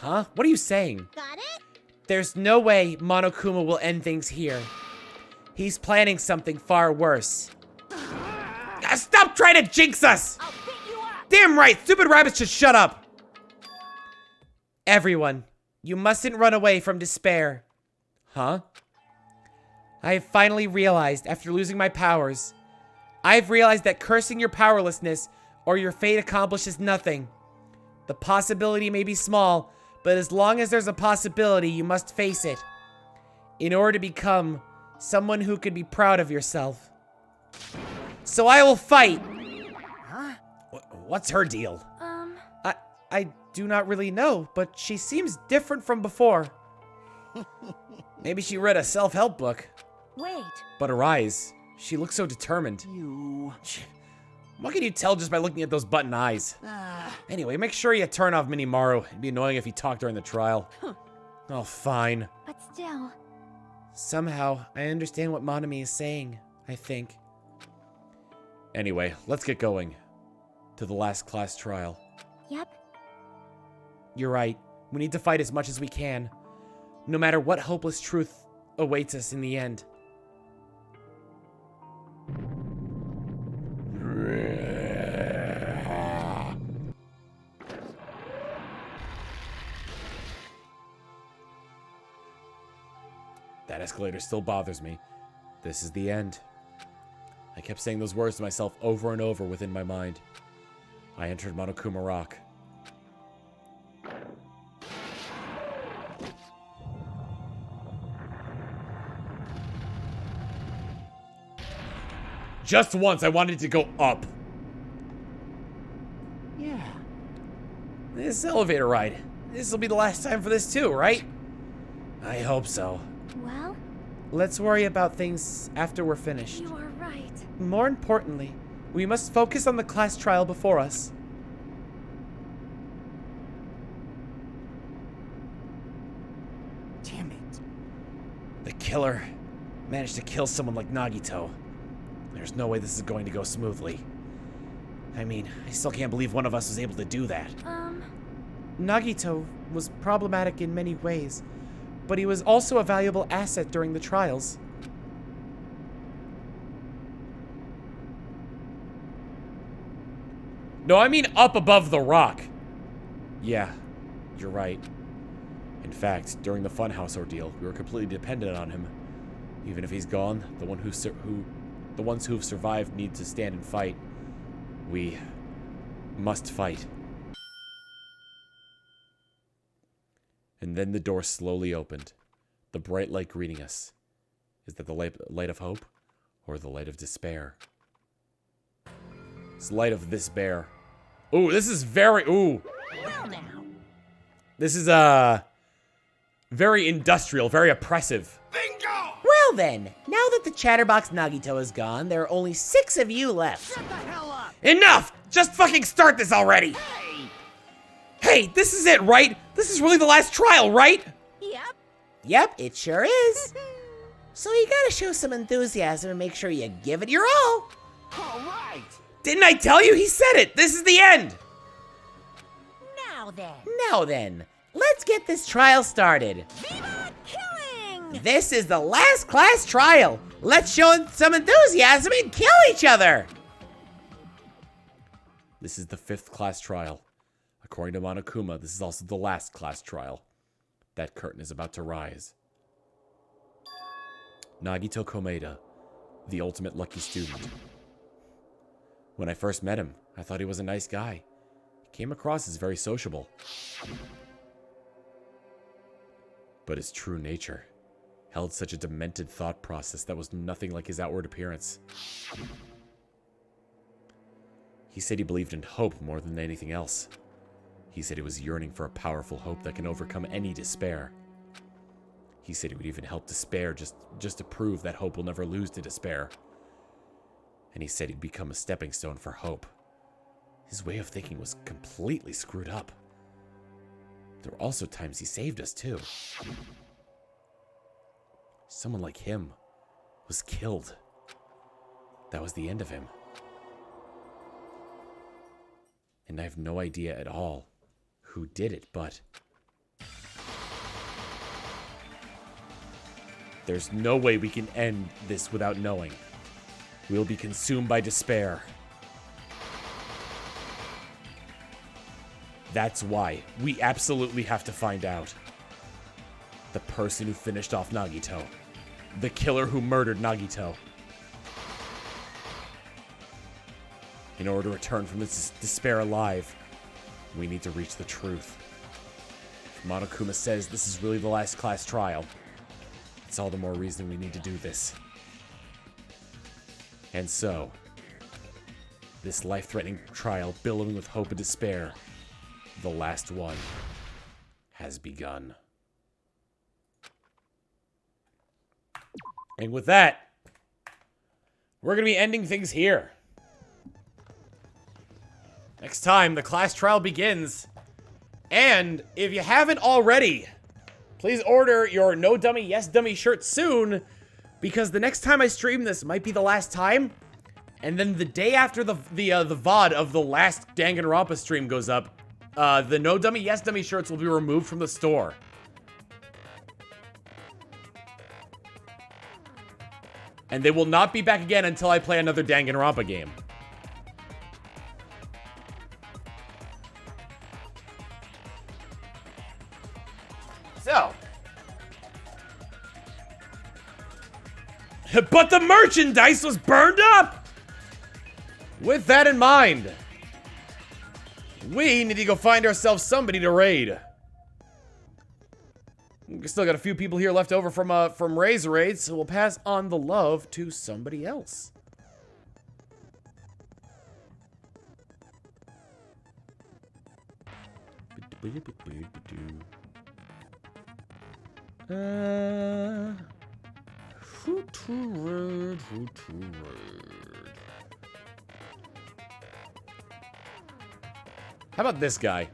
Huh? What are you saying? Got it? There's no way Monokuma will end things here. He's planning something far worse. Stop trying to jinx us! I'll beat you up! Damn right! Stupid rabbits should shut up! Everyone, you mustn't run away from despair. Huh? I have finally realized, after losing my powers, I've realized that cursing your powerlessness or your fate accomplishes nothing. The possibility may be small, but as long as there's a possibility, you must face it. In order to become someone who can be proud of yourself. So I will fight! Huh? What's her deal? I do not really know, but she seems different from before. Maybe she read a self-help book. Wait. But her eyes, she looks so determined. What can you tell just by looking at those button eyes? Anyway, make sure you turn off Minimaru. It'd be annoying if he talked during the trial. Oh, fine. But still, Somehow, I understand what Monomi is saying, I think. Anyway, let's get going. To the last class trial. yep. You're right. We need to fight as much as we can. No matter what hopeless truth awaits us in the end. That escalator still bothers me. This is the end. I kept saying those words to myself over and over within my mind. I entered Monokuma Rock. Just once, I wanted to go up. Yeah. This elevator ride. This will be the last time for this too, right? I hope so. Well, Let's worry about things after we're finished. you are right. More importantly, we must focus on the class trial before us. Damn it. The killer managed to kill someone like Nagito. There's no way this is going to go smoothly. I mean, I still can't believe one of us was able to do that. Nagito was problematic in many ways, but he was also a valuable asset during the trials. No, I mean up above the rock. Yeah, you're right. In fact, during the Funhouse ordeal, we were completely dependent on him. Even if he's gone, the ones who've survived need to stand and fight. We must fight. And then the door slowly opened. The bright light greeting us. Is that the light of hope or the light of despair? It's the light of despair. Ooh, this is very, ooh. Well now. This is, very industrial, very oppressive. Well then, now that the chatterbox Nagito is gone, there are only 6 of you left. Shut the hell up. Enough! Just fucking start this already! Hey, this is it, right? This is really the last trial, right? Yep. Yep, it sure is. So you gotta show some enthusiasm and make sure you give it your all. All right. Didn't I tell you? He said it! This is the end! Now then. Now then, let's get this trial started. Viva killing! This is the last class trial. Let's show some enthusiasm and kill each other. This is the 5th class trial. According to Monokuma, this is also the last class trial. That curtain is about to rise. Nagito Komeda, the ultimate lucky student. When I first met him, I thought he was a nice guy. He came across as very sociable. but his true nature held such a demented thought process that was nothing like his outward appearance. He said he believed in hope more than anything else. He said he was yearning for a powerful hope that can overcome any despair. He said he would even help despair just to prove that hope will never lose to despair. And he said he'd become a stepping stone for hope. His way of thinking was completely screwed up. There were also times he saved us, too. Someone like him was killed. That was the end of him. And I have no idea at all who did it, but there's no way we can end this without knowing. We'll be consumed by despair. That's why we absolutely have to find out. The person who finished off Nagito. The killer who murdered Nagito. In order to return from this despair alive, we need to reach the truth. If Monokuma says this is really the last class trial, it's all the more reason we need to do this. And so, this life-threatening trial, billowing with hope and despair, the last one, has begun. And with that, we're going to be ending things here. Next time, the class trial begins. And if you haven't already, please order your No Dummy, Yes Dummy shirt soon, because the next time I stream this might be the last time. And then the day after the VOD of the last Danganronpa stream goes up, the No Dummy, Yes Dummy shirts will be removed from the store. And they will not be back again until I play another Danganronpa game. So. But the merchandise was burned up! With that in mind, we need to go find ourselves somebody to raid. We still got a few people here left over from Razor Raids, so we'll pass on the love to somebody else. Who to raid? How about this guy?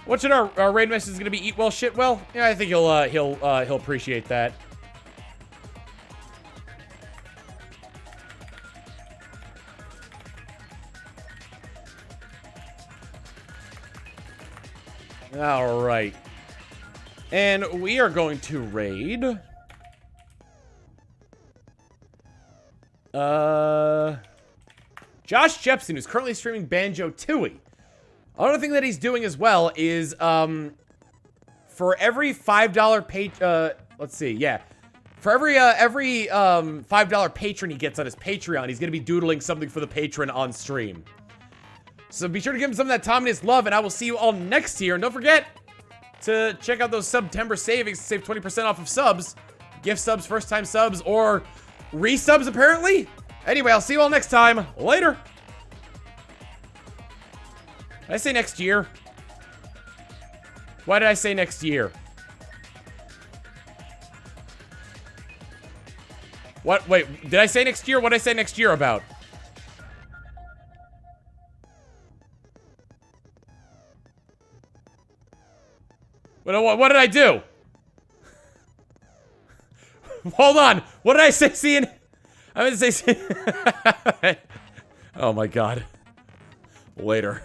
What should our raid message is gonna be? Eat well, shit well. Yeah, I think he'll appreciate that. All right, and we are going to raid. Josh Jepson, who's currently streaming Banjo-Tooie. Another thing that he's doing as well is, for every $5 let's see, yeah. For every $5 patron he gets on his Patreon, he's gonna be doodling something for the patron on stream. So be sure to give him some of that Tominous love, and I will see you all next year. And don't forget to check out those September savings to save 20% off of subs. Gift subs, first-time subs, or resubs, apparently. Anyway, I'll see you all next time. Later. Did I say next year? Why did I say next year? What? Wait, did I say next year? What did I say next year about? What did I do? Hold on. What did I say? Seeing? I meant to say. Oh my god. Later.